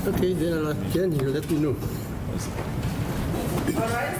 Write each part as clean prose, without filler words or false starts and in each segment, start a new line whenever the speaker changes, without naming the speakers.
Okay, then again, you let me know.
All right.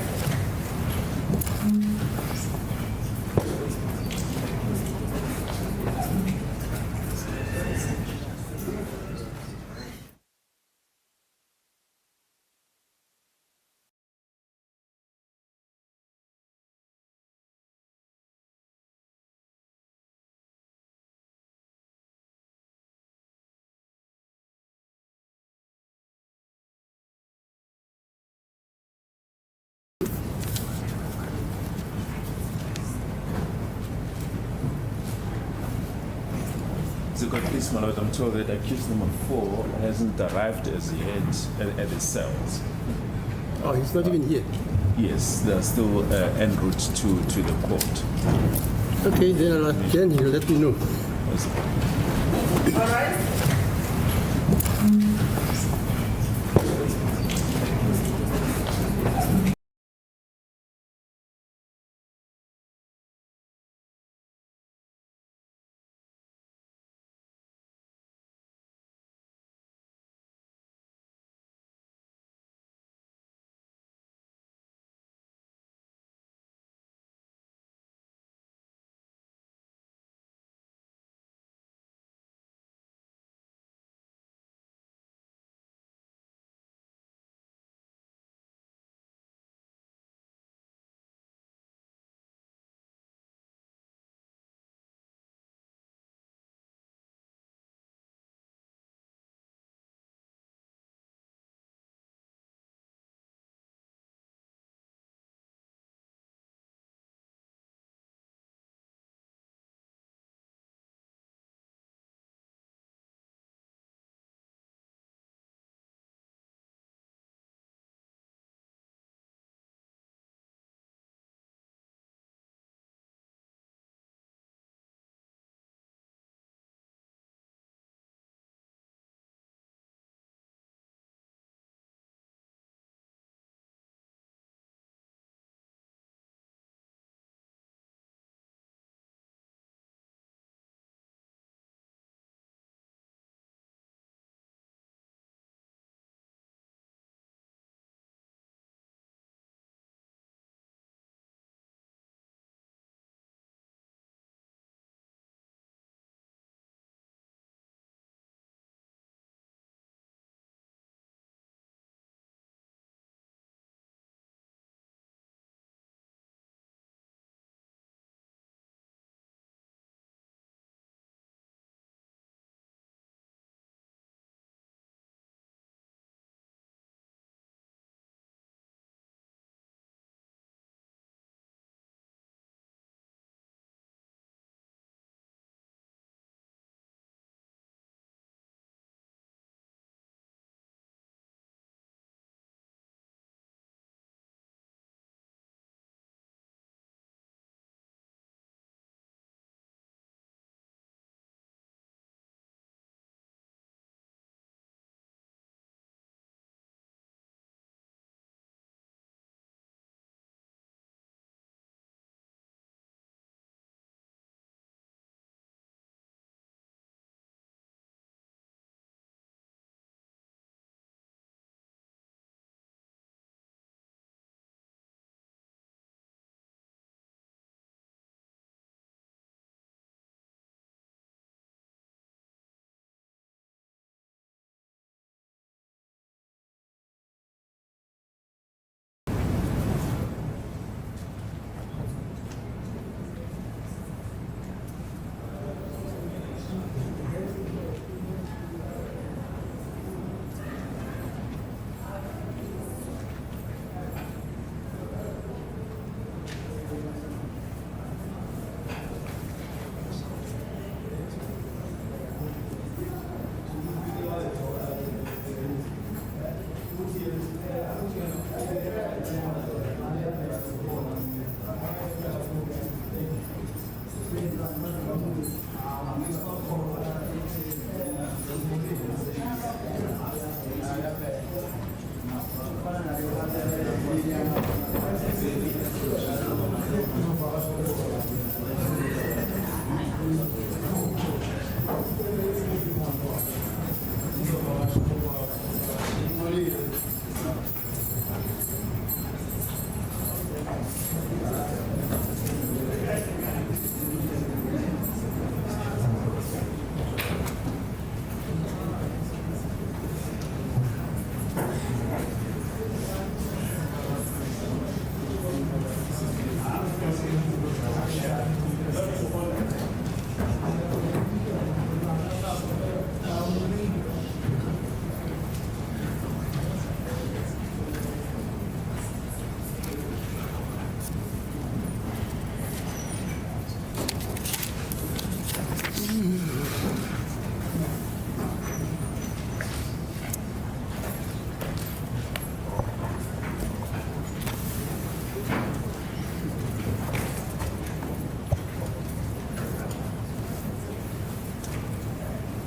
Please, my lord, I'm told that accused number 4 hasn't arrived as yet at the cells.
Oh, he's not even here.
Yes, they're still en route to the court.
Okay, then again, you let me know.
All right.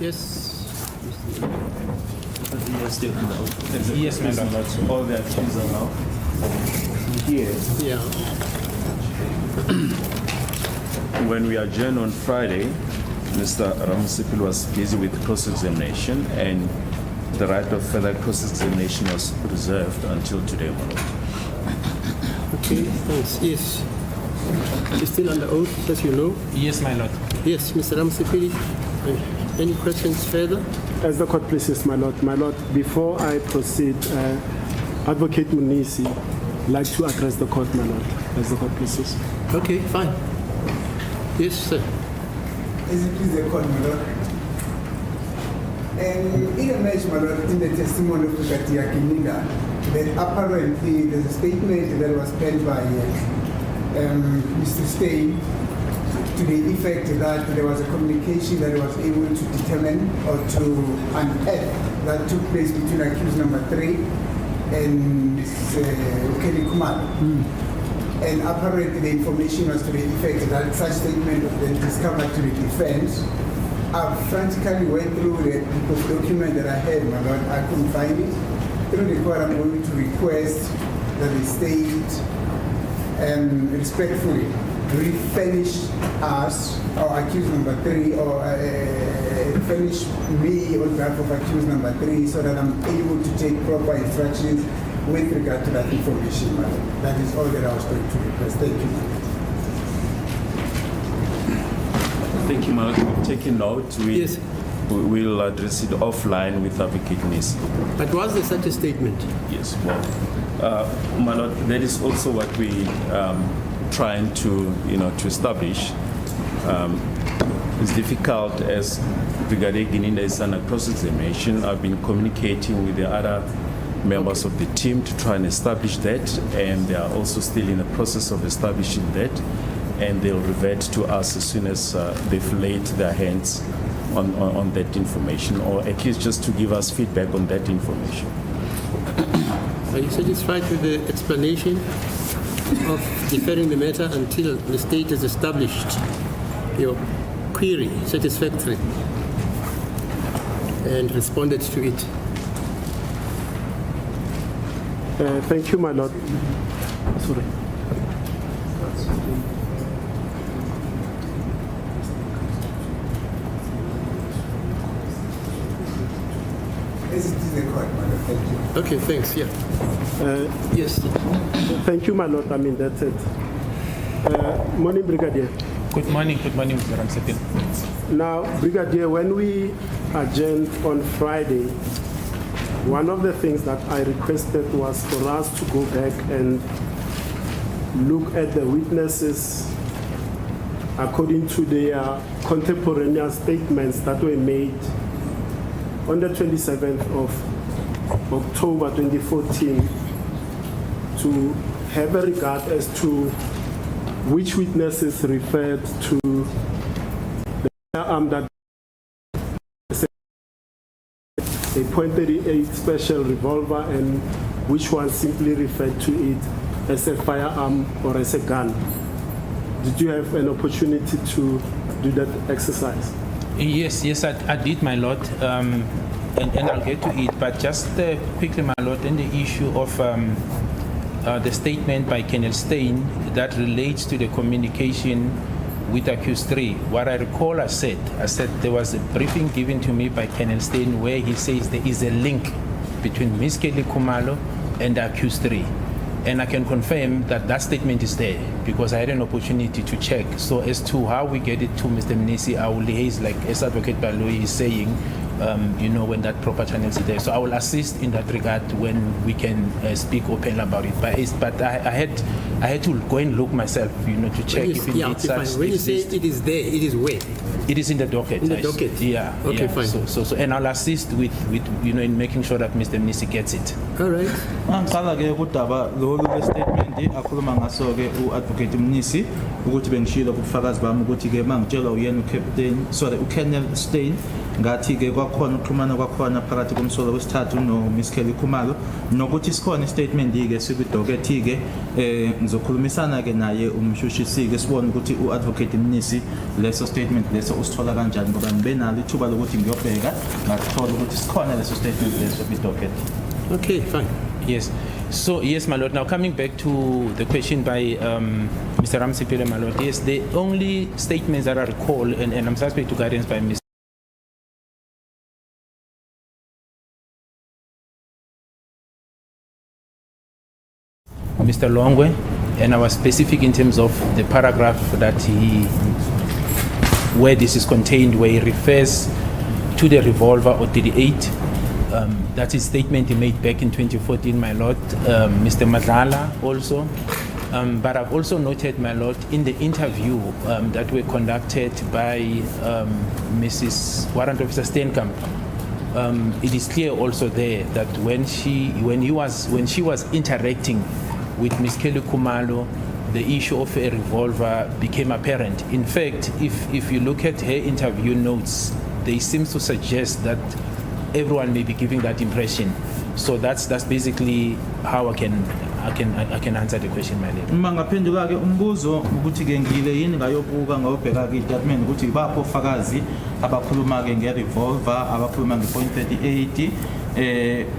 Yes.
Yes, Mr. All the accused are now here.
Yeah.
When we adjourned on Friday, Mr. Ramsipil was busy with cross-examination, and the right of further cross-examination was reserved until today, my lord.
Okay, thanks. Yes. He's still under oath, as you know.
Yes, my lord.
Yes, Mr. Ramsipili. Any questions further?
As the court pleases, my lord. My lord, before I proceed, Advocate Munisi like to address the court, my lord, as the court pleases.
Okay, fine. Yes, sir.
Is it please the court, my lord? And in a match, my lord, in the testimony of Katia Kininga, that apparently there's a statement that was penned by Mr. Stein to the effect that there was a communication that was able to determine or to unearth that took place between accused number 3 and Kelly Kumar. And apparently the information was to the effect that such statement was then discovered to the defense. I frantically went through the document that I had, my lord. I couldn't find it. Through the court, I'm going to request that the state respectfully refurnish us, or accused number 3, or furnish me on behalf of accused number 3, so that I'm able to take proper instructions with regard to that information, madam. That is all that I was going to request. Thank you, madam.
Thank you, my lord. We've taken note.
Yes.
We'll address it offline with Advocate Nisi.
But was there such a statement?
Yes, well, my lord, that is also what we trying to establish. It's difficult as Brigadier Gininda is under cross-examination. I've been communicating with the other members of the team to try and establish that, and they are also still in the process of establishing that, and they'll revert to us as soon as they've laid their hands on that information, or at least just to give us feedback on that information.
Are you satisfied with the explanation of deferring the matter until the state has established your query satisfactory and responded to it?
Thank you, my lord. Sorry.
This is the court, madam. Thank you.
Okay, thanks. Yeah. Yes.
Thank you, my lord. I mean, that's it. Morning, Brigadier.
Good morning, Mr. Ramsipil.
Now, Brigadier, when we adjourned on Friday, one of the things that I requested was for us to go back and look at the witnesses according to their contemporaneous statements that were made on the 27th of October 2014, to have a regard as to which witnesses referred to the firearm that a .38 special revolver and which one simply referred to it as a firearm or as a gun. Did you have an opportunity to do that exercise?
Yes, I did, my lord, and I'll get to it. But just quickly, my lord, on the issue of the statement by Colonel Stein that relates to the communication with accused 3. What I recall, I said there was a briefing given to me by Colonel Stein where he says there is a link between Ms. Kelly Kumalo and the accused 3. And I can confirm that that statement is there because I had an opportunity to check. So as to how we get it to Mr. Mnisi, I will liaise, like as Advocate Baloyi is saying, when that proper channel is there. So I will assist in that regard when we can speak openly about it. But I had to go and look myself, to check if indeed such.
When you say it is there, it is where?
It is in the docket.
In the docket?
Yeah.
Okay, fine.
So and I'll assist with in making sure that Mr. Mnisi gets it.
All right.
Ngicala ke kudaba lolu statement akhuluma ngaso ke uadvocate Mnisi ukuthi bengishilo ubufakazi bami ukuthi ke mangitshela uyena uCaptain uColonel Stein ngathi ke kwakhona ukuxhumana kwakhona phakathi komsolo wesithathu no-Miss Kelly Khumalo nokuthi sikhona istatement-ke sikwidokethi-ke ngizokhulumisana-ke naye umshushisi-ke sibone ukuthi u-advocate Mnisi leso statement leso usithola kanjani ngoba ngibe nalo ithuba lokuthi ngiyobheka ngathola ukuthi sikhona leso statement leso kwidokethi.
Okay, fine.
Yes. So, yes, my lord. Now, coming back to the question by Mr. Ramsipile, my lord. Yes, the only statements that I recall, and I'm subject to guidance by Mr. Longwe, and I was specific in terms of the paragraph that where this is contained, where he refers to the revolver or 38. That is statement he made back in 2014, my lord. Mr. Madlala also. But I've also noted, my lord, in the interview that were conducted by Mrs. Warrant Officer Steenkamp, it is clear also there that when she was interacting with Ms. Kelly Khumalo, the issue of a revolver became apparent. In fact, if you look at her interview notes, they seem to suggest that everyone may be giving that impression. So that's basically how I can answer the question, my lady.
Mangaphendula-ke umbuzo ukuthi-ke ngile yini ngayobuka ngayobheka-ke itatimende ukuthi ibaphi ofakazi abakhuluma-ke nge-revolver abakhuluma nge-point 38.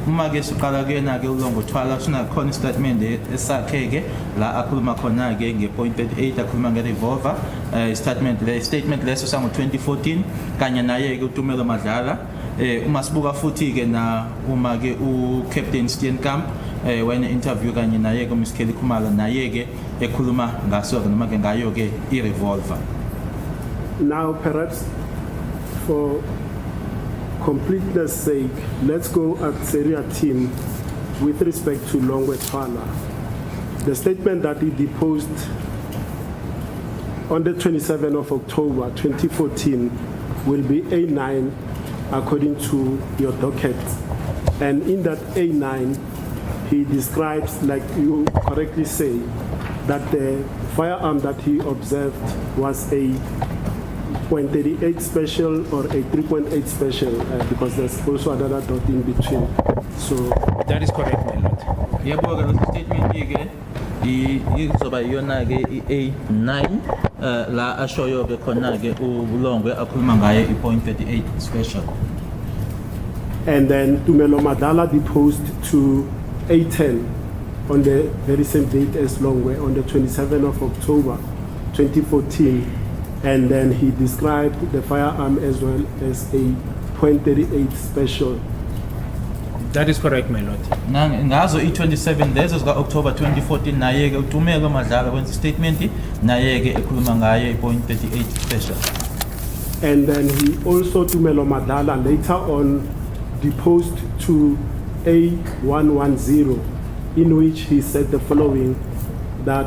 Uma-ke siqala kuyena-ke ulongo thwala sinakhona istatimende esakhe-ke la akhuluma khona-ke nge-point 38 akhuluma nge-revolver. Statement leso sango-2014 kanye naye-ke uTumelo Madlala. Uma sibuka futhi-ke na uma-ke uCaptain Steenkamp wena interview kanye naye-ke Ms. Kelly Khumalo naye-ke ekhuluma ngaso-ke noma-ke ngayo-ke i-revolver.
Now, perhaps for completeness sake, let's go at Seria team with respect to Longwe Twala. The statement that he deposed on the 27th of October 2014 will be A9 according to your docket. And in that A9, he describes, like you correctly say, that the firearm that he observed was a .38 special or a 3.8 special, because there's also another dot in between. So
that is correct, my lord.
Yebo-ke lo statement-ke izoba iyona-ke i-A9 la ashoyo-ke khona-ke uLongwe akhuluma ngayo i-point 38 special.
And then Tumelo Madlala deposed to A10 on the very same date as Longwe, on the 27th of October 2014. And then he described the firearm as well as a .38 special.
That is correct, my lord.
Ngazo i-27 lezo zika-October 2014 naye-ke uTumelo Madlala wenza statement naye-ke ekhuluma ngayo i-point 38 special.
And then he also, Tumelo Madlala, later on deposed to A110, in which he said the following, that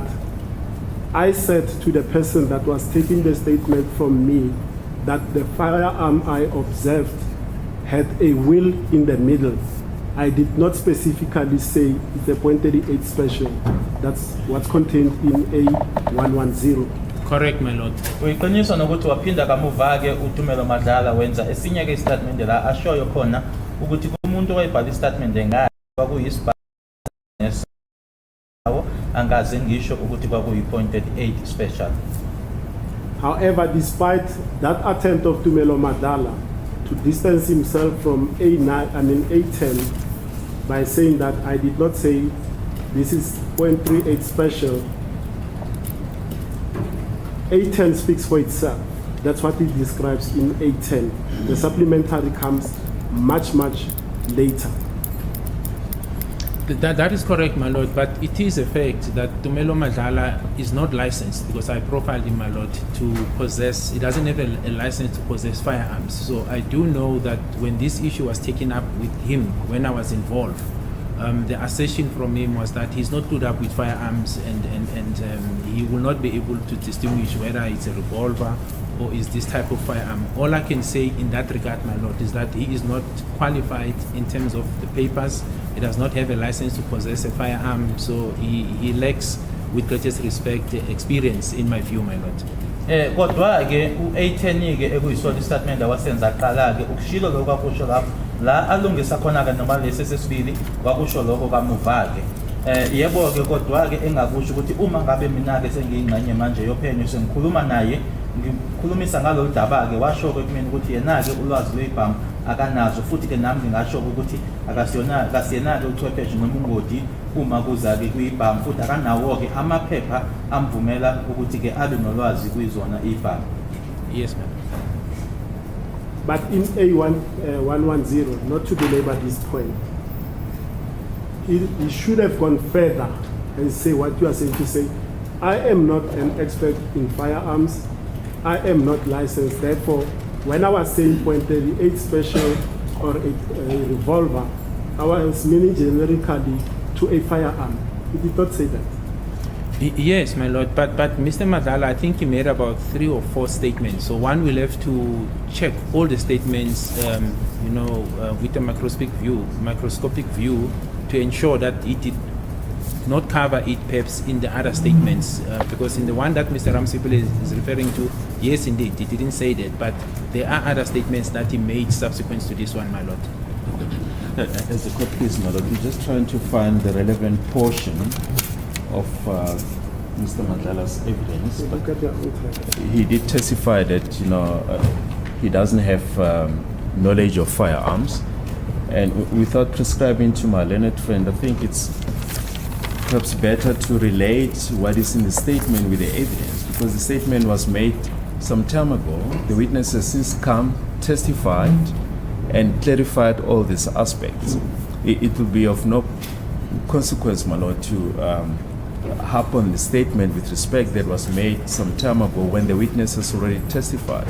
I said to the person that was taking the statement from me that the firearm I observed had a wheel in the middle. I did not specifically say it's a .38 special. That's what's contained in A110.
Correct, my lord.
Uyiqiniso nokuthi waphinda kamuva-ke uTumelo Madlala wenza esinye-ke istatement la ashoyo khona ukuthi kumuntu owayibhala istatement ngayo kwakuyisibhawo angaze ngisho ukuthi kwakuyi-.38 special.
However, despite that attempt of Tumelo Madlala to distance himself from A10 by saying that I did not say this is .38 special, A10 speaks for itself. That's what it describes in A10. The supplementary comes much later.
That is correct, my lord, but it is a fact that Tumelo Madlala is not licensed, because I profiled him, my lord, to possess, he doesn't have a license to possess firearms. So I do know that when this issue was taken up with him, when I was involved, the assertion from him was that he's not clued up with firearms and he will not be able to distinguish whether it's a revolver or is this type of firearm. All I can say in that regard, my lord, is that he is not qualified in terms of the papers. He does not have a license to possess a firearm, so he lacks, with greatest respect, experience, in my view, my lord.
Kodwa ke u-18 ke ekuyisona istatement awasenza qala ke ukushilo lokho kwakusho lapho la alungisa khona ke noma lesi sesibili kwakusho lokho kamuva ke. Yebo ke kodwa ke engakusho ukuthi uma ngabe mina ke sengiyingxenye manje yophenyo sengikhuluma naye ngikhulumisa ngalolu daba ke washo ke kumina ukuthi yena ke ulwazi lwebhamu akanazo futhi ke nami ngingasho ukuthi akasiyena ke uchwepheshe noma ungodi uma kuza ke kuyibhamu futhi akanawo ke amaphepha amvumela ukuthi ke abe nolwazi kuyizona ibhamu.
Yes, ma'am.
But in A110, not to belabor this point, he should have gone further and say what you are saying to say, I am not an expert in firearms, I am not licensed, therefore, when I was saying .38 special or a revolver, I was meaning generically to a firearm. He did not say that.
Yes, my lord, but Mr. Madala, I think he made about 3 or 4 statements. So one will have to check all the statements, with a microscopic view to ensure that it did not cover it perhaps in the other statements. Because in the one that Mr. Ramsipel is referring to, yes, indeed, he didn't say that, but there are other statements that he made subsequent to this one, my lord.
As a court case, my lord, we're just trying to find the relevant portion of Mr. Madala's evidence. But he did testify that he doesn't have knowledge of firearms, and without prescribing to my learned friend, I think it's perhaps better to relate what is in the statement with the evidence, because the statement was made some time ago. The witnesses since come, testified, and clarified all these aspects. It will be of no consequence, my lord, to harp on the statement with respect that was made some time ago when the witnesses already testified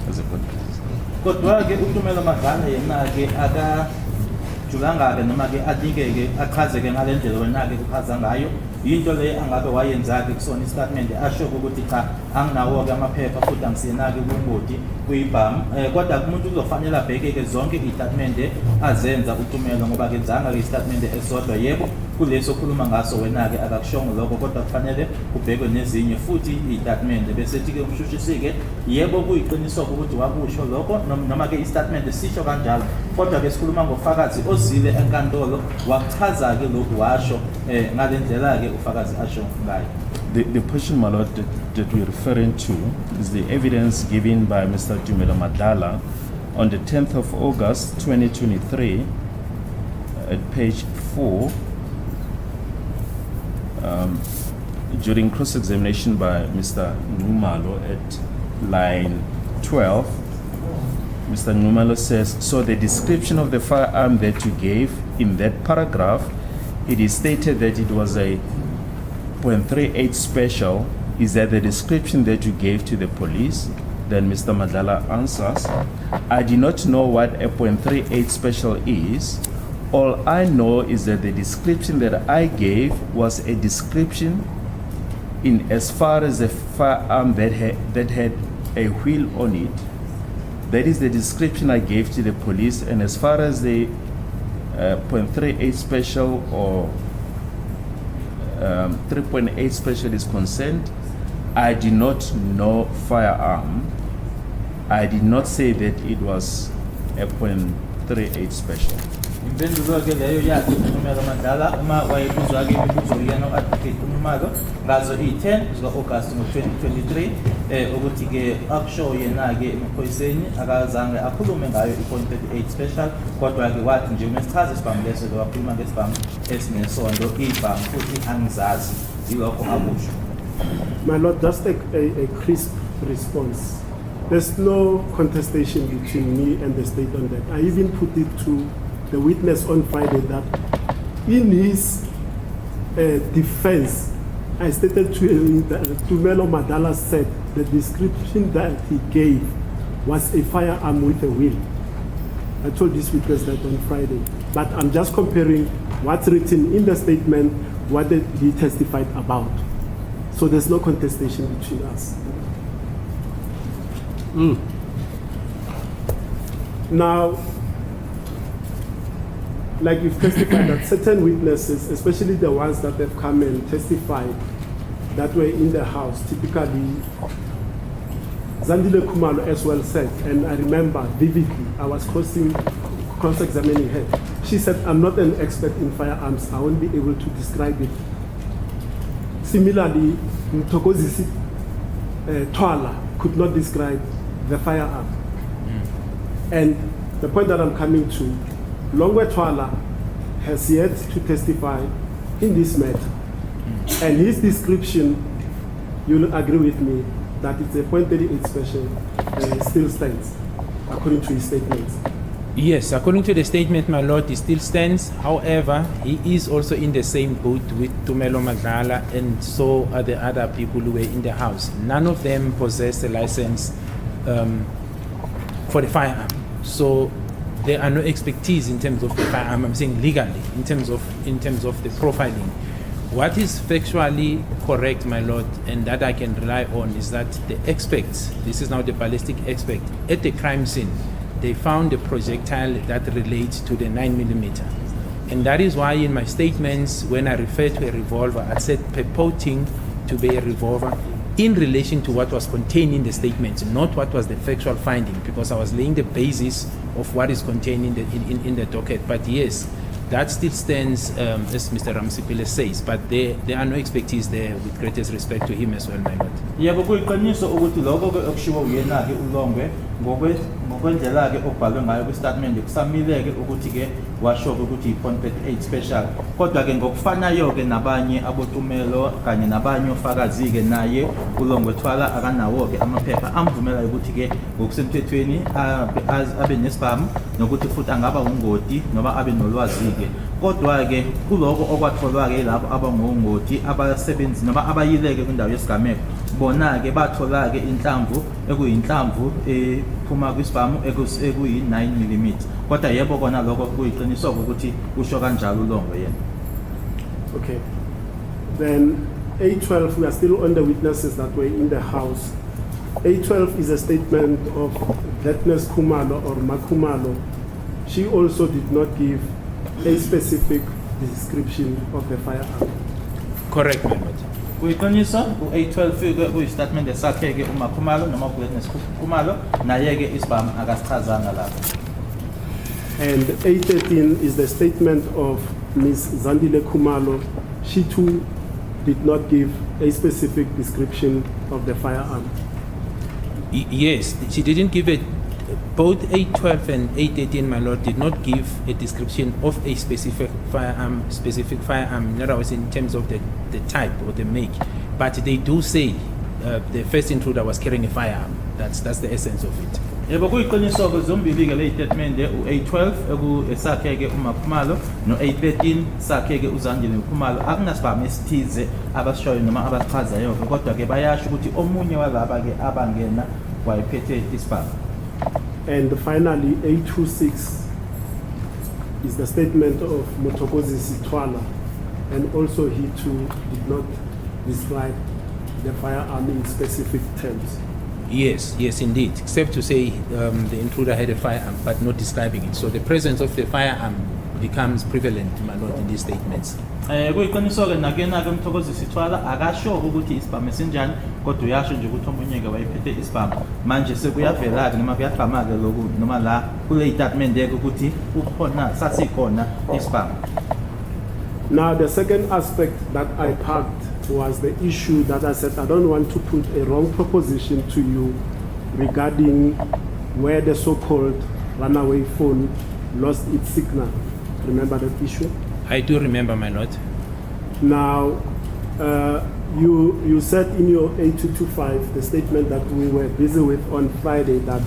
as a witness.
Kodwa ke uTumelo Madala yena ke akajulanga ke noma ke adike ke achaze ke ngalendlela wena ke uchaza ngayo into le angabe wayenza ke kusona istatement asho ukuthi cha anginawo ke amaphepha futhi angisiyena ke kungodi kuyibhamu kodwa umuntu uzofanele abheke ke zonke istatement azenza uTumelo ngoba ke zanga ke istatement esodwa yebo kuleso khuluma ngaso wena ke akakushongo lokho kodwa kufanele ubhekwe nezinye futhi istatement bese thi ke umshushisike yebo kuyiqiniso ukuthi wakusho lokho noma ke istatement sisho kanjalo kodwa ke sikhuluma ngofakazi ozile enkantolo wachaza ke lokhu washo ngalendlela ke ufakazi asho ngayo.
The portion, my lord, that we're referring to is the evidence given by Mr. Tumelo Madala on the 10th of August 2023 at page 4 during cross-examination by Mr. Numalo at line 12. Mr. Numalo says, so the description of the firearm that you gave in that paragraph, it is stated that it was a .38 special. Is that the description that you gave to the police? Then Mr. Madala answers, I do not know what a .38 special is. All I know is that the description that I gave was a description in as far as a firearm that had a wheel on it. That is the description I gave to the police, and as far as the .38 special or 3.8 special is concerned, I did not know firearm. I did not say that it was a .38 special.
Impendulo ke leyo yakhe uTumelo Madala uma wayebuzwa ke imibuzo yena no-advocate uNumalo ngazo i-10 zika-August ngo-2023 ukuthi ke akusho yena ke emaphoyiseni akazange akhulume ngayo i.38 special kodwa ke wathi nje umesichaza isibhamu leso ke wakhuluma ngesibhamu esinesondo ibhamu futhi angizazi yilokho akusho.
My lord, just a crisp response. There's no contestation between me and the state on that. I even put it to the witness on Friday that in his defense, I stated to him that Tumelo Madala said the description that he gave was a firearm with a wheel. I told this witness that on Friday. But I'm just comparing what's written in the statement, what he testified about. So there's no contestation between us. Now, like you've testified that certain witnesses, especially the ones that have come and testified that were in the house, typically Zandile Kumalo as well said, and I remember vividly, I was cross-examining her. She said, I'm not an expert in firearms, I won't be able to describe it. Similarly, Mtokozisi Twala could not describe the firearm. And the point that I'm coming to, Longwe Twala has yet to testify in this matter. And his description, you'll agree with me, that it's a .38 special still stands, according to his statements.
Yes, according to the statement, my lord, it still stands. However, he is also in the same boat with Tumelo Magdala, and so are the other people who were in the house. None of them possess a license for the firearm. So there are no expertise in terms of the firearm. I'm saying legally, in terms of the profiling. What is factually correct, my lord, and that I can rely on is that the experts, this is now the ballistic expert, at the crime scene, they found a projectile that relates to the 9mm. And that is why in my statements, when I refer to a revolver, I said purporting to be a revolver in relation to what was contained in the statement, not what was the factual finding, because I was laying the basis of what is contained in the docket. But yes, that still stands, as Mr. Ramsipile says, but there are no expertise there, with greatest respect to him as well, my lord.
Yebo kuyiqiniso ukuthi lokho okushiwo uyena ke uLongwe ngokwendlela ke obhalwe ngayo kwistatement kusamile ke ukuthi ke washo ukuthi i.38 special, kodwa ke ngokufanayo ke nabanye abotumelo kanye nabanye ofakazi ke naye uLongwe Thwala akanawo ke amaphepha amvumela ukuthi ke ngokusemthethweni abe nesibhamu nokuthi futhi angaba ungoti noma abe nolwazi ke. Kodwa ke kuloko okwatholwa ke lapho abangongoti abasebenzi noma abayileke kwindawo yesigameko bona ke bathola ke inhlamvu ekuyinhlamvu ephuma kwisibhamu ekuyi-9mm, kodwa yebo kona lokho kuyiqiniso ukuthi usho kanjalo uLongwe yena.
Okay. Then A12, we are still on the witnesses that were in the house. A12 is a statement of Gladness Kumalo or Makumalo. She also did not give a specific description of the firearm.
Correct, my lord.
Kuyiqiniso u-A12 kuyistatement esakhe ke uMakhumalo noma uGladness Khumalo naye ke isibhamu akasichazanga lapho.
And A13 is the statement of Ms. Zandile Kumalo. She too did not give a specific description of the firearm.
Yes, she didn't give it. Both A12 and A13, my lord, did not give a description of a specific firearm, in other words, in terms of the type or the make. But they do say the first intruder was carrying a firearm. That's the essence of it.
Yebo kuyiqiniso ke zombili ke le statement u-A12 esakhe ke uMakhumalo no-A13 sakhe ke uZandile Khumalo akunasibhamu esithize abashoyo noma abachazayo, kodwa ke bayasho ukuthi omunye walaba ke abangena wayephethe isibhamu.
And finally, A26 is the statement of Muthokozi Sitwala, and also he too did not describe the firearm in specific terms.
Yes, indeed, except to say the intruder had a firearm, but not describing it. So the presence of the firearm becomes prevalent, my lord, in these statements.
Kuyiqiniso ke nakena ke Mthokozi Sithwala akasho ukuthi isibhamu esinjani, kodwa uyasho nje ukuthi omunye ke wayephethe isibhamu. Manje sekuyavela ke noma kuyagqama ke lokhu noma la kule statement yeke ukuthi ukhona sasikhona isibhamu.
Now the second aspect that I parked was the issue that I said I don't want to put a wrong proposition to you regarding where the so-called runaway phone lost its signal. Remember that issue?
I do remember, my lord.
Now, you said in your 8225, the statement that we were busy with on Friday, that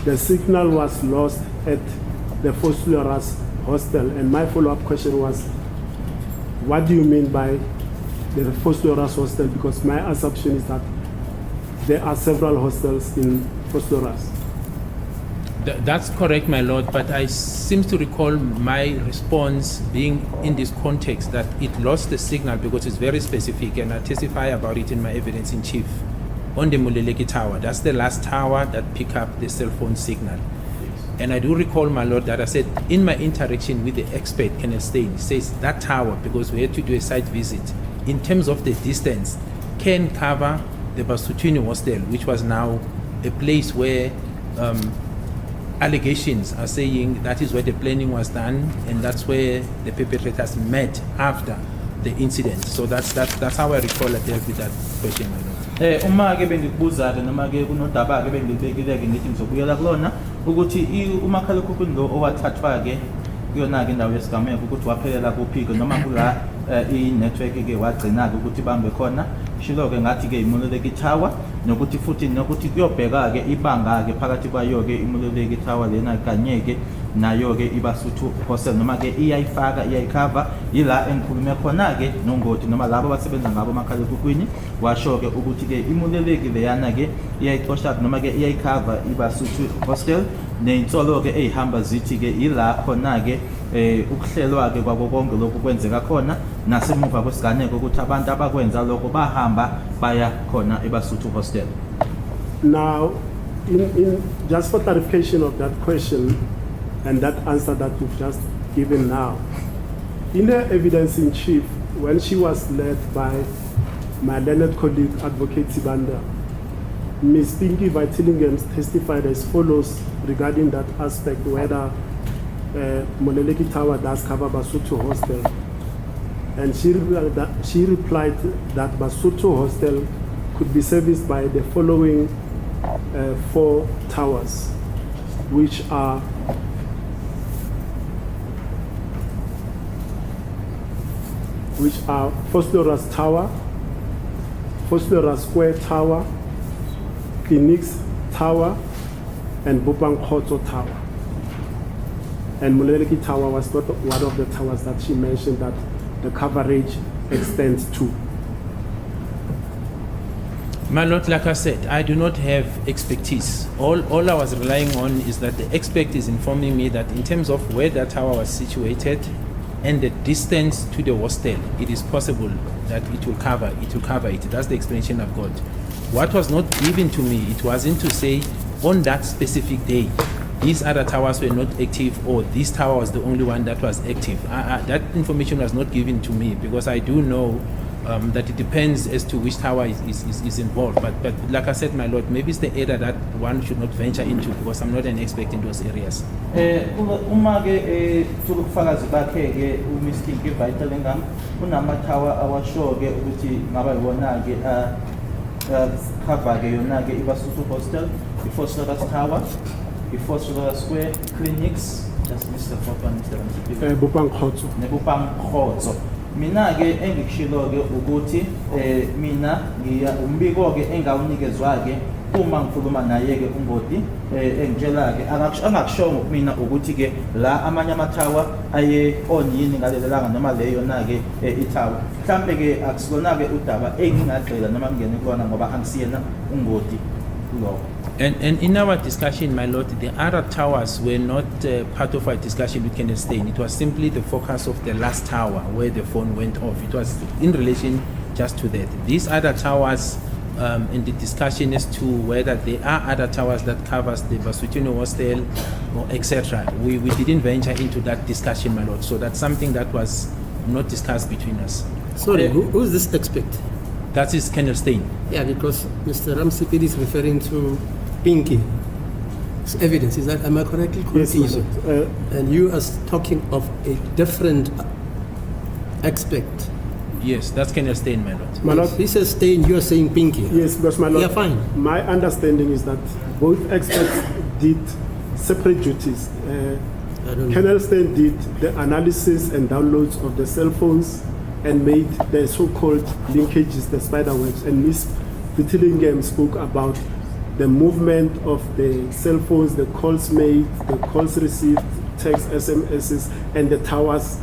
the signal was lost at the Fosluras hostel. And my follow-up question was, what do you mean by the Fosluras hostel? Because my assumption is that there are several hostels in Fosluras.
That's correct, my lord, but I seem to recall my response being in this context that it lost the signal because it's very specific, and I testify about it in my evidence in chief on the Muleleki Tower. That's the last tower that picked up the cell phone signal. And I do recall, my lord, that I said in my interaction with the expert, Kenneth Stein, says that tower, because we had to do a site visit, in terms of the distance, can cover the Basutini hostel, which was now a place where allegations are saying that is where the planning was done and that's where the perpetrators met after the incident. So that's how I recall I dealt with that question, my lord.
Uma ke bengikubuza-ke noma ke kunodaba-ke bengibekile-ke ngithi ngizobuyela kulona ukuthi umakhalekhukhwini lo owathathwa-ke kuyona-ke indawo yesigameko ukuthi waphelela kuphi-ke noma kula i-network-ke wagcina-ke ukuthi bambe khona shilo-ke ngathi-ke imululeki tower nokuthi futhi nokuthi kuyobheka-ke ibanga-ke phakathi kwayo-ke imululeki tower lena kanye-ke nayo-ke ibasuthu hostel noma-ke iyayikhava yila engikhulume khona-ke nongoti noma labo abasebenza ngabo makhalekhukhwini washo-ke ukuthi-ke imululeki leyana-ke iyayixosha noma-ke iyayikhava ibasuthu hostel ney'nsolo-ke ey'hamba zithi-ke yila khona-ke ukuhlelwa-ke kwako konke lokhu kwenzeka khona nasemuva kwesiganeko ukuthi abantu abakwenza lokho bahamba baya khona ebasuthu hostel.
Now, in just for clarification of that question and that answer that you've just given now, in her evidence in chief, when she was led by my learned colleague, Advocate Sibanda, Ms. Pinky Vaitillingham testified as follows regarding that aspect, whether Moleleki Tower does cover Basotho Hostel. And she replied that Basotho Hostel could be serviced by the following 4 towers, which are Fosteras Tower, Fosteras Square Tower, Phoenix Tower, and Bopang Khotso Tower. And Moleleki Tower was not one of the towers that she mentioned that the coverage extends to.
My lord, like I said, I do not have expertise. All I was relying on is that the expert is informing me that in terms of where that tower was situated and the distance to the hostel, it is possible that it will cover it. That's the explanation I've got. What was not given to me, it wasn't to say on that specific day, these other towers were not active or this tower was the only one that was active. That information was not given to me because I do know that it depends as to which tower is involved. But like I said, my lord, maybe it's the area that one should not venture into because I'm not an expert in those areas.
Uma-ke ubufakazi bakhe-ke uMiss Pinky Vaitillingham kunama-tower awasho-ke ukuthi ngaba yiwona-ke cover-ke yona-ke ibasuthu hostel, i-Fosteras Tower, i-Fosteras Square Clinics, just Mr. Fopan, Mr. Ramsey.
Bopang Khotso.
Nebopang Khotso. Mina-ke engikushilo-ke ukuthi mina umbiko-ke engawunikezwa-ke uma ngikhuluma naye-ke ungoti engitshela-ke angakusho ngokumina ukuthi-ke la amanye amathawa aye on yini ngalelo langa noma leyona-ke ithawa mhlampe-ke akusilona-ke udaba engingagxila noma ngingene kulona ngoba angisiyena ungoti kulowo.
And in our discussion, my lord, the other towers were not part of our discussion with Kenneth Stein. It was simply the focus of the last tower where the phone went off. It was in relation just to that. These other towers, in the discussion as to whether there are other towers that covers the Basutino Hostel or etc. We didn't venture into that discussion, my lord. So that's something that was not discussed between us.
Sorry, who is this expert?
That is Kenneth Stein.
Yeah, because Mr. Ramsey is referring to Pinky. It's evidence, is that, am I correctly confused?
Yes,
and you are talking of a different expert.
Yes, that's Kenneth Stein, my lord.
My lord,
He says Stein, you are saying Pinky.
yes, because my lord,
Yeah, fine.
my understanding is that both experts did separate duties.
I don't know.
Colonel Stein did the analysis and downloads of the cell phones and made the so-called linkages, the spider webs, and Ms. Vaitillingham spoke about the movement of the cell phones, the calls made, the calls received, text, SMSs, and the towers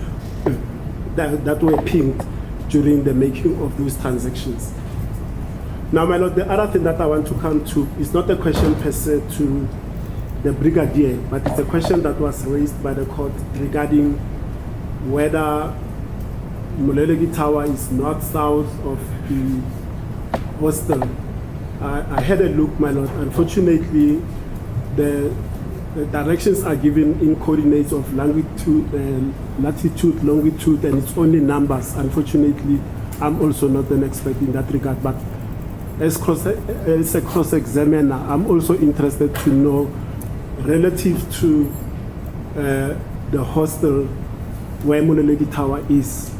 that were pinged during the making of those transactions. Now, my lord, the other thing that I want to come to is not a question per se to the brigadier, but it's a question that was raised by the court regarding whether Moleleki Tower is north-south of the hostel. I had a look, my lord. Unfortunately, the directions are given in coordinates of latitude, longitude, and it's only numbers. Unfortunately, I'm also not an expert in that regard, but as a cross-examiner, I'm also interested to know relative to the hostel where Monoledi Tower is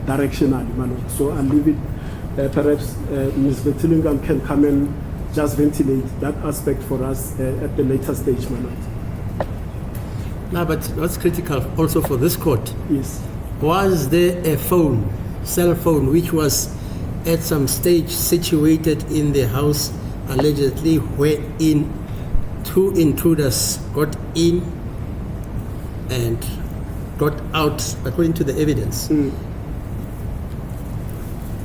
directionally, my lord. So I'll leave it, perhaps Ms. Vetilingam can come and just ventilate that aspect for us at the later stage, my lord.
Now, but what's critical also for this court,
Yes.
was there a phone, cell phone, which was at some stage situated in the house allegedly wherein two intruders got in and got out, according to the evidence?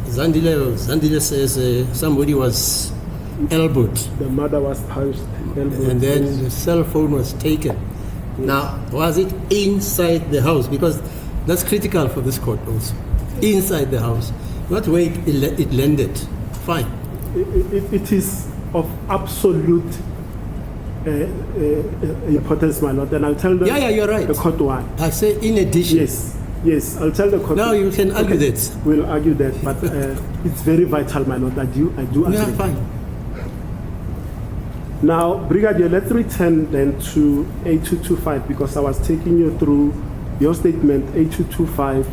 Zandile says somebody was elbowed,
The mother was punched,
and then the cell phone was taken. Now, was it inside the house? Because that's critical for this court also. Inside the house, not where it landed. Fine.
it is of absolute importance, my lord, and I'll tell the,
Yeah, you're right.
the court why.
I say in addition.
Yes, I'll tell the court.
Now you can argue that.
We'll argue that, but it's very vital, my lord. I do agree.
Yeah, fine.
Now, Brigadier, let's return then to A225 because I was taking you through your statement A225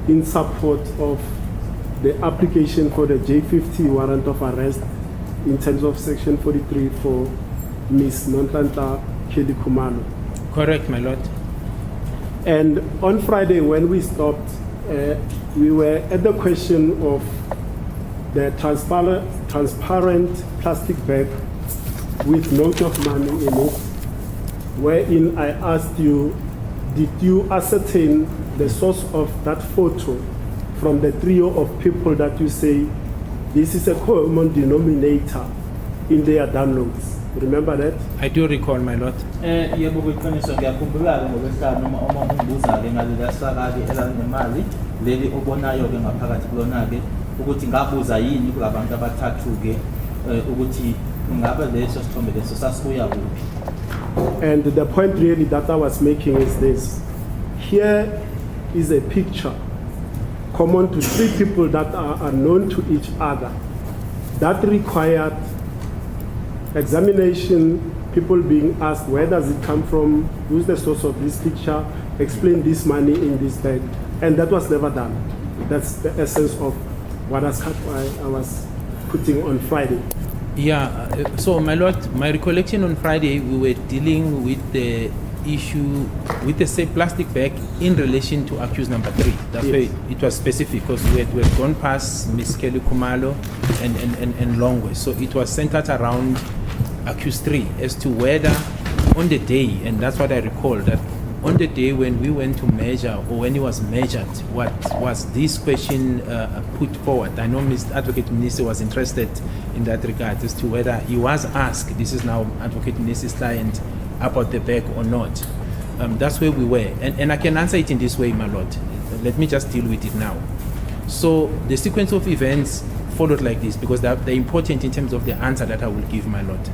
in support of the application for the J50 warrant of arrest in terms of Section 43 for Ms. Nontlanta Kelly Kumalo.
Correct, my lord.
And on Friday, when we stopped, we were at the question of the transparent plastic bag with note of money in it, wherein I asked you, did you ascertain the source of that photo from the trio of people that you say this is a common denominator in their downloads? Remember that?
I do recall, my lord.
Yebo kwiqiniso ngiyakhumbula-ke ngokwesihlanu uma ungibuza-ke ngaleli saka-ke elanemali leli obonayo-ke ngaphakathi kulona-ke ukuthi ngabuza yini kulabantu abathathu-ke ukuthi ngabe leso sithombe leso sasibuya kuphi.
And the point really that I was making is this. Here is a picture common to three people that are known to each other that required examination, people being asked where does it come from, who's the source of this picture, explain this money in this bag, and that was never done. That's the essence of what I was putting on Friday.
Yeah, so my lord, my recollection on Friday, we were dealing with the issue with the same plastic bag in relation to accused number 3. That's
Yes.
why it was specific because we had gone past Ms. Kelly Kumalo and Longwe. So it was centered around accused 3 as to whether on the day, and that's what I recall, that on the day when we went to measure or when he was measured, what was this question put forward? I know Mr. Advocate Minister was interested in that regard as to whether he was asked, this is now Advocate Minister's client, about the bag or not. That's where we were. And I can answer it in this way, my lord. Let me just deal with it now. So the sequence of events followed like this because they're important in terms of the answer that I will give, my lord.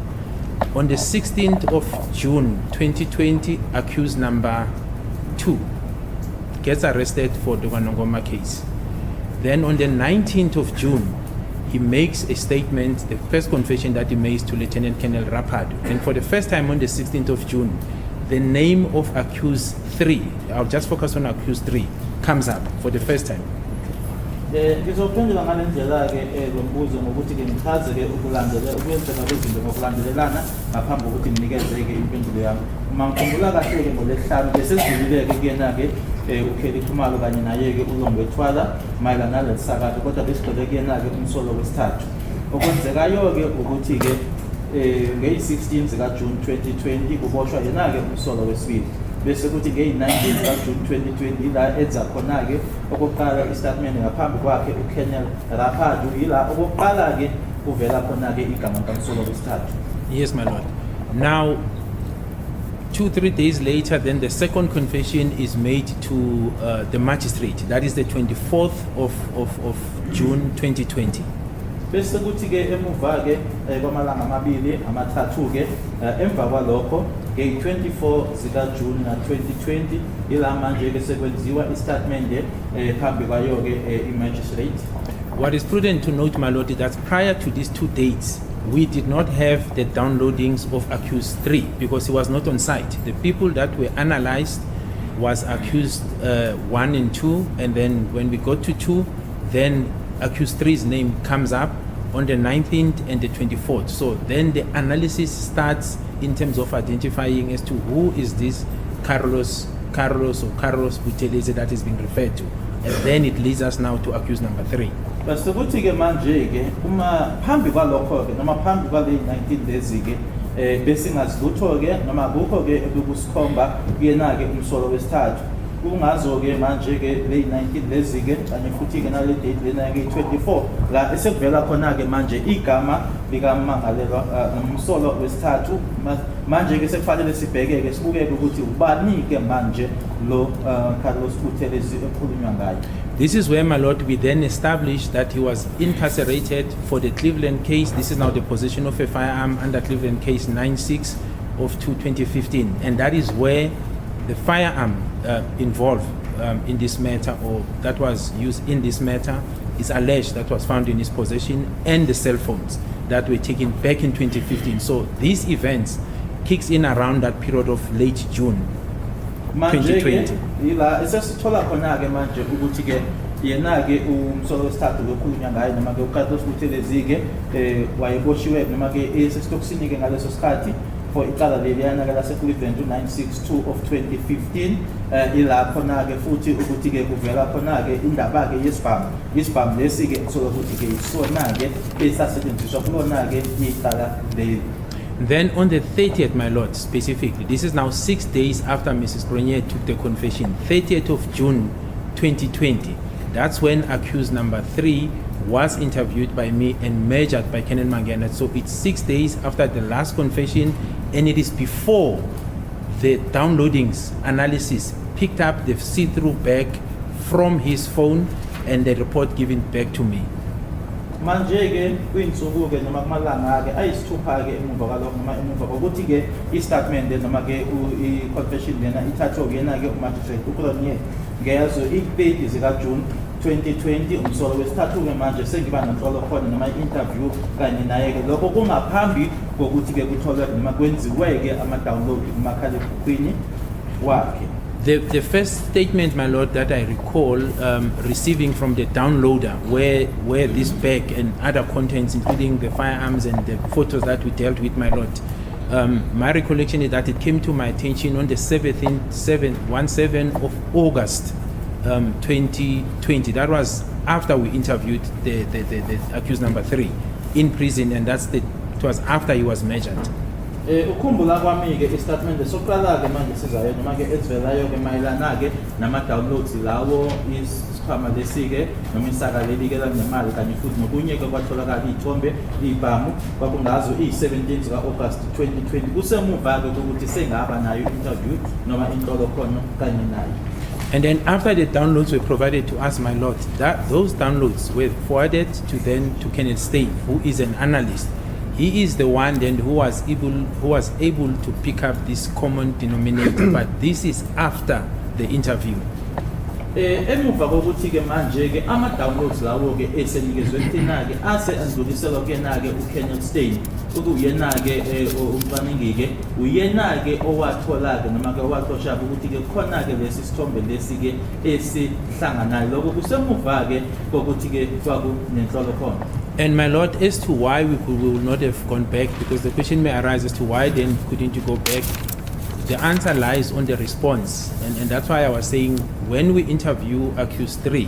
On the 16th of June 2020, accused number 2 gets arrested for the Wanongoma case. Then on the 19th of June, he makes a statement, the first confession that he makes to Lieutenant Colonel Rapado. And for the first time on the 16th of June, the name of accused 3, I'll just focus on accused 3, comes up for the first time.
Ngizophendula ngale ndlela-ke lo mbuzo ngokuthi-ke ngichaze-ke ukwenzeka kwezinto ngokulandelelana ngaphambi kokuthi nginikeze-ke impendulo yami. Uma ngikhumbula kahle-ke ngolesihlanu besesidlulile-ke kuyena-ke uKelly Khumalo kanye naye-ke uLongwe Thwala mayelana naleli sakade, kodwa besigcwele kuyena-ke umsolo wesithathu. Okwenzekayo-ke ukuthi-ke ngeyi-16 zikaJune 2020 kuboshwa yena-ke umsolo wesibili. Bese kuthi ngeyi-19 zikaJune 2020 la enza khona-ke okokuqala istatement ngaphambi kwakhe uKolonel Rapado, yila okokuqala-ke kuvela khona-ke igama kamsolo wesithathu.
Yes, my lord. Now, 2-3 days later, then the second confession is made to the magistrate. That is the 24th of June 2020.
Bese kuthi-ke emuva-ke kwamalanga amabili amathathu-ke emva kwalokho ngeyi-24 zikaJune na 2020 ila manje-ke sekwenziwa istatement phambi kwayo-ke i-magistrate.
What is prudent to note, my lord, is that prior to these 2 dates, we did not have the downloadings of accused 3 because he was not on site. The people that were analyzed was accused 1 and 2, and then when we got to 2, then accused 3's name comes up on the 19th and the 24th. So then the analysis starts in terms of identifying as to who is this Carlos Buthelezi that is being referred to. And then it leads us now to accused number 3.
Basi ukuthi ke manje ke uma phambi kwalokho ke noma phambi kwale 19 days ke besingazilutho ke noma akukho ke ebekusikhomba kuyena ke umsolo wesithathu kungazo ke manje ke le 19 days ke kanye futhi ke nale date lena ke 24 la esekuvela khona ke manje igama likamangalelwa umsolo wesithathu manje ke sekufanele sibheke ke sibuke ukuthi ubani ke manje lo Carlos Buthelezi ekhulunywa ngayo.
This is where, my lord, we then established that he was incarcerated for the Cleveland case. This is now the possession of a firearm under Cleveland case 96 of 2015. And that is where the firearm involved in this matter, or that was used in this matter, is alleged that was found in his possession, and the cell phones that were taken back in 2015. So these events kicks in around that period of late June 2020.
Ila esesithola khona ke manje ukuthi ke yena ke umsolo wesithathu lokhulunywa ngayo noma ke uCarlos Buthelezi ke wayeboshiwe noma ke esesitokisini ke ngaleso sikhathi for icala leliyana ke lase Cleveland 962 of 2015 ila khona ke futhi ukuthi ke kuvela khona ke indaba ke yesibhamu lesi ke sola ukuthi ke isona ke esasetshenziswa kulona ke icala leli.
Then on the 30th, my lord, specifically, this is now 6 days after Mrs. Grenier took the confession, 30th of June 2020. That's when accused number 3 was interviewed by me and measured by Kenan Mangana. So it's 6 days after the last confession, and it is before the downloadings analysis picked up the see-through bag from his phone and the report given back to me.
Manje ke kwinsuku ke noma kumalanga ke ayisithupha ke emuva kwalokho noma emuva kokuthi ke istatement noma ke i-confession lena ithathwe kuyena ke umagistrate uCronier ngeyazo i-date zika June 2020 umsolo wesithathu ke manje sengiba nenhlolo khona noma i-interview kanye naye ke lokho kungaphambi kokuthi ke kutholwe noma kwenziwe ke ama-download kumakhalekhukhwini wakhe.
The first statement, my lord, that I recall receiving from the downloader, where this bag and other contents, including the firearms and the photos that we dealt with, my lord, my recollection is that it came to my attention on the 17th of August 2020. That was after we interviewed the accused number 3 in prison, and it was after he was measured.
Ukhumbula kwami ke istatement sokuqala ke manje sizayo noma ke ezivelayo ke mayelana ke nama downloads lawo isikhwama lesike noma isaka leli ke lanemali kanye futhi nokunye ke kwatholakala izithombe ibhamu kwakungazo i17 zika August 2020 kusemuva ke ukuthi sengaba nayo interview noma inhlolo khona kanye nayo.
And then after the downloads were provided to us, my lord, that those downloads were forwarded to Kenneth Stein, who is an analyst. He is the one then who was able to pick up this common denominator, but this is after the interview.
Emuva kokuthi ke manje ke ama downloads lawo ke esenikezwe kuthina ke ase andluliselwa kena ke uKenneth Stein ukuyena ke umfaningi ke uyena ke owathola ke noma ke owathosha ukuthi ke khona ke lesi sithombe lesi ke esihlanganayo lokho kusemuva ke kokuthi ke kwaku nenhlolo khona.
And my lord, as to why we will not have gone back, because the question may arise as to why then couldn't you go back, the answer lies on the response, and that's why I was saying when we interview accused 3,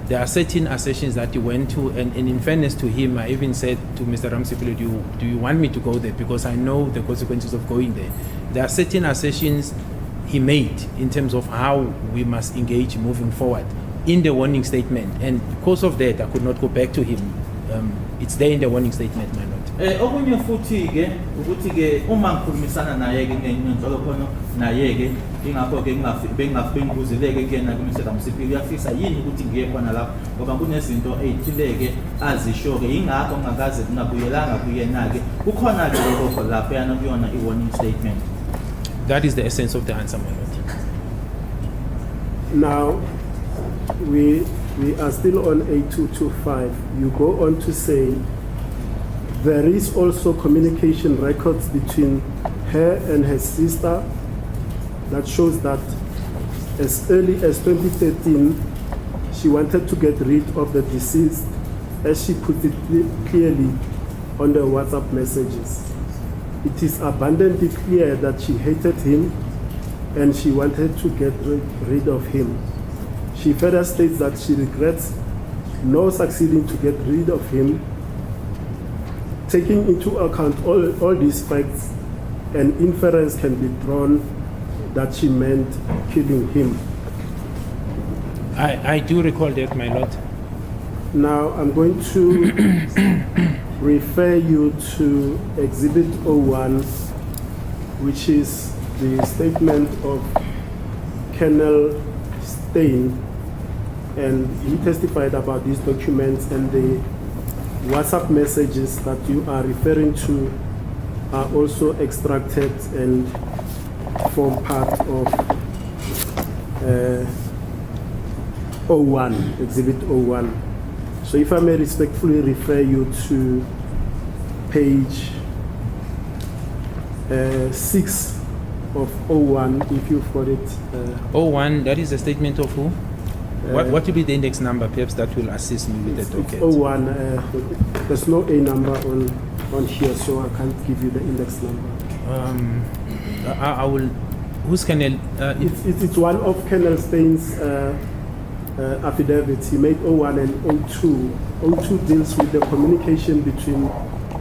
there are certain assertions that he went to, and in fairness to him, I even said to Mr. Ramsipilo, do you want me to go there, because I know the consequences of going there. There are certain assertions he made in terms of how we must engage moving forward in the warning statement, and because of that I could not go back to him. It's there in the warning statement, my lord.
Okunye futhi ke ukuthi ke uma ngikhulumisana naye ke ngenhlolo khona naye ke ingakho ke bengingafengibuzileke kuyena kuMr. Msipili uyafisa yini ukuthi ngiye khona lapho ngoba kunezinto ezithileke azisho ke ingakho ngakaze ngabuyelanga kuyena ke kukhona ke lokho lapho yana kuyona i-warning statement.
That is the essence of the answer, my lord.
Now we we are still on A225. You go on to say, there is also communication records between her and her sister that shows that as early as 2013, she wanted to get rid of the deceased, as she put it clearly on the WhatsApp messages. It is abundantly clear that she hated him and she wanted to get rid of him. She further states that she regrets not succeeding to get rid of him. Taking into account all these facts, an inference can be drawn that she meant killing him.
I do recall that, my lord.
Now I'm going to refer you to Exhibit 01, which is the statement of Colonel Stein, and he testified about these documents, and the WhatsApp messages that you are referring to are also extracted and form part of 01, Exhibit 01. So if I may respectfully refer you to page 6 of 01, if you've got it.
01, that is a statement of who? What will be the index number, perhaps, that will assist me with the docket?
01, there's no A number on here, so I can't give you the index number.
I will. Who's Colonel?
It's one of Colonel Stein's affidavits. He made 01 and 02. 02 deals with the communication between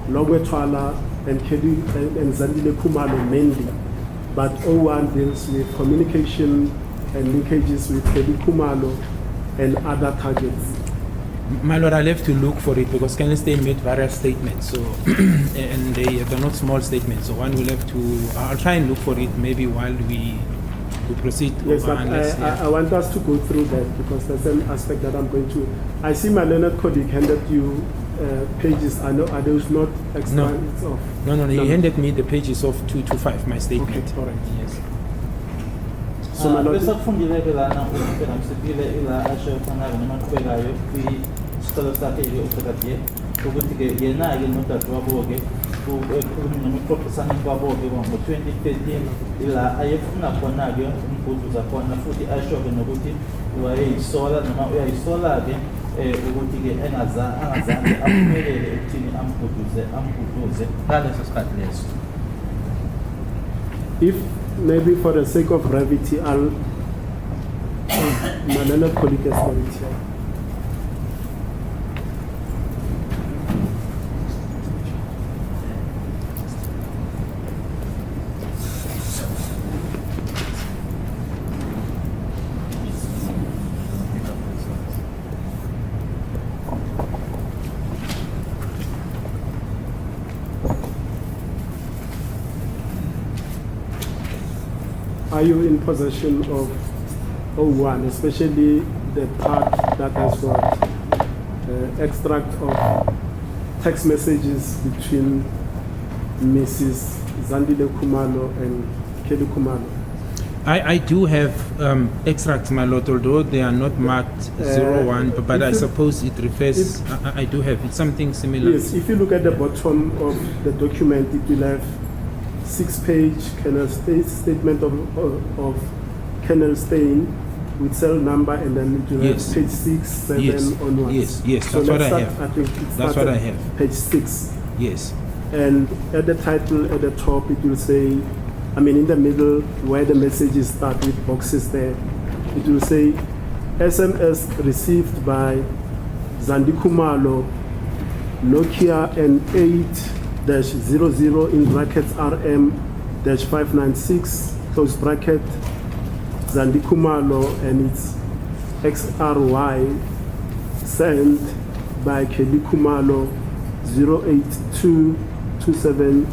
Logwe Twala and Zandile Khumalo mainly, but 01 deals with communication and linkages with Kelly Khumalo and other targets.
My lord, I'll have to look for it because Colonel Stein made various statements, so and they're not small statements. So one will have to. I'll try and look for it maybe while we proceed.
Yes, but I want us to go through that because there's an aspect that I'm going to. I see my learned colleague handed you pages. Are those not extra?
No. No. He handed me the pages of 225, my statement.
Okay, all right.
Yes.
So my lord,
besakufundile lana ukufika msipile ila asho khona noma qhubekayo kwisicelo sakhe yokuqhubeka ukuthi ke yena ke nodade wabo-ke ekhuluma nomxoxisane kwabo-ke ngo-2013 ila ayefuna khona-ke umguduza khona futhi asho-ke nokuthi wayeyisola noma uyayisola-ke ukuthi-ke angazange aphumelele ekuthini amguduze ngaleso sikhathi leso.
if maybe for the sake of brevity, I'll my learned colleague has got it here. Are you in possession of 01, especially the part that has got extract of text messages between Mrs. Zandile Khumalo and Kelly Khumalo?
I do have extracts, my lord, although they are not marked 01, but I suppose it refers. I do have it's something similar.
Yes, if you look at the bottom of the document, it will have 6-page Colonel statement of Colonel Stein with cell number, and then it will have page 6, 7 onwards.
Yes,
so
that's what I have.
I think it's
that's what I have.
Page 6.
Yes.
And at the title at the top, it will say, I mean, in the middle where the messages start with boxes there, it will say SMS received by Zandi Khumalo, Nokia N8-00 in brackets RM-596 close bracket Zandi Khumalo, and it's XRY sent by Kelly Khumalo 08227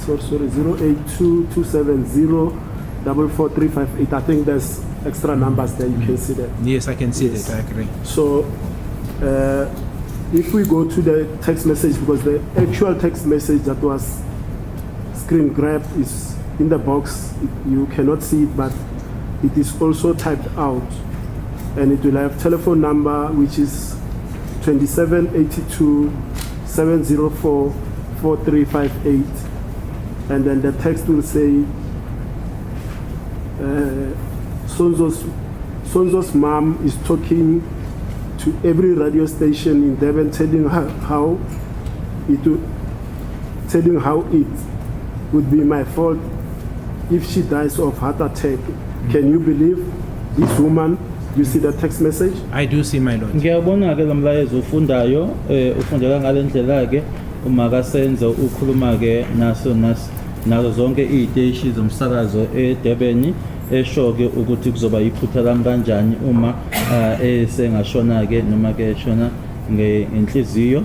08227044358. I think there's extra numbers there, you can see that.
Yes, I can see that, I agree.
So if we go to the text message, because the actual text message that was screen grabbed is in the box, you cannot see it, but it is also typed out. and it will have telephone number which is 2782 704 4358, and then the text will say Senzo's mom is talking to every radio station in Devon, telling how it would be my fault if she dies of heart attack. Can you believe this woman? You see the text message?
I do see, my lord.
Ngiyabona ke lomlayezo ufundayo ufundeka ngalendlela ke uma kasenzo ukhuluma ke nazo zonke iziteshi zomsakazo eDurban esho ke ukuthi kuzoba iphutha lami kanjani uma esengashona ke noma ke shona ngenhliziyo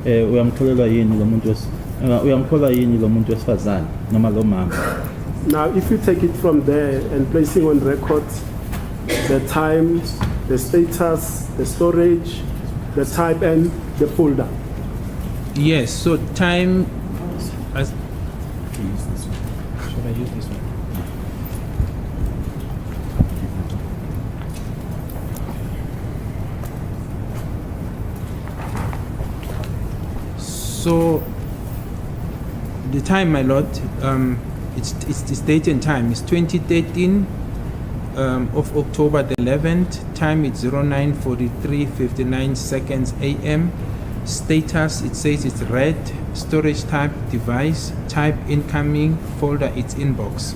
uyamkholelwa yini lo muntu wesifazane noma lo mama.
Now if you take it from there and placing on record the time, the status, the storage, the type and the folder.
Yes, so time as should I use this one? So the time, my lord, it's date and time. It's 2013 of October the 11th. Time it's 09:43:59 seconds AM. Status, it says it's read. Storage type device. Type incoming. Folder it's inbox.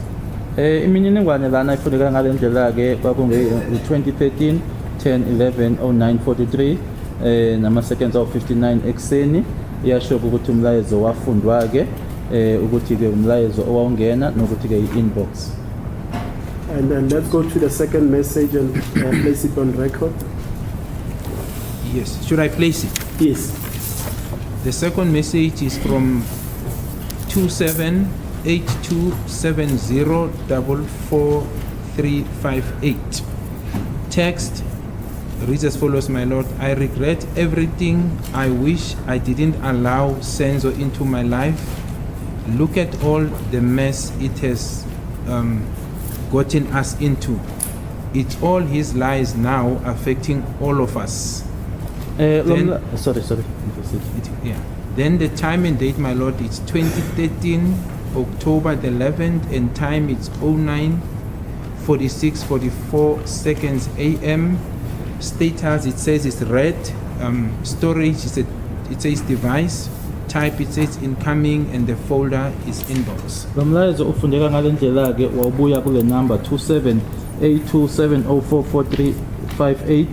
Imininingwane lana ifuneka ngalendlela ke kwakunge 2013 10/11/09:43 nama seconds of 59 ekseni iyasho ukuthi umlayezo wafundwa ke ukuthi ke umlayezo owawungena nokuthi ke inbox.
And then let's go to the second message and place it on record.
Yes. Should I place it?
Yes.
The second message is from 278270444358. Text reads as follows, my lord. I regret everything. I wish I didn't allow Senzo into my life. Look at all the mess it has gotten us into. It's all his lies now affecting all of us.
Sorry.
Yeah. Then the time and date, my lord, it's 2013 October the 11th, and time it's 09:46:44 seconds AM. Status, it says it's read. Storage, it says device. Type, it says incoming, and the folder is inbox.
Lomlayezo ufundeka ngalendlela ke wawubuya kule number 278270444358.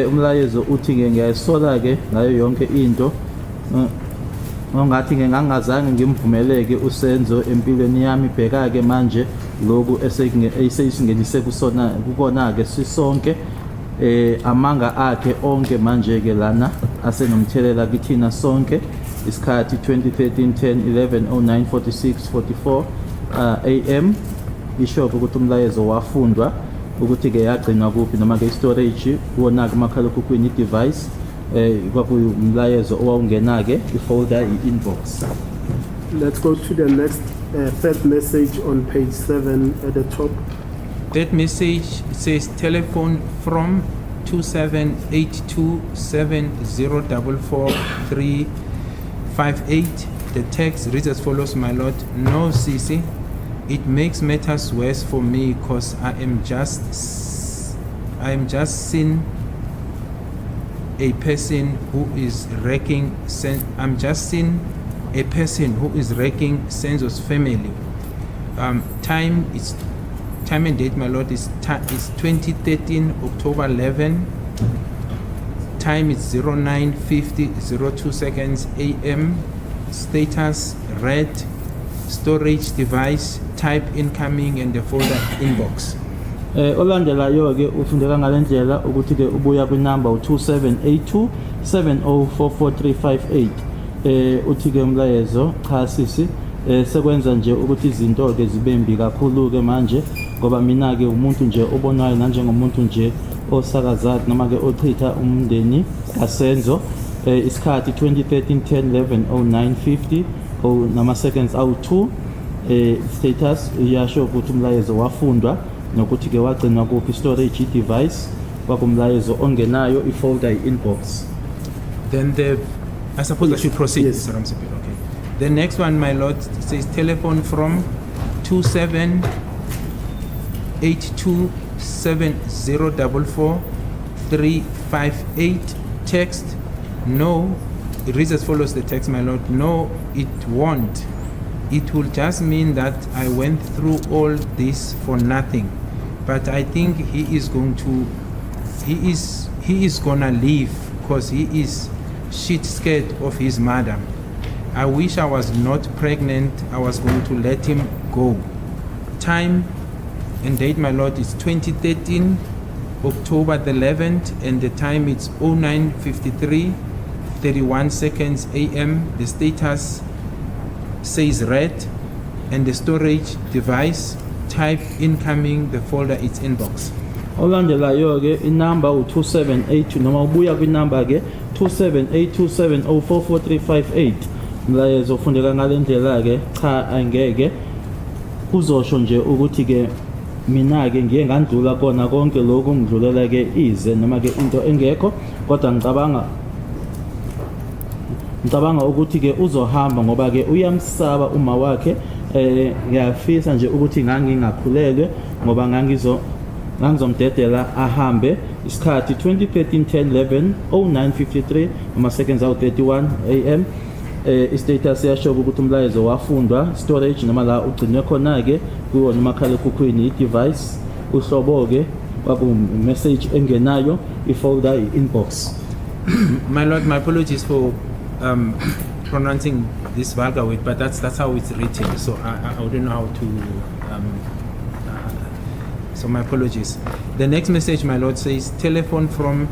Umlayezo uthi ke ngiyayisola ke ngayo yonke into ongathi ke ngangazange ngimvumeleke uSenzo empilweni yami. Bheka ke manje lokhu eseyisingenise kukona ke sisonke amanga akhe onke manje ke lana asenomthelela kithina sonke. Isikhathi 2013 10/11/09:46:44 AM isho ukuthi umlayezo wafundwa ukuthi ke yagcinwa kuphi noma ke storage wona ke makhalekhukhwini device kwakuyumlayezo owawungena ke ifolder inbox.
Let's go to the next third message on page 7 at the top.
That message says telephone from 278270444358. The text reads as follows, my lord. No, Sisi, it makes matters worse for me because I am just seeing a person who is wrecking. I'm just seeing a person who is wrecking Senzo's family. Time and date, my lord, is 2013 October 11. Time is 09:50:02 seconds AM. Status read. Storage device. Type incoming, and the folder inbox.
Olandelayo ke ufundeka ngalendlela ukuthi ke ubuya kwinumber 278270444358. Uthi ke umlayezo cha sisi sekwenza nje ukuthi izinto ke zibembi kakhulu ke manje ngoba mina ke umuntu nje obonwayo nanjengomuntu nje osakaza noma ke ochitha umndeni kaSenzo. Isikhathi 2013 10/11/09:50 nama seconds awu2. Status iyasho ukuthi umlayezo wafundwa nokuthi ke wagcinwa kuphi storage device. kwakumlayezo ongenayo ifolder inbox.
Then I suppose I should proceed.
Yes.
Mr. Ramsey. Okay. The next one, my lord, says telephone from 27827044-358. Text, no. It reads as follows, the text, my lord. No, it won't. It will just mean that I went through all this for nothing. But I think he is gonna leave because he is shit scared of his mother. I wish I was not pregnant. I was going to let him go. Time and date, my lord, is 2013, October the 11th, and the time is 09:53, 31 seconds AM. The status says read, and the storage device type incoming, the folder is inbox.
Olandelayo ke inamba u2782 noma ubuya kwinamba ke 27827044-358. Mlayezo ufundeka ngalendlela ke cha angeke uzosho nje ukuthi ke mina ke ngiye ngandlula kona konke lokhu ngidlulela ke ize noma ke into engekho, kodwa ngicabanga ukuthi ke uzohamba ngoba ke uyamsaba uma wakhe. Ngiyafisa nje ukuthi ngangingakhulelwe ngoba ngangizomdedela ahambe isikhathi 2013-10-11 09:53 noma seconds awu 31 AM. Istatus yasho ukuthi umlayezo wafundwa storage noma la ugcinwe khona ke kuwo nomakhalekhukhwini i-device uhlobo ke kwaku message engenayo ifolder inbox.
My lord, my apologies for pronouncing this vulgar word, but that's how it's written. So I wouldn't know how to. So my apologies. The next message, my lord, says telephone from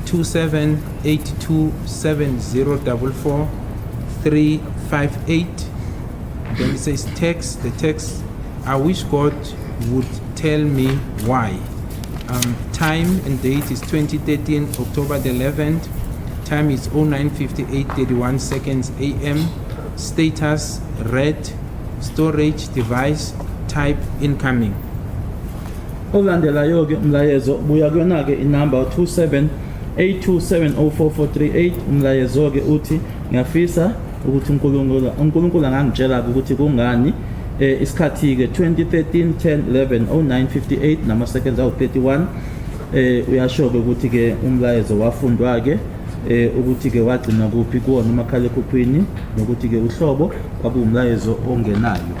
27827044-358. Then it says text. The text. I wish God would tell me why. Time and date is 2013, October the 11th. Time is 09:58, 31 seconds AM. Status read. Storage device type incoming.
Olandelayo ke umlayezo buya kuyona ke inamba 27827044-358. Umlayezo ke uthi ngiyafisa ukuthi uNkulunkulu angangitshela ukuthi kungani isikhathi ke 2013-10-11 09:58 nama seconds awu 31. Uyasho ke ukuthi ke umlayezo wafundwa ke ukuthi ke wagcina kuphi kuwona umakhalekhukhwini nokuthi ke uhlobo kwakuwumlayezo ongenayo.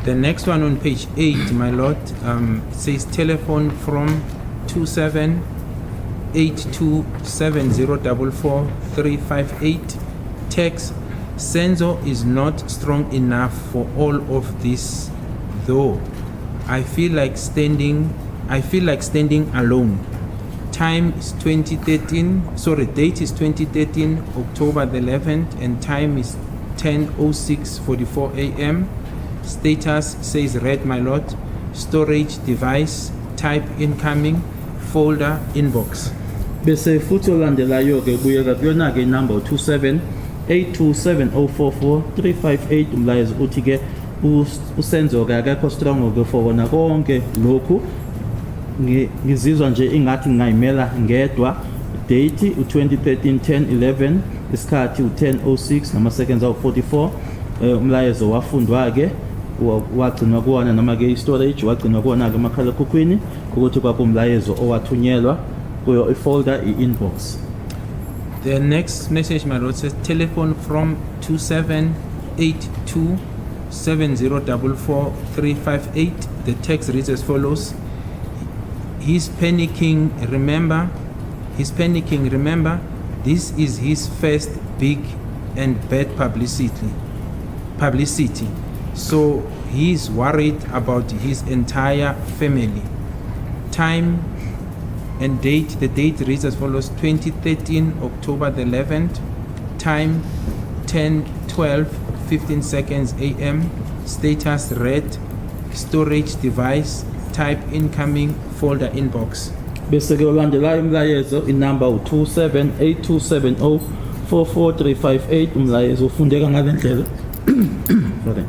The next one on page 8, my lord, says telephone from 27827044-358. Text, Senzo is not strong enough for all of this, though. I feel like standing alone. Time is 2013, date is 2013, October the 11th, and time is 10:06:44 AM. Status says read, my lord. Storage device type incoming, folder inbox.
Bese futhi olandelayo ke kuyeka kuyona ke number 27827044-358. Umlayezo uthi ke usenzo ke akekho strong ke for kona konke lokhu. Ngizizwa nje ingathi ngayimela ngedwa. Date u2013-10-11, isikhathi u10:06 nama seconds awu 44. Umlayezo wafundwa ke wagcinwa kuona noma ke storage wagcinwa kuona ke makhalekhukhwini ukuthi kwakumlayezo owathunyelwa kuyo ifolder inbox.
The next message, my lord, says telephone from 27827044-358. The text reads as follows. He's panicking, remember. This is his first big and bad publicity. So he's worried about his entire family. Time and date. The date reads as follows: 2013, October the 11th. Time 10:12:15 seconds AM. Status read. Storage device type incoming, folder inbox.
Bese ke olandelayo umlayezo inamba u27827044-358. Umlayezo ufundeka ngalendlela. Sorry.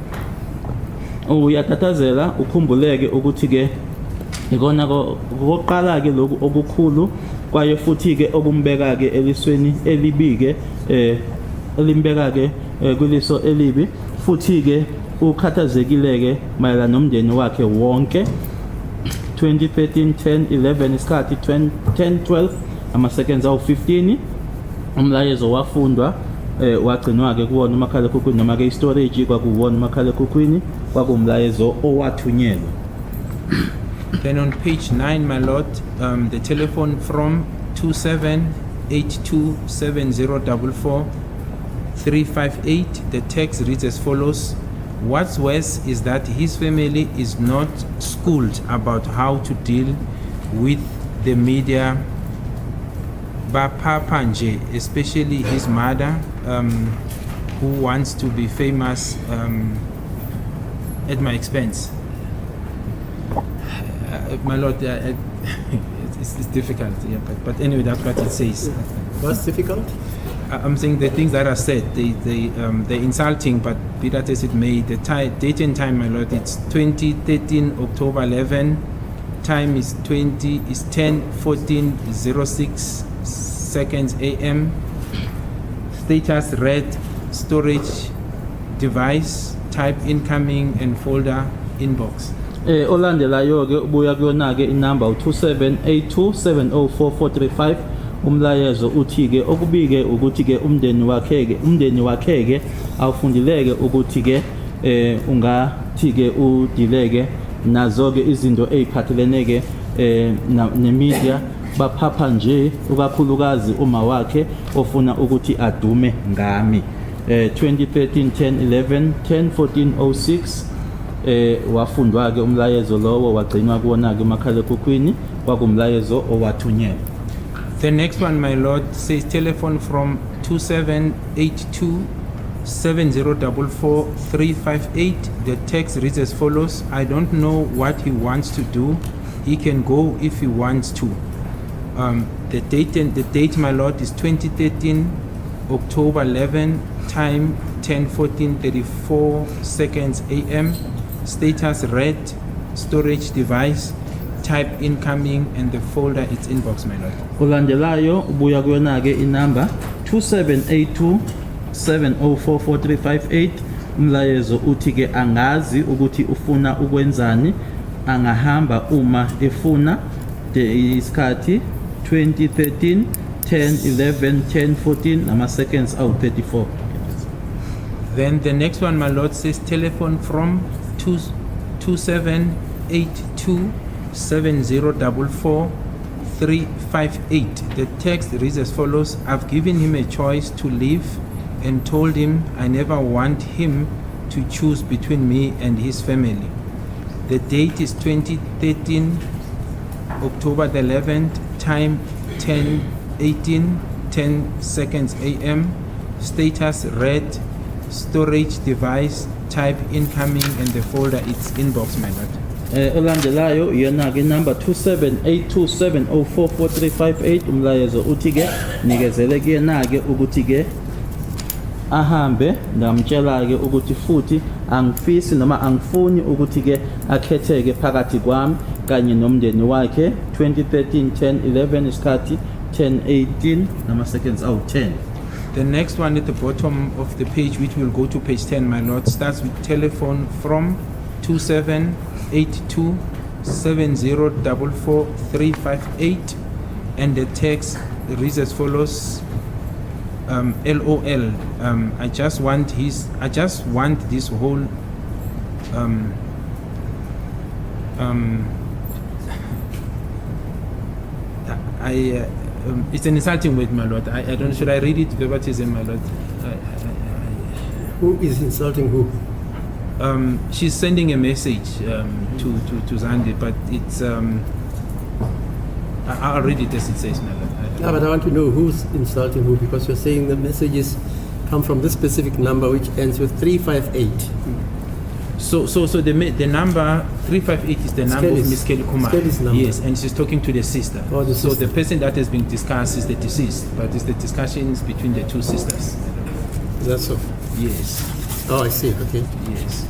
Uyatatazela ukhumbuleke ukuthi ke ikona kokuqala ke lokhu okukhulu kwaye futhi ke okumbeka ke elisweni elibike elimbeka ke kwiliso elibi futhi ke ukhathazekile ke mayelana nomndeni wakhe wonke. 2013 10 11 isikhathi 10 12 ama-seconds awu-15 umlayezo wafundwa wagcinwa ke kuwona umakhalekhukhwini noma ke i-storage kwakuwona umakhalekhukhwini kwakuwumlayezo owathunyelwa.
Then on page 9, my lord, the telephone from 27827044-358, the text reads as follows. What's worse is that his family is not schooled about how to deal with the media. Bapapa nje, especially his mother, who wants to be famous at my expense. My lord, it's difficult, yeah, but anyway, that's what it says.
What's difficult?
I'm saying the things that are said, they're insulting, but be that as it may, the date and time, my lord, it's 2013 October 11. Time is 10:14:06 seconds a.m. Status read, storage device, type incoming and folder inbox.
Olandelayo ke ubuya kuyona ke inamba u2782704435 umlayezo uthi ke okubike ukuthi ke umndeni wakhe ke awufundileke ukuthi ke ungathi ke udileke nazo ke izinto eziphathelene ke nemedia baphapha nje ukakhulukazi uma wakhe ofuna ukuthi adume ngami. 2013 10 11 10 14:06 wafundwa ke umlayezo lowo wagcinwa kuwona ke umakhalekhukhwini kwakumlayezo owathunyelwa.
The next one, my lord, says telephone from 27827044-358. The text reads as follows. I don't know what he wants to do. He can go if he wants to. The date, my lord, is 2013 October 11. Time 10:14:34 seconds a.m. Status read, storage device, type incoming, and the folder it's inbox, my lord.
Ulandelayo ubuya kuyona ke inamba 27827044-358 umlayezo uthi ke angazi ukuthi ufuna ukwenzani, angahamba uma efuna. Isikhathi 2013 10 11 10 14 ama-seconds awu-34.
Then the next one, my lord, says telephone from 27827044-358. The text reads as follows. I've given him a choice to leave and told him I never want him to choose between me and his family. The date is 2013 October the 11th, time 10:18 10 seconds a.m. Status read, storage device, type incoming, and the folder it's inbox, my lord.
Olandelayo yona ke number 27827044-358 umlayezo uthi ke nikezele kuyena ke ukuthi ke ahambe, ngamtshela ke ukuthi futhi angifisi noma angifuni ukuthi ke akhetheke phakathi kwami kanye nomndeni wakhe. 2013 10:11 isikhathi 10:18 nama-seconds awu-10.
The next one at the bottom of the page, which will go to page 10, my lord, starts with telephone from 27827044-358, and the text reads as follows. LOL. I just want this whole it's an insulting word, my lord. I don't. Should I read it verbatim, my lord?
Who is insulting who?
She's sending a message to Zandi, but it's I'll read it as it says, my lord.
Yeah, but I want to know who's insulting who, because you're saying the messages come from this specific number which ends with 358.
So the number 358 is the number of Miss Kelly Kumar.
Kelly's number.
Yes, and she's talking to the sister.
Oh, the
so
sister.
the person that has been discussed is the deceased, but it's the discussions between the two sisters.
Is that so?
Yes.
Oh, I see. Okay.
Yes.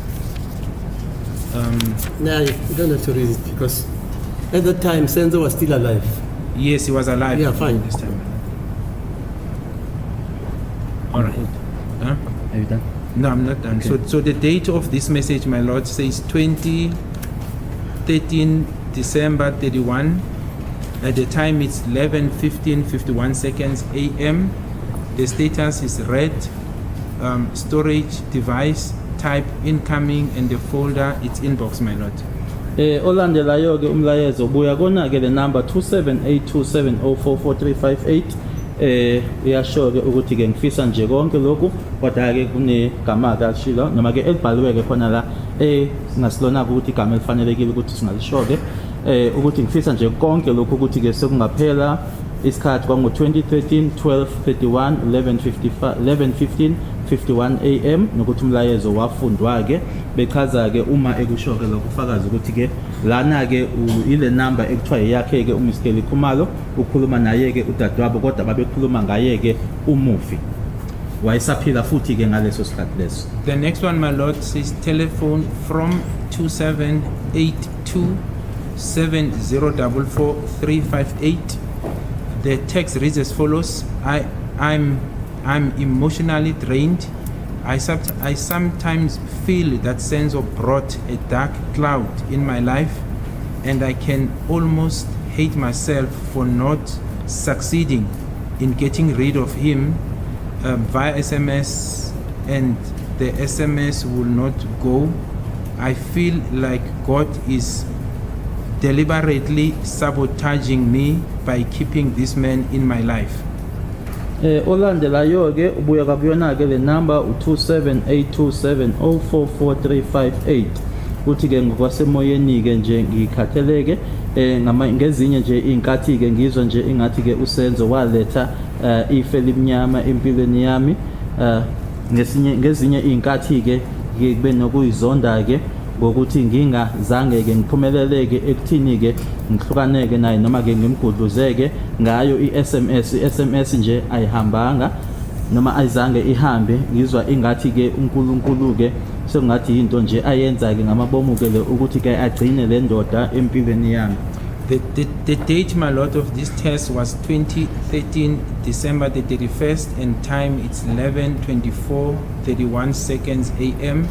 Now you don't have to read it because At that time, Senzo was still alive.
Yes, he was alive.
Yeah, fine.
This time. All right. Huh?
Are you done?
No, I'm not done.
Okay.
So the date of this message, my Lord, says 2013 December 31. At the time, it's 11:51 seconds a.m. The status is read. Storage device, type incoming, and the folder, it's inbox, my Lord.
Olandelayo ke umlayezo buya kona ke le number 2782704438 iyasho ke ukuthi ke ngifisa nje konke lokhu kodwa ke kunegama kalishilo noma ke elibhaliwe ke khona la singasilona ukuthi igama elifanelekile ukuthi singalisho ke ukuthi ngifisa nje konke lokhu ukuthi ke sekungaphela isikhathi kwango 2013 12:31 11:15 51 am nokuthi umlayezo wafundwa ke bechaza ke uma ekusho ke lokufakaza ukuthi ke lana ke ile number ekuthiwa yakhe ke uMr Khumalo ukhuluma naye ke udadewabo kodwa babekhuluma ngaye ke umufi wayesaphila futhi ke ngaleso sikhathi leso.
The next one, my Lord, says telephone from 2782 7044 The text reads as follows: I'm emotionally drained. I sometimes feel that Senzo brought a dark cloud in my life, and I can almost hate myself for not succeeding in getting rid of him via SMS, and the SMS will not go. I feel like God is deliberately sabotaging me by keeping this man in my life.
Olandelayo ke ubuya kabuyona ke le number u2782704438 uthi ke ngokwasemoyeni ke nje ngikhatheleke ngezinye nje inkathi ke ngizwa nje ingathi ke uSenzo waletha ife elimnyama empilweni yami ngezinye inkathi ke kube nokuyizonda ke ngokuthi ngingazange ke ngiphumeleleke ekuthini ke ngihlukaneke naye noma ke ngimgudluzeke ngayo iSMS nje ayihambanga noma ayizange ihambe ngizwa ingathi ke uNkulunkulu ke sengathi into nje ayenza ke ngamabomu ke ukuthi ke agcine le ndoda empilweni yami.
The date, my Lord, of this test was 2013 December the 31st, and time it's 11:24:31 seconds a.m.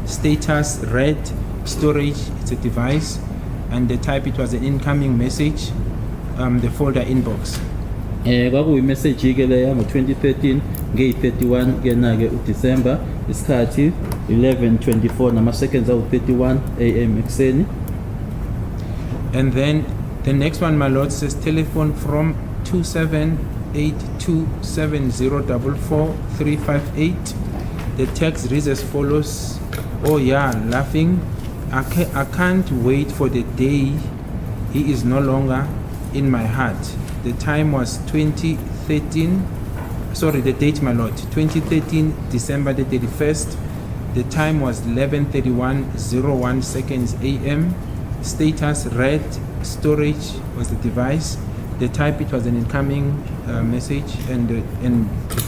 Status read, storage, it's a device, and the type, it was an incoming message, the folder inbox.
Kwakuyi message ke le yango 2013 nge-31 ke na ke uDecember isikhathi 11:24 nama seconds awu 31 am ekseni.
And then the next one, my Lord, says telephone from 27827044 The text reads as follows: oh yeah, laughing. I can't wait for the day he is no longer in my heart. The time was 2013. Sorry, the date, my Lord, 2013 December the 31st. The time was 11:31:01 seconds a.m. Status read, storage was the device. The type, it was an incoming message, and the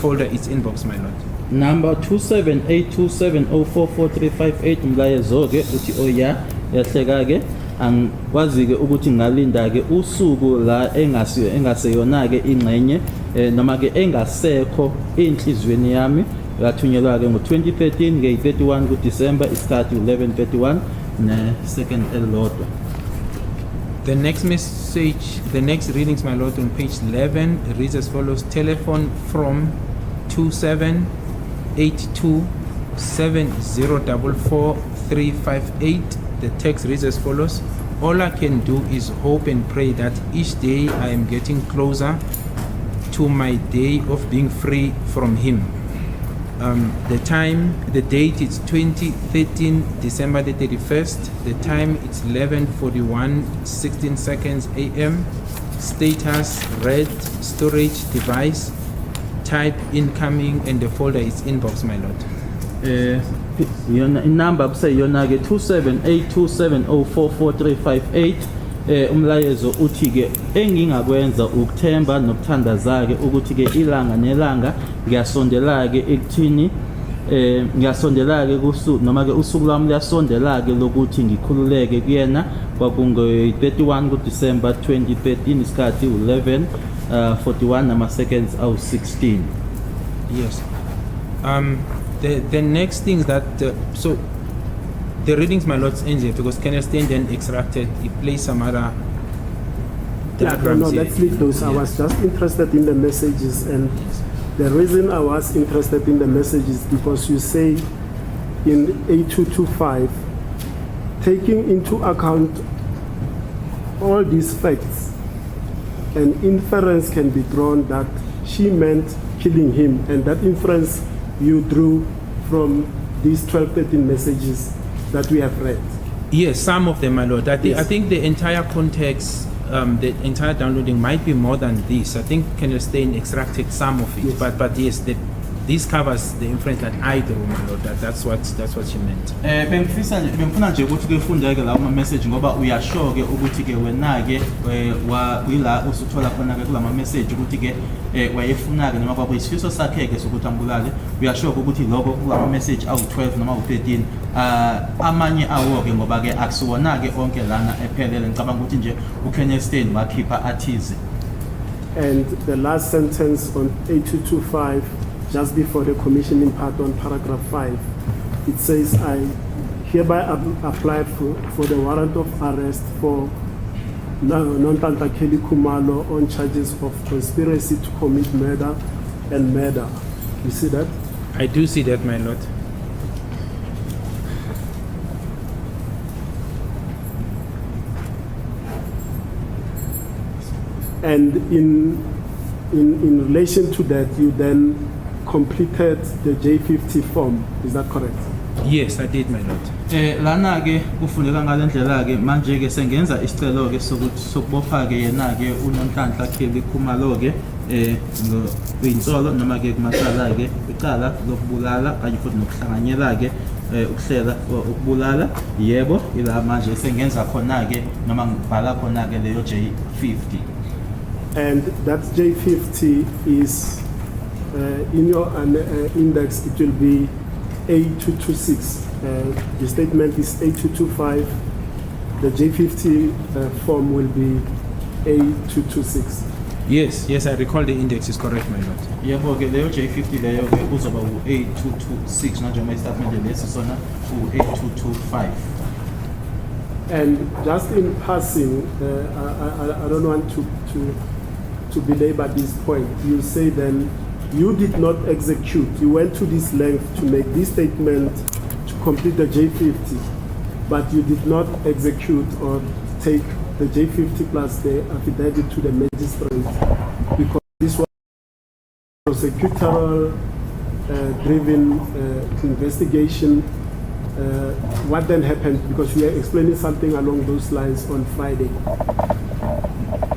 folder is inbox, my Lord.
Number 2782704438 mlayezo ke uthi oya yahleka ke angikwazi ke ukuthi ngalinda ke usuku la engaseyona ke ingcenye noma ke engasekho enhlizweni yami lathunyelwa ke ngo2013 nge31 kuDecember isikhathi 11:31 ne second elodwa.
The next message, the next readings, my Lord, on page 11 reads as follows: telephone from 27827044 The text reads as follows: all I can do is hope and pray that each day I am getting closer to my day of being free from him. The time, the date, it's 2013 December the 31st. The time, it's 11:41:16 seconds a.m. Status read, storage device, type incoming, and the folder is inbox, my Lord.
Yona inamba kuseyona ke 2782704438 umlayezo uthi ke engingakwenza ukuthemba nokuthandaza ke ukuthi ke ilanga nelanga ngiyasondela ke ekuthini ngiyasondela ke kusuku noma ke usuku lwami liyasondela ke lokuthi ngikhululeke kuyena kwakungo 31 kuDisember 2013 isikhathi 11:41 nama seconds awu 16.
Yes. The next things that so the readings, my lords, ended because Kenneth Stein then extracted. He placed some other diagrams.
No, let's leave those. I was just interested in the messages, and the reason I was interested in the messages because you say in A225, taking into account all these facts, an inference can be drawn that she meant killing him, and that inference you drew from these 12-13 messages that we have read.
Yes, some of them, my lord. I
Yes.
think the entire context, the entire downloading might be more than this. I think Kenneth Stein extracted some of it,
Yes.
but yes, this covers the inference that I drew, my lord. That's what she meant.
Bengifuna nje ukuthi ke fundeke lawo ama message ngoba uyasho ke ukuthi ke wena ke wila usuthola khona ke kulama message ukuthi ke wayefuna ke noma kwabo isifiso sakhe ke sokuthi ambulale. Uyasho ukuthi lokho kulama message awu 12 noma u 13 amanye awo ke ngoba ke akusiwona ke onke lana ephelele ngicabanga ukuthi nje uKenneth Stein wakhipha athize.
And the last sentence on A225, just before the commissioning part on paragraph 5, it says, I hereby apply for the warrant of arrest for Nontanta Kelly Kumalo on charges of conspiracy to commit murder and murder. You see that?
I do see that, my lord.
And in relation to that, you then completed the J50 form. Is that correct?
Yes, I did, my lord.
Lana ke kufundeka ngalendlela ke manje ke sengenza isicelo ke sokubopha ke yena ke uNonhlanhla Kelly Khumalo ke ngoyinsolo noma ke kumasala ke icala lokubulala kanye futhi nokuhlanganyela ke ukuhlela ukubulala yebo ila manje sengenza khona ke noma ngibhala khona ke leyo J50.
And that J50 is in your index, it will be A226. The statement is A225. The J50 form will be A226.
Yes, I recall the index is correct, my lord.
Yebo ke leyo J50 leyo ke uzoba u-A226 njengoba istatement lesi sona u-A225.
And just in passing, I don't want to belabor this point. You say then you did not execute. You went to this length to make this statement to complete the J50, but you did not execute or take the J50 plus the affidavit to the magistrate because this was prosecutorial driven investigation. What then happened? Because you were explaining something along those lines on Friday.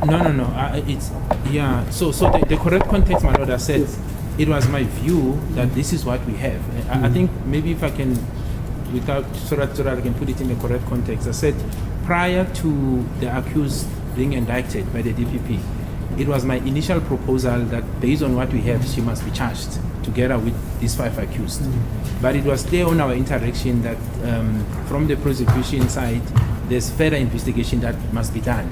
No. It's yeah. So the correct context, my lord, I said
Yes.
it was my view that this is what we have. I think maybe if I can, without so that I can put it in the correct context. I said prior to the accused being indicted by the DPP, it was my initial proposal that based on what we have, she must be charged together with these 5 accused. But it was clear on our interaction that from the prosecution side, there's further investigation that must be done.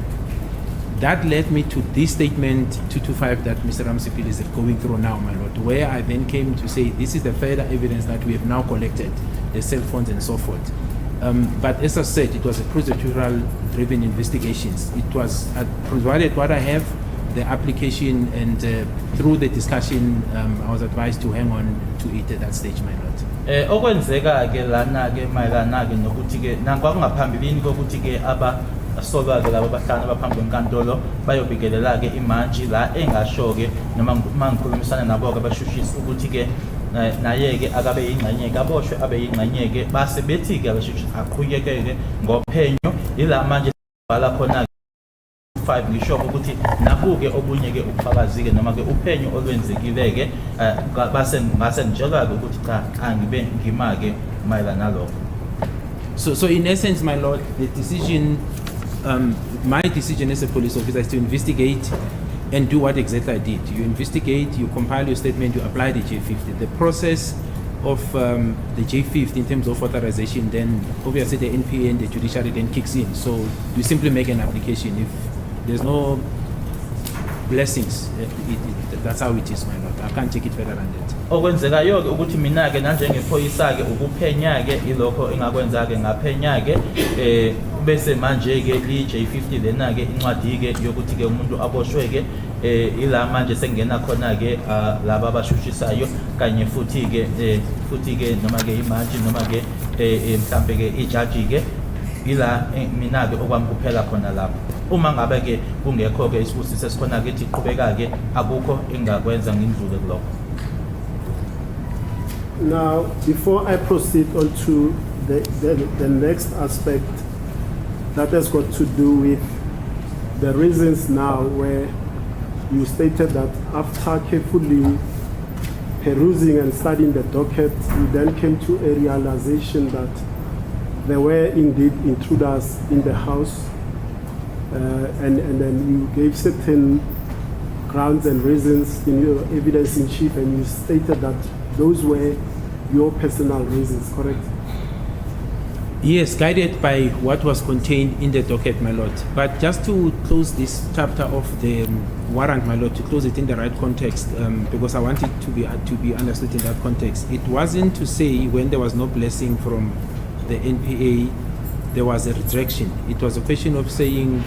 That led me to this statement 225 that Mr. Ramsipil is going through now, my lord, where I then came to say this is the further evidence that we have now collected, the cell phones and so forth. But as I said, it was a procedural-driven investigations. It was provided what I have, the application, and through the discussion, I was advised to hang on to it at that stage, my lord.
Okwenzeka ke lana ke mayelana ke nokuthi ke nangakungaphambilini kokuthi ke asolwa ke labo bahlanu abaphambi kwenkantolo bayobikelela ke imantshi la engasho ke noma mangikhulumisana nabo ke bashushisa ukuthi ke naye ke akabe yingxenye ke aboshwe abe yingxenye ke base bethi ke abashushisa aqhubekeke ngophenyo ila manje bhala khona 5 ngisho ukuthi nabuke obunye ke ubufakazi ke noma ke uphenyo olwenzekile ke base ngase ngitshela ke ukuthi cha angibe ngima ke mayelana nalokho.
So in essence, my lord, the decision, my decision as a police officer is to investigate and do what exactly I did. You investigate, you compile your statement, you apply the J50. The process of the J5th in terms of authorization, then obviously the NPA and the judiciary then kicks in. So you simply make an application. If there's no blessings, that's how it is, my lord. I can't take it further than that.
Okwenzekayo ke ukuthi mina ke nanjengephoyisa ke ukuphenya ke ilokho engakwenza ke ngaphenya ke bese manje ke iJ50 lena ke incwadi ke yokuthi ke umuntu aboshwe ke ila manje sengena khona ke laba abashushisayo kanye futhi ke noma ke imanje noma ke mhlambe ke ijaji ke ila mina ke okwami kuphela khona lapho. Uma ngabe ke kungekho ke isibusiso esikhona ke iqhubeka ke akukho engakwenza ngindlule kulokho.
Now, before I proceed on to the next aspect that has got to do with the reasons now where you stated that after carefully perusing and studying the docket, you then came to a realization that there were indeed intruders in the house, and then you gave certain grounds and reasons in your evidence in chief, and you stated that those were your personal reasons, correct?
Yes, guided by what was contained in the docket, my lord. But just to close this chapter of the warrant, my lord, to close it in the right context, because I want it to be understood in that context. It wasn't to say when there was no blessing from the NPA, there was a retraction. It was a question of saying,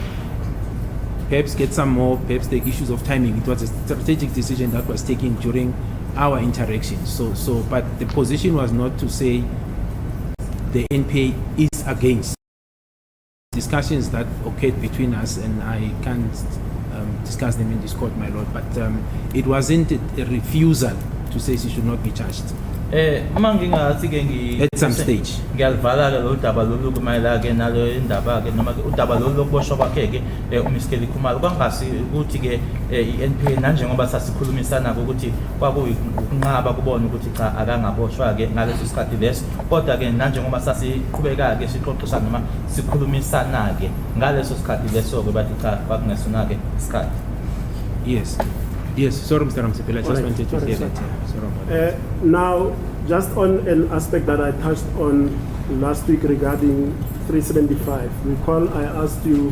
perhaps get some more, perhaps the issues of timing. It was a strategic decision that was taken during our interaction. So, but the position was not to say the NPA is against. Discussions that occurred between us, and I can't discuss them in this court, my lord, but it wasn't a refusal to say she should not be charged. At some stage.
Ngiyalivala ke lo daba lolu kumayela ke nalo indaba ke noma ke udaba lolu lokuboshwa kwakhe ke uMiskeli Khumalo kwangasi ukuthi ke iNPA nanje ngoba sasikhulumisana ukuthi kwakuyikunqaba kubona ukuthi cha akangaboshwa ke ngaleso sikhathi leso, kodwa ke nanje ngoba sasiqhubeka ke sixoxisana noma sikhulumisana ke ngaleso sikhathi leso ke bathi cha kwakungesona ke isikhathi.
Yes, sorry, Mr. Ramsipela, I just wanted to hear that. Sorry about that.
Now, just on an aspect that I touched on last week regarding 375, recall I asked you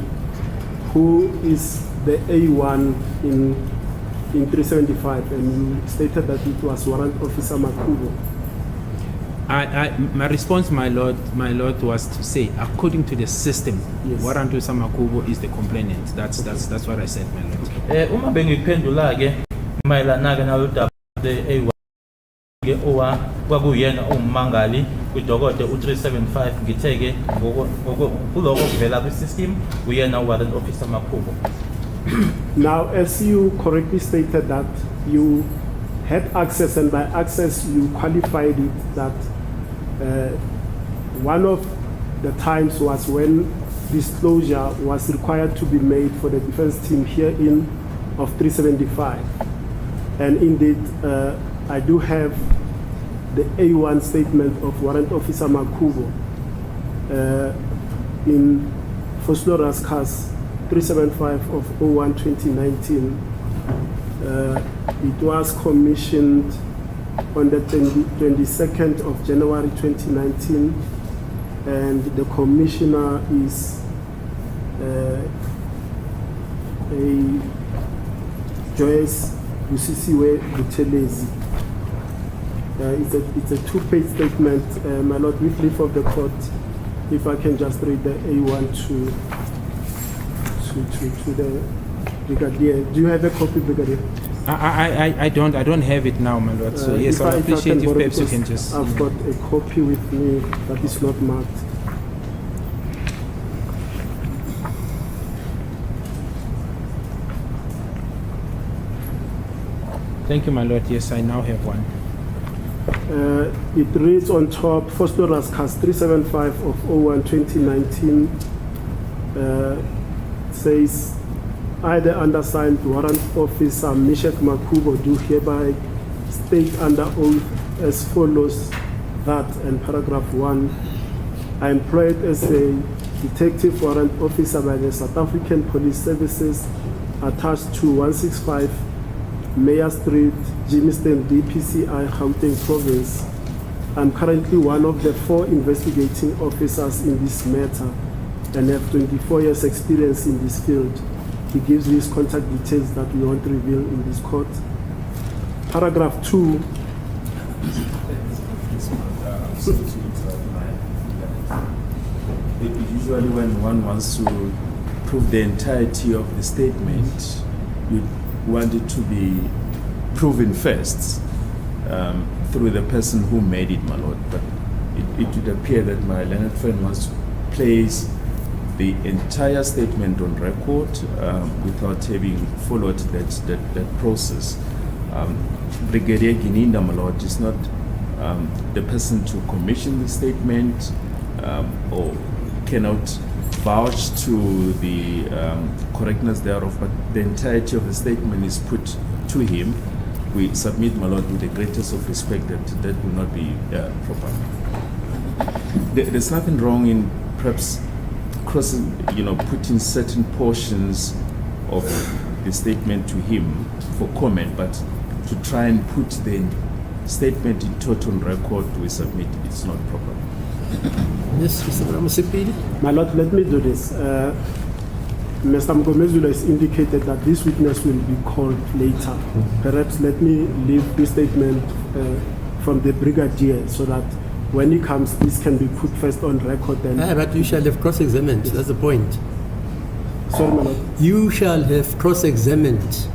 who is the A1 in 375, and you stated that it was Warrant Officer Makubo.
My response, my lord, was to say, according to the system,
Yes.
Warrant Officer Makubo is the complainant. That's what I said, my lord.
Uma bengiphendula ke mayelana ke nalo daba A1 ke owa kwakuyena ummangali kwidokodo u375 ngitheke kuloko kuvela kwisystem uyena Warrant Officer Makubo.
Now, as you correctly stated that you had access, and by access you qualified it that one of the times was when disclosure was required to be made for the defense team herein of 375. And indeed, I do have the A1 statement of Warrant Officer Makubo in Foslora's case 375 of 01/2019. It was commissioned on the 22nd of January 2019, and the commissioner is a Joyce Busisiwe Buthelezi. It's a two-page statement, my lord, with leave of the court. If I can just read the A1 to the Brigadier. Do you have a copy, Brigadier?
I don't have it now, my lord. So yes, I appreciate if perhaps you can just.
I've got a copy with me that is not marked.
Thank you, my lord. Yes, I now have one.
It reads on top, Foslora's case 375 of 01/2019 says, I, the undersigned Warrant Officer Mishek Makubo, do hereby state under oath as follows that, and paragraph 1, I employed as a detective warrant officer by the South African Police Services attached to 165 Mayor Street, Jamestown, DPCI, Gauteng Province, I'm currently one of the 4 investigating officers in this matter and have 24 years experience in this field. He gives his contact details that we won't reveal in this court. Paragraph 2.
Usually when one wants to prove the entirety of the statement, you want it to be proven first through the person who made it, my lord. But it would appear that my learned friend wants to place the entire statement on record without having followed that process. Brigadier Gininda, my lord, is not the person to commission the statement or cannot vouch to the correctness thereof, but the entirety of the statement is put to him. We submit, my lord, with the greatest of respect that will not be proper. There's nothing wrong in perhaps crossing, putting certain portions of the statement to him for comment, but to try and put the statement in total record, we submit it's not proper.
Yes, Mr. Ramasipili.
My lord, let me do this. Mr. Mgomezula has indicated that this witness will be called later. Perhaps let me leave this statement from the brigadier so that when he comes, this can be put first on record. Then,
But you shall have cross-examined. That's the point.
sorry, my lord.
You shall have cross-examined.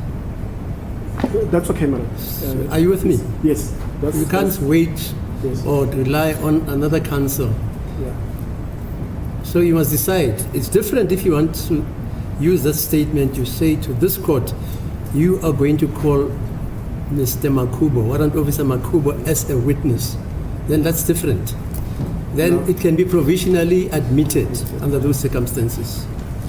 That's okay, my lord.
Are you with me?
Yes. That's,
You can't wait
Yes.
or rely on another counsel.
Yeah.
So you must decide. It's different if you want to use that statement. You say to this court, you are going to call Mr. Makubo, Warrant Officer Makubo, as a witness. Then that's different. Then it can be provisionally admitted under those circumstances.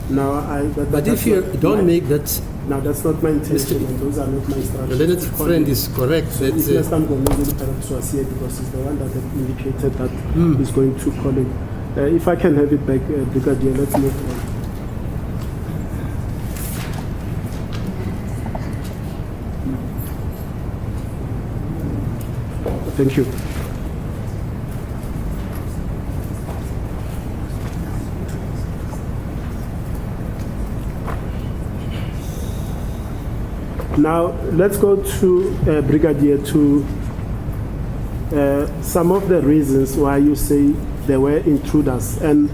Now,
But if you don't make that,
Now, that's not my intention, and those are not my
the
instructions.
learned friend is correct.
If
That,
Mr. Mgomezula perhaps was here because he's the one that had indicated that he's going to call it. If I can have it back, Brigadier, let's move on. Thank you. Now, let's go to Brigadier to some of the reasons why you say there were intruders. And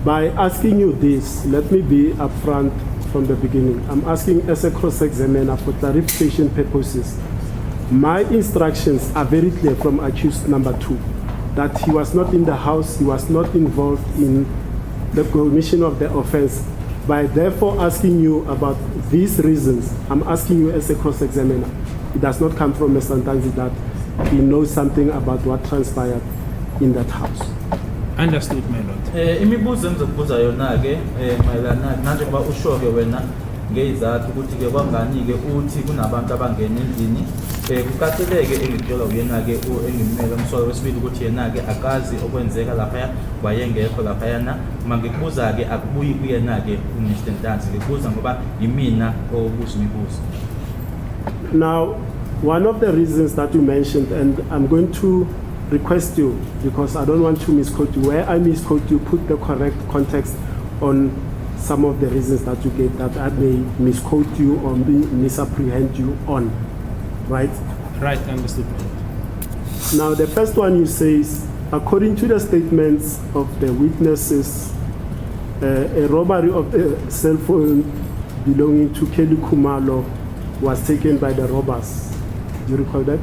by asking you this, let me be upfront from the beginning. I'm asking as a cross-examiner for clarification purposes. My instructions are very clear from accused number 2, that he was not in the house, he was not involved in the commission of the offense. By therefore asking you about these reasons, I'm asking you as a cross-examiner. It does not come from Mr. Ntanzi that he knows something about what transpired in that house.
Understood, my lord.
Imibuzo engizokubuza yona ke mayelana manje kuba usho ke wena ngezathu ukuthi ke kwangani ke uthi kunabantu abangena endlini kukaceleke engitshela uyena ke engimela umsolo wesibili ukuthi yena ke akazi okwenzeka lapha wayengekho lapha yana mangikubuza ke akubuyi kuyena ke uMr Ntanzi ngikubuza ngoba yimina obuza imibuzo.
Now, one of the reasons that you mentioned, and I'm going to request you, because I don't want to misquote you, where I misquote you, put the correct context on some of the reasons that you gave that I may misquote you or misapprehend you on, right?
Right, understood, my lord.
Now, the first one you say is, according to the statements of the witnesses, a robbery of a cell phone belonging to Kelly Kumalo was taken by the robbers. Do you recall that?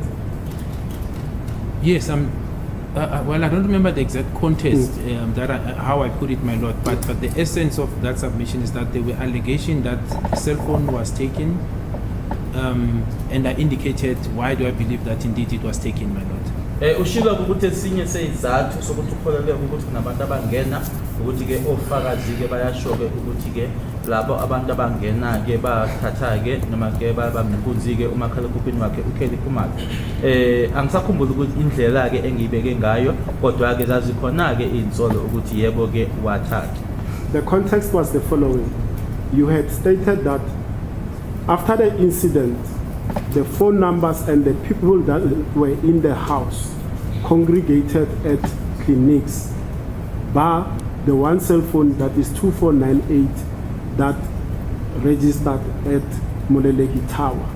Yes, well, I don't remember the exact context how I put it, my lord, but the essence of that submission is that there were allegations that the cell phone was taken, and I indicated why do I believe that indeed it was taken, my lord.
Ushilo ukuthi esinye seyizathu sokuthi ukholeleke ukuthi kunabantu abangena ukuthi ke ofakazi ke bayasho ke ukuthi ke labo abantu abangena ke bathatha ke noma ke babamnkunzi ke umakhalekhukhwini wakhe uKelly Khumalo. Angisakhumbula ukuthi indlela ke engiyibeke ngayo kodwa ke zazikhona ke insolo ukuthi yebo ke wathatha.
The context was the following. You had stated that after the incident, the phone numbers and the people that were in the house congregated at clinics, bar the one cell phone that is 2498 that registered at Moleleki Tower.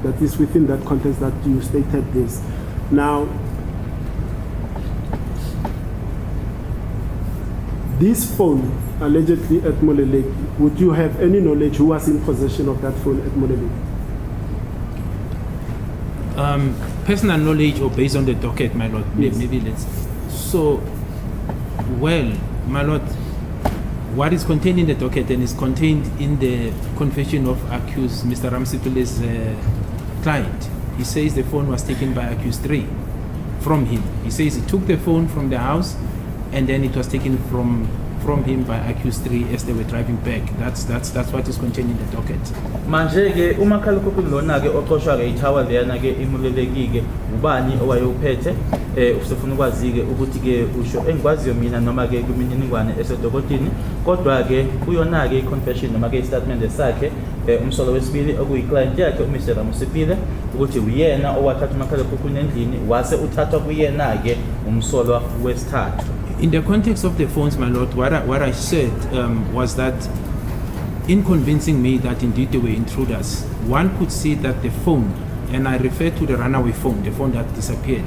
That is within that context that you stated this. Now, this phone allegedly at Moleleki, would you have any knowledge who was in possession of that phone at Moleleki?
Personal knowledge or based on the docket, my lord?
Yes.
Maybe let's. So, well, my lord, what is contained in the docket and is contained in the confession of accused Mr. Ramsipile's client. He says the phone was taken by accused 3 from him. He says he took the phone from the house and then it was taken from him by accused 3 as they were driving back. That's what is contained in the docket.
Manje ke umakhalekhukhwini lona ke oqoshwa ke ithawa leyana ke imuleleki ke ubani owayewuphethe usefuna ukwazi ke ukuthi ke usho engikwaziyo mina noma ke kumininingwane esedokotini kodwa ke kuyona ke i-confession noma ke i-statement sakhe umsolo wesibili okuyi-client yakhe uMr. Ramusipile ukuthi uyena owathatha umakhalekhukhwini endlini wase uthathwa kuyena ke umsolo wesithathu.
In the context of the phones, my lord, what I said was that in convincing me that indeed they were intruders, one could see that the phone, and I refer to the runaway phone, the phone that disappeared,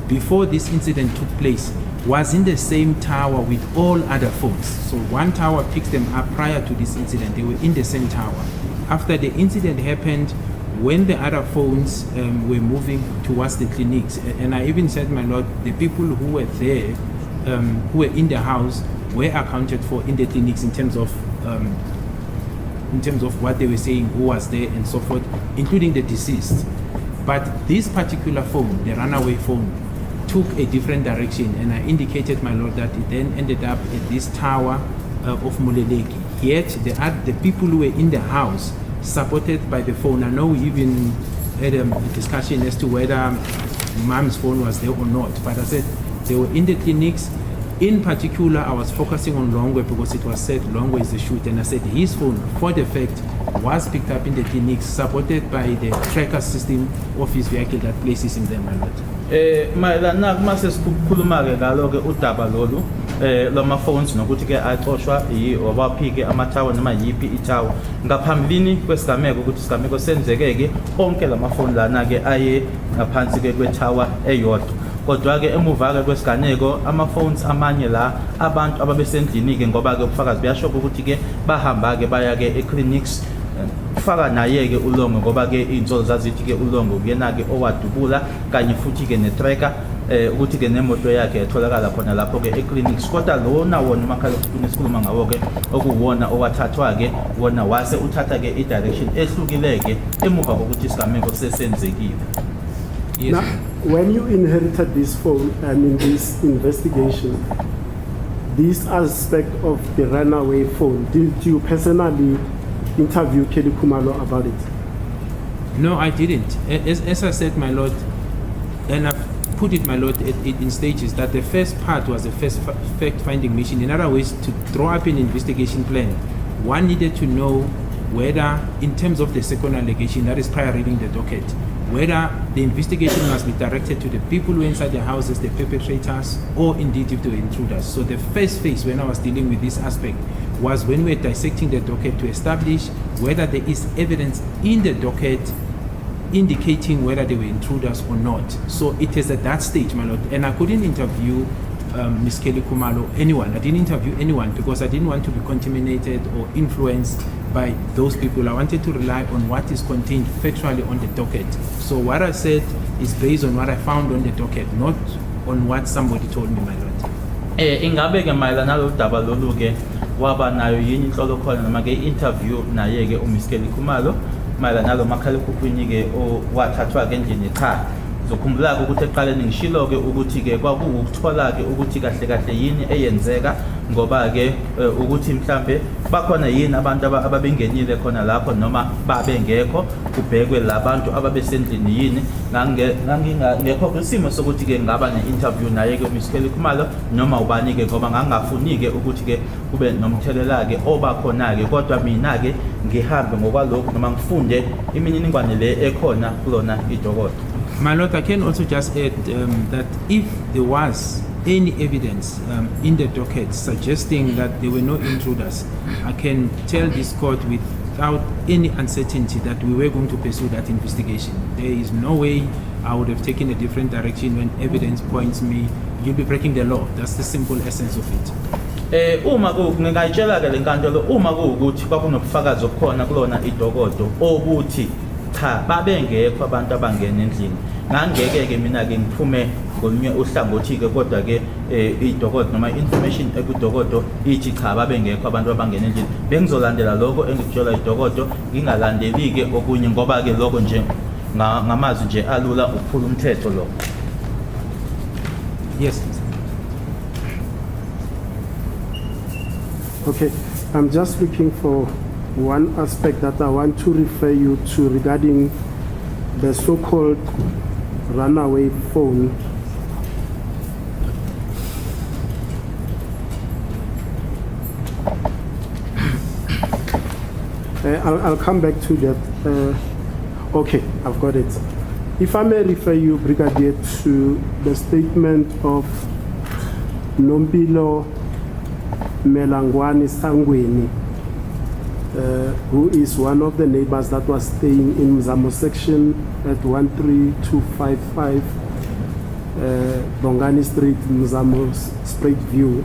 before this incident took place, was in the same tower with all other phones. So one tower picked them up prior to this incident. They were in the same tower. After the incident happened, when the other phones were moving towards the clinics, and I even said, my lord, the people who were there, who were in the house, were accounted for in the clinics in terms of what they were saying, who was there and so forth, including the deceased. But this particular phone, the runaway phone, took a different direction, and I indicated, my lord, that it then ended up at this tower of Moleleki. Yet the people who were in the house, supported by the phone, I know we even had a discussion as to whether Mom's phone was there or not, but I said they were in the clinics. In particular, I was focusing on Longwe because it was said Longwe is the shoot, and I said his phone, for the fact, was picked up in the clinics, supported by the tracker system of his vehicle that places him there, my lord.
Mayelana kumase sikhuluma ke ngalo ke udaba lolu lama phones nokuthi ke aqoshwa wabaphike amathawa noma yipi ithawa ngaphambilini kwesigameko ukuthi isigameko senzeke ke onke lama phone lana ke aye ngaphansi ke kwethawa eyodwa. Kodwa ke emuva ke kwesiganeko ama-phones amanye la abantu ababesendlini ke ngoba ke ubufakazi buyashoka ukuthi ke bahamba ke baya ke e-clinics kufaka naye ke ulongo ngoba ke iy'nsolo zazithi ke ulongo kuyena ke owadubula kanye futhi ke ne-tracker ukuthi ke nemoto yakhe yatholakala khona lapho ke e-clinics. Kodwa lona wona umakhalekhukhwini esikhuluma ngawo ke okuwona owathathwa ke wona wase uthatha ke i-direction ehlukile ke emuva kokuthi isigameko sesenzekile.
Yes.
Now, when you inherited this phone and in this investigation, this aspect of the runaway phone, did you personally interview Kelly Kumalo about it?
No, I didn't. As I said, my lord, and I've put it, my lord, in stages, that the first part was the first fact-finding mission. In other words, to draw up an investigation plan, one needed to know whether, in terms of the second allegation, that is prior reading the docket, whether the investigation must be directed to the people who were inside the houses, the perpetrators, or indeed if they were intruders. So the first phase when I was dealing with this aspect was when we were dissecting the docket to establish whether there is evidence in the docket indicating whether they were intruders or not. So it is at that stage, my lord, and I couldn't interview Ms. Kelly Kumalo, anyone. I didn't interview anyone because I didn't want to be contaminated or influenced by those people. I wanted to rely on what is contained factually on the docket. So what I said is based on what I found on the docket, not on what somebody told me, my lord.
Ingabe ke mayelana nalo daba lolu ke waba nayo yini inhlolo khona noma ke interview naye ke uMs Kelly Kumalo mayelana nalo makhalekhukhwini ke owathathwa ke endlini cha. Zokhumbula ukuthi eqaleni ngishilo ke ukuthi ke kwakuwukuthola ke ukuthi kahle kahle yini eyenzeka ngoba ke ukuthi mhlambe bakhona yini abantu ababengenile khona lapho noma babengekho kubhekwe labantu ababesendlini yini ngangingekho kwisimo sokuthi ke ngaba ne-interview naye ke uMs Kelly Kumalo noma ubani ke ngoba ngangafuni ke ukuthi ke kube nomthelela ke obakhona ke kodwa mina ke ngihambe ngokwalokho noma ngifunde imininingwane le ekhona kulona idokodo.
My Lord, I can also just add that if there was any evidence in the docket suggesting that there were no intruders, I can tell this court without any uncertainty that we were going to pursue that investigation. There is no way I would have taken a different direction when evidence points me, you'll be breaking the law. That's the simple essence of it.
Uma ngingayitshela ke lenkantolo uma kuwukuthi kwakunobufakazi obukhona kulona idokodo ukuthi cha babengekho abantu abangena endlini ngangeke ke mina ke ngiphume ngolunye uhlangothi ke kodwa ke idokodo noma information ekudokodo ithi cha babengekho abantu abangena endlini bengizolandela lokho engikutshelwa idokodo ngingalandeli ke okunye ngoba ke lokho nje ngamazwi nje alula ukuphula umthetho lo.
Yes.
Okay, I'm just looking for one aspect that I want to refer you to regarding the so-called runaway phone. I'll come back to that. Okay, I've got it. If I may refer you, Brigadier, to the statement of Nompilo Melangwani Sangweni, who is one of the neighbors that was staying in Mzamo section at 13255 Bongani Street, Mzamo Straight View.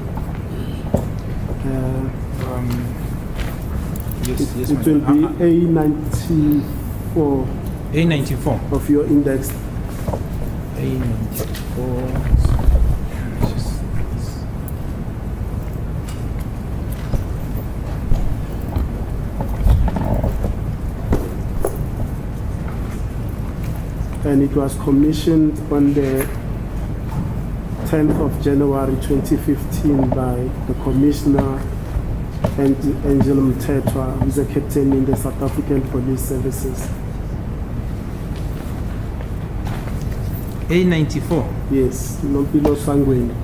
Yes,
it will be A94
A94
of your index.
A94.
And it was commissioned on the 10th of January 2015 by the Commissioner Angel Mtetwa, who is a captain in the South African Police Services.
A94?
Yes, Nompilo Sangweni.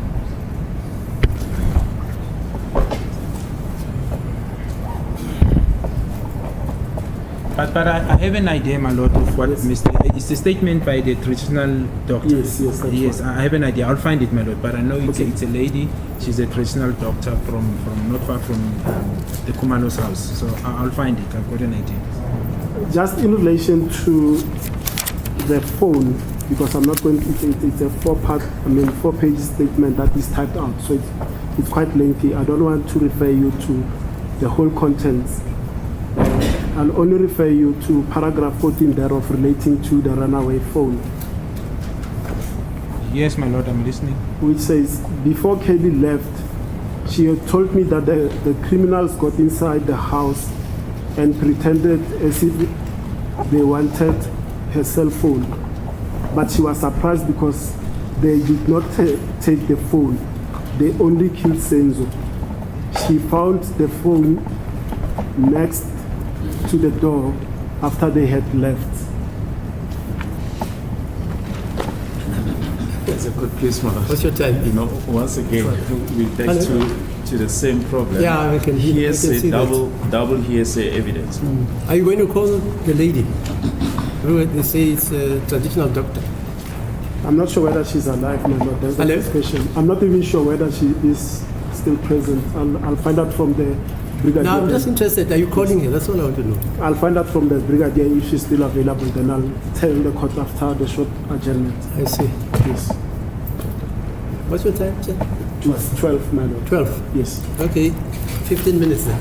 But I have an idea, my lord, of what Mr. It's a statement by the traditional doctor.
Yes, that's
yes.
right.
I have an idea. I'll find it, my lord. But I know it's a lady. She's a traditional doctor from not far from the Kumano's house. So I'll find it. I've got an idea.
Just in relation to the phone, because I'm not going to. It's a four-page statement that is typed out, so it's quite lengthy. I don't want to refer you to the whole contents. I'll only refer you to paragraph 14 thereof relating to the runaway phone.
Yes, my lord, I'm listening.
Which says, before Kelly left, she had told me that the criminals got inside the house and pretended as if they wanted her cell phone. But she was surprised because they did not take the phone. They only killed Senzo. She found the phone next to the door after they had left.
That's a good place, man.
What's your time?
You know, once again, we're back to the same problem.
Yeah, I can
Hearsay,
see
double hearsay evidence.
Are you going to call the lady? They say it's a traditional doctor.
I'm not sure whether she's alive or not. There's
Hello?
a question. I'm not even sure whether she is still present. I'll find out from the brigadier.
No, I'm just interested. Are you calling her? That's all I want to know.
I'll find out from the brigadier if she's still available. Then I'll tell the court after the short adjournment.
I see.
Yes.
What's your time, sir?
It's 12, madam.
12.
Yes.
Okay, 15 minutes then.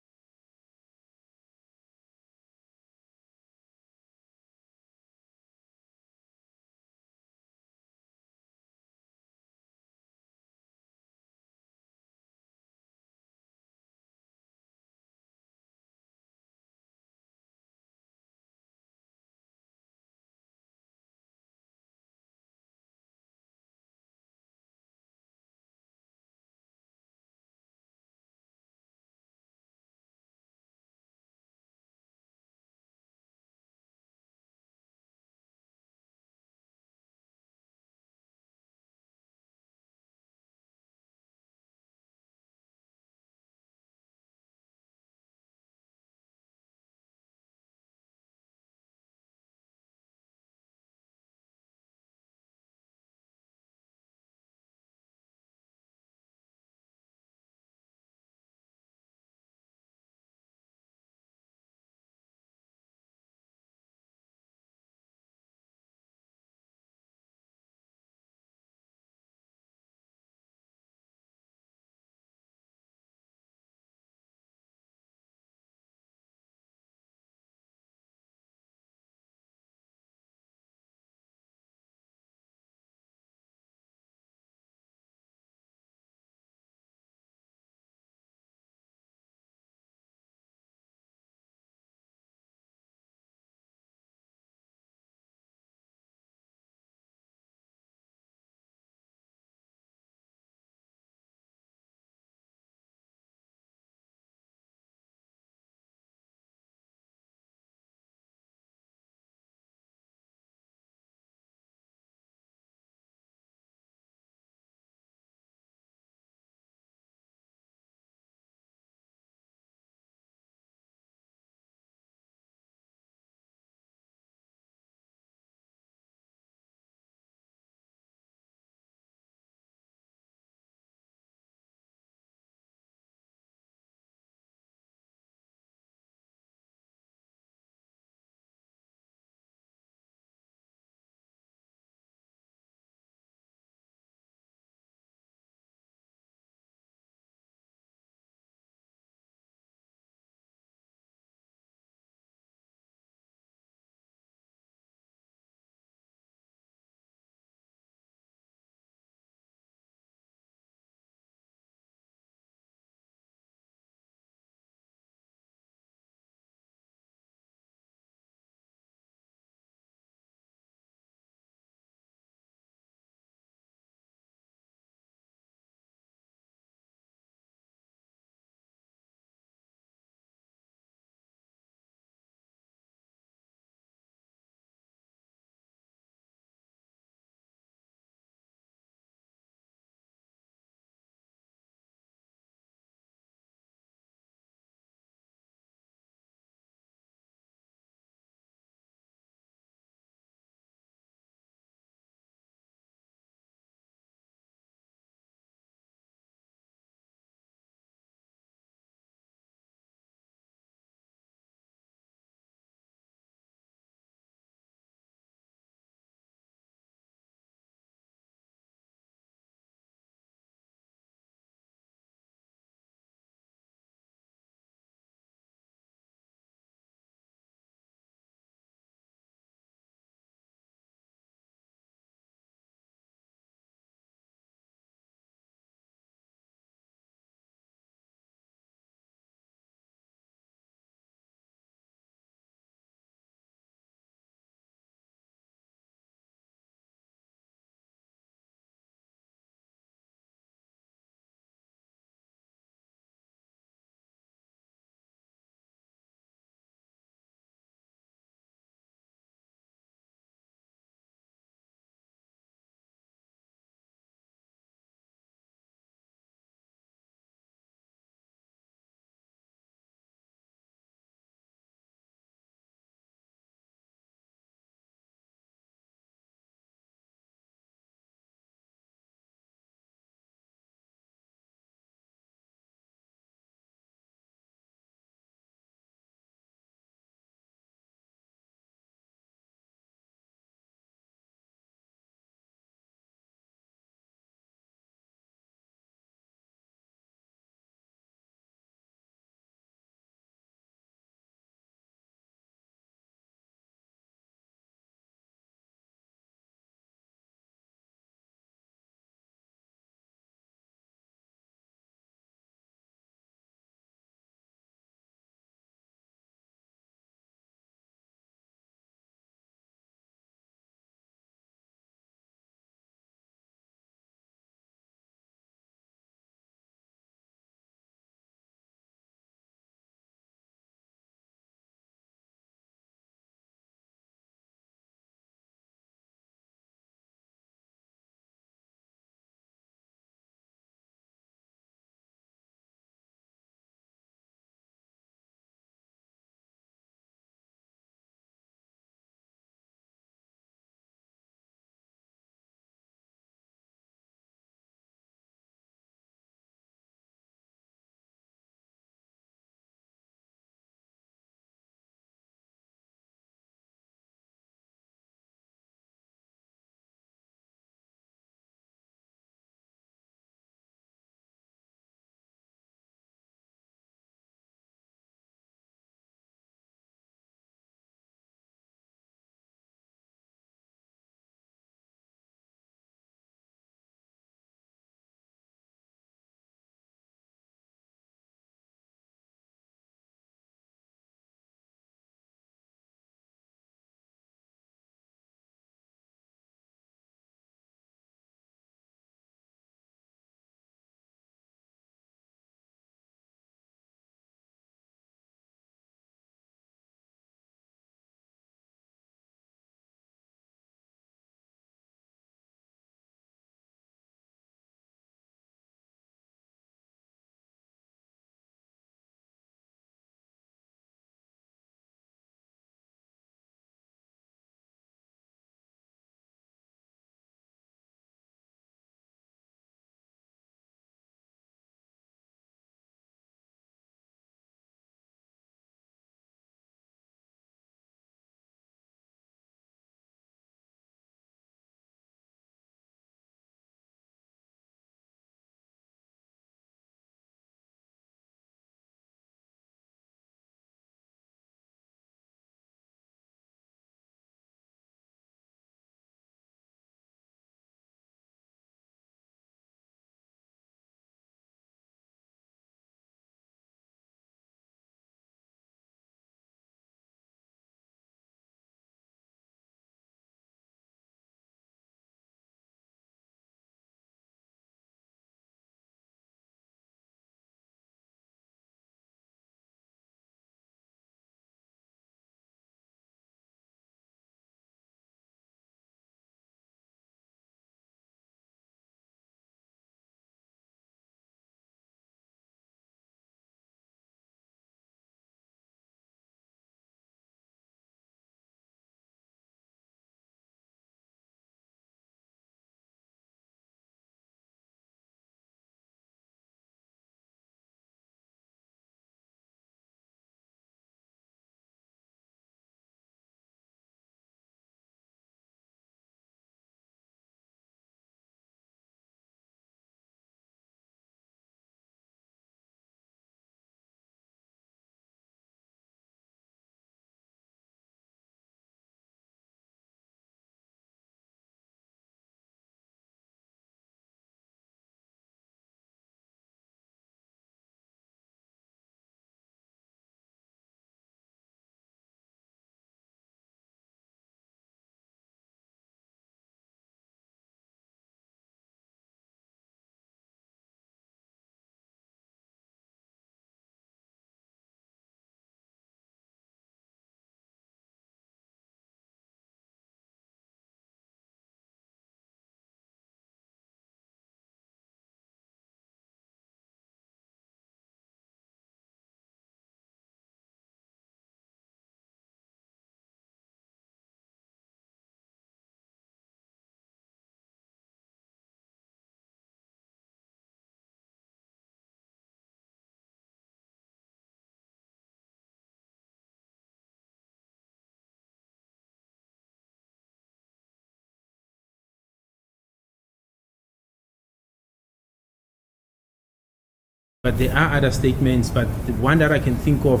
but there are other statements. But the one that I can think of,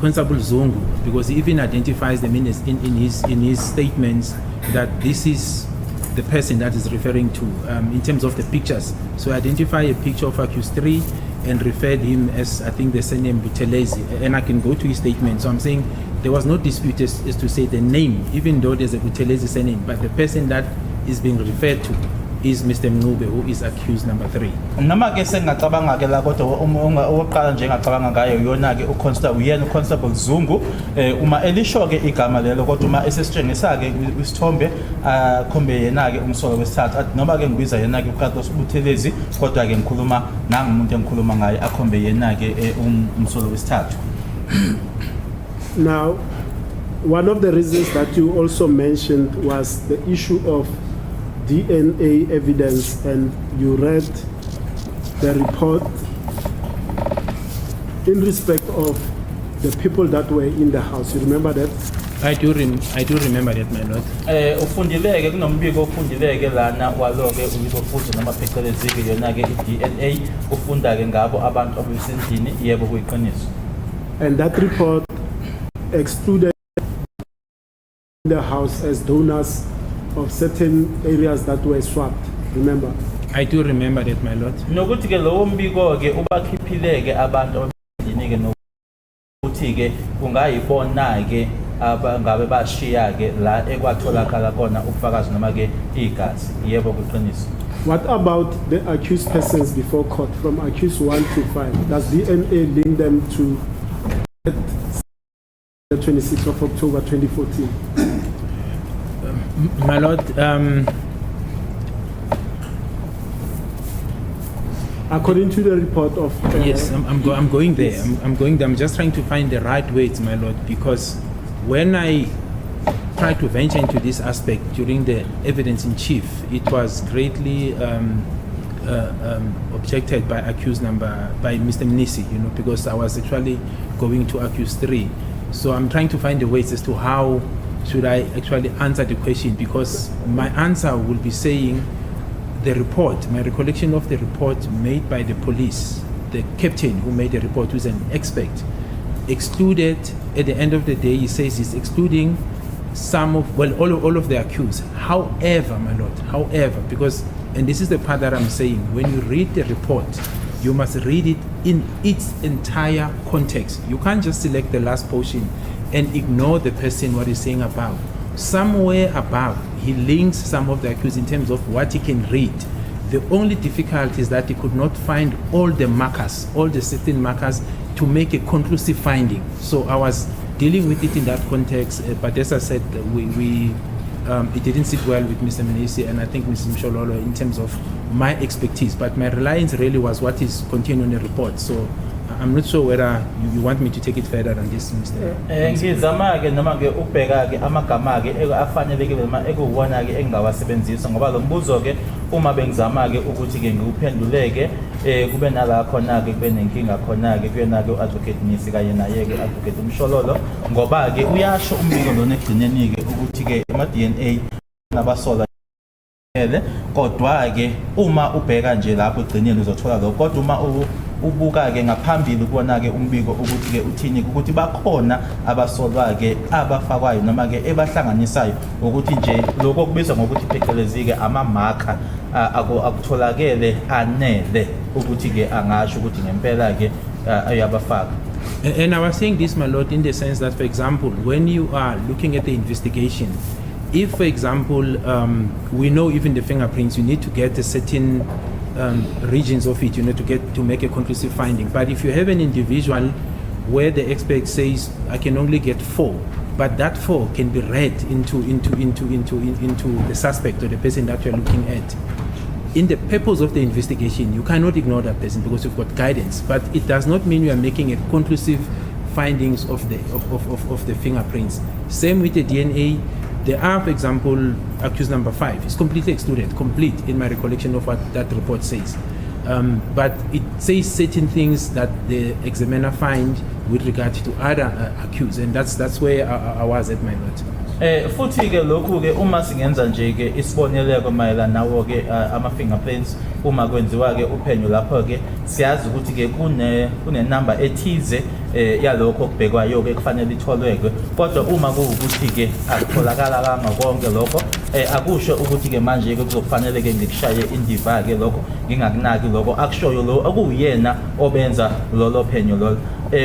Constable Zongo, because he even identifies them in his statements that this is the person that is referring to in terms of the pictures. So identify a picture of accused 3 and referred him as, I think, the surname Buthelezi, and I can go to his statement. So I'm saying there was no dispute as to say the name, even though there's a Buthelezi surname, but the person that is being referred to is Mr. Mnube, who is accused number 3.
Noma ke sengacabanga ke la kodwa oqala nje ngacabanga ngayo yona ke uConstable Zungu uma elisho ke igama lelo kodwa uma esesitshengisa ke isithombe akhombe yena ke umsolo wesithathu athi noma ke ngibiza yena ke uCarlos Buthelezi kodwa ke ngikhuluma nangumuntu engikhuluma ngaye akhombe yena ke umsolo wesithathu.
Now, one of the reasons that you also mentioned was the issue of DNA evidence, and you read the report in respect of the people that were in the house. You remember that?
I do remember that, my lord.
Ufundileke kunombiko ufundileke lana waloke uyibofuza noma phecelezi ke yona ke DNA ufunda ke ngabo abantu abesendini yebo kuyiqiniso.
And that report excluded the house as donors of certain areas that were swapped. Remember?
I do remember that, my lord.
Nokuthi ke lowo mbiko ke ubakhiphileke abantu abendini ke nokuthi ke kungayibona ke abangabe bashiya ke la ekwatholakala khona ubufakazi noma ke igazi yebo kuqiniso.
What about the accused persons before court from accused 1 to 5? Does DNA link them to the 26th of October 2014?
My lord,
according to the report of
yes, I'm going there.
Yes.
I'm going there. I'm just trying to find the right words, my lord, because when I tried to venture into this aspect during the evidence in chief, it was greatly objected by by Mr. Mnisi, because I was actually going to accuse 3. So I'm trying to find the ways as to how should I actually answer the question, because my answer will be saying the report, my recollection of the report made by the police, the captain who made the report, who's an expert, excluded, at the end of the day, he says he's excluding all of the accused. However, my lord, because, and this is the part that I'm saying, when you read the report, you must read it in its entire context. You can't just select the last portion and ignore the person, what he's saying above. Somewhere above, he links some of the accused in terms of what he can read. The only difficulty is that he could not find all the markers, all the certain markers to make a conclusive finding. So I was dealing with it in that context, but as I said, it didn't sit well with Mr. Menesi and I think Mr. Mshololo in terms of my expertise, but my reliance really was what is contained in the report. So I'm not sure whether you want me to take it further than this, Mr.
Ngizama ke noma ke ubheka ke amagama ke afanelekile noma ekuwona ke engawasebenzisa ngoba lo mbuzo ke uma bengizama ke ukuthi ke ngiwuphenduleke kube nala khona ke kube nenkinga khona ke kuyena ke uadvocate Nisi kanye naye ke advocate Mshololo ngoba ke uyasho umbiko lona egcineni ke ukuthi ke ama DNA nabasola kodwa ke uma ubheka nje lapho egcineni uzothola lokho, kodwa uma ubuka ke ngaphambili kubona ke umbiko ukuthi ke uthini ukuthi bakhona abasolwa ke abafakwayo noma ke ebahlanganisayo ukuthi nje lokho kubizwa ngokuthi phecelezi ke ama marker akutholakele anele ukuthi ke angasho ukuthi ngempela ke ayabafaka.
And I was saying this, my lord, in the sense that, for example, when you are looking at the investigation, if, for example, we know even the fingerprints, you need to get a certain regions of it, to make a conclusive finding. But if you have an individual where the expert says, I can only get 4, but that 4 can be read into the suspect or the person that you're looking at. In the purpose of the investigation, you cannot ignore that person because you've got guidance. But it does not mean you are making a conclusive findings of the fingerprints. Same with the DNA. There are, for example, accused number 5 is completely excluded, complete in my recollection of what that report says. But it says certain things that the examiner find with regard to other accused, and that's where I was at, my lord.
Futhi ke lokhu ke uma singenza nje ke isiboneleko mayelana nawo ke ama fingerprints uma kwenziwa ke uphenyo lapho ke siyazi ukuthi ke kune number ethize yalokho okubhekwayo ke kufanele itholweke kodwa uma kuwukuthi ke akutholakala kanga konke lokho akusho ukuthi ke manje ke kuzofanele ke ngikushaye indiva ke lokho ngingakunaki lokho akushoyo lo akuyena obenza lolo phenyo lolo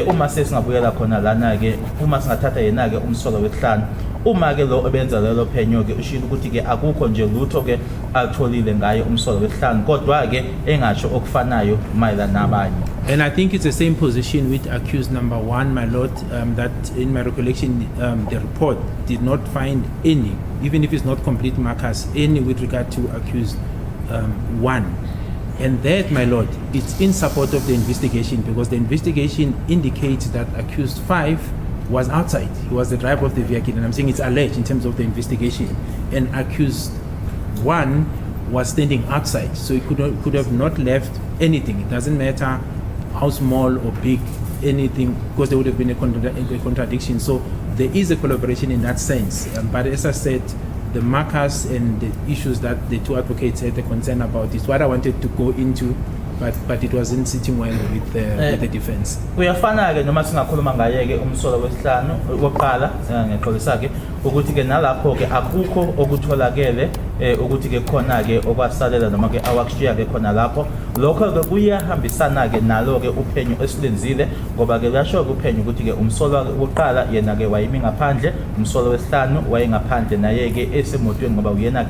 uma sesingabuyela khona lana ke uma singathatha yena ke umsolo wesihlanu uma ke lo obenza lelo phenyo ke ushilo ukuthi ke akukho nje lutho ke alitholile ngaye umsolo wesihlanu kodwa ke engasho okufanayo mayelana nabanye.
And I think it's the same position with accused number 1, my lord, that in my recollection the report did not find any, even if it's not complete markers, any with regard to accused 1. And that, my lord, it's in support of the investigation because the investigation indicates that accused 5 was outside. He was the driver of the vehicle, and I'm saying it's alleged in terms of the investigation. And accused 1 was standing outside, so he could have not left anything. It doesn't matter how small or big, anything, because there would have been a contradiction. So there is a collaboration in that sense. But as I said, the markers and the issues that the two advocates had a concern about is what I wanted to go into, but it wasn't sitting well with the defense.
Kuyafana ke noma singakhuluma ngaye ke umsolo wesihlanu wokuqala ngexolisa ke ukuthi ke nalapho ke akukho okutholakele ukuthi ke khona ke okwasalela noma ke awakushiya ke khona lapho lokho ke kuyahambisana ke nalo ke uphenyo esilenzile ngoba ke lasho ke uphenyo ukuthi ke umsolo wokuqala yena ke wayimi ngaphandle umsolo wesihlanu wayengaphandle naye ke esemotweni ngoba uyena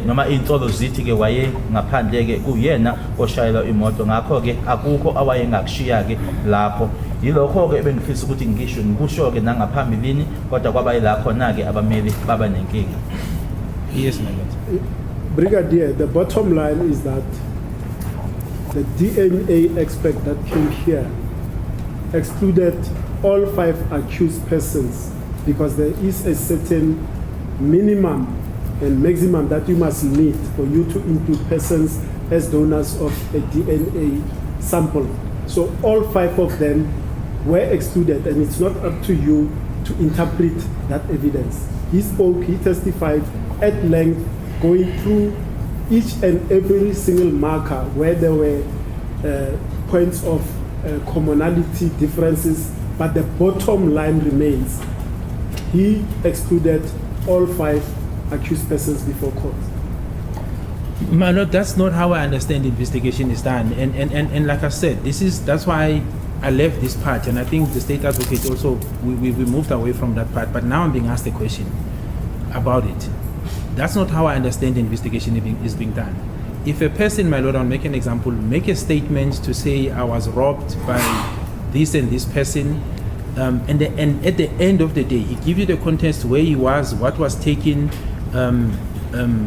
noma insolo zithi ke waye ngaphandle ke kuyena oshayela imoto ngakho ke akukho awayengakushiya ke lapho yilokho ke bengifisa ukuthi ngikusho ke nangaphambilini kodwa kwabayila khona ke abameli baba nenkinga.
Yes, my lord.
Brigadier, the bottom line is that the DNA expert that came here excluded all 5 accused persons because there is a certain minimum and maximum that you must meet for you to include persons as donors of a DNA sample. So all 5 of them were excluded, and it's not up to you to interpret that evidence. He spoke, he testified at length, going through each and every single marker where there were points of commonality differences, but the bottom line remains. He excluded all 5 accused persons before court.
My lord, that's not how I understand the investigation is done. And like I said, that's why I left this part, and I think the state advocate also, we moved away from that part, but now I'm being asked a question about it. That's not how I understand the investigation is being done. If a person, my lord, I'll make an example, make a statement to say I was robbed by this and this person, and at the end of the day, he gives you the context where he was, what was taken,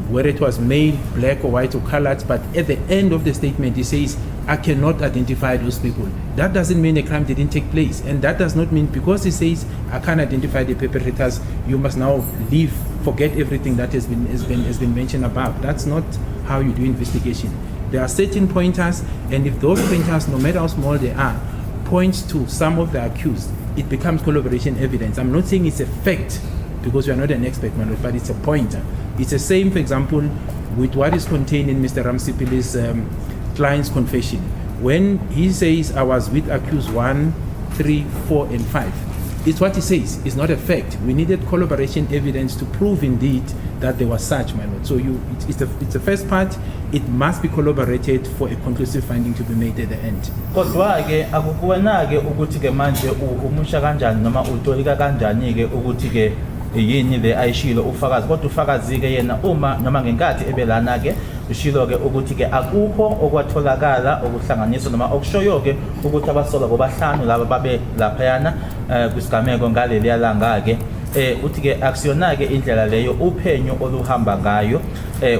whether it was male, black or white or colored, but at the end of the statement he says, I cannot identify those people. That doesn't mean a crime didn't take place, and that does not mean because he says I can't identify the perpetrators, you must now leave, forget everything that has been mentioned above. That's not how you do investigation. There are certain pointers, and if those pointers, no matter how small they are, points to some of the accused, it becomes collaboration evidence. I'm not saying it's a fact, because we are not an expert, man, but it's a pointer. It's the same, for example, with what is contained in Mr. Ramsipili's client's confession. When he says, I was with accused 1, 3, 4, and 5, it's what he says. It's not a fact. We needed collaboration evidence to prove indeed that there was such, my lord. So it's the first part. It must be corroborated for a conclusive finding to be made at the end.
Kodwa ke akukuwena ke ukuthi ke manje umusha kanjani noma utolika kanjani ke ukuthi ke yini le ayishilo ufakazi kodwa ufakazi ke yena uma noma ngenkathi ebelana ke ushilo ke ukuthi ke akukho okwatholakala okuhlanganiswa noma okushoyo ke ukuthi abasola bobahlanu laba babe laphayana kwisigameko ngaleli yalanga ke uthi ke akusiyona ke indlela leyo uphenyo oluhamba ngayo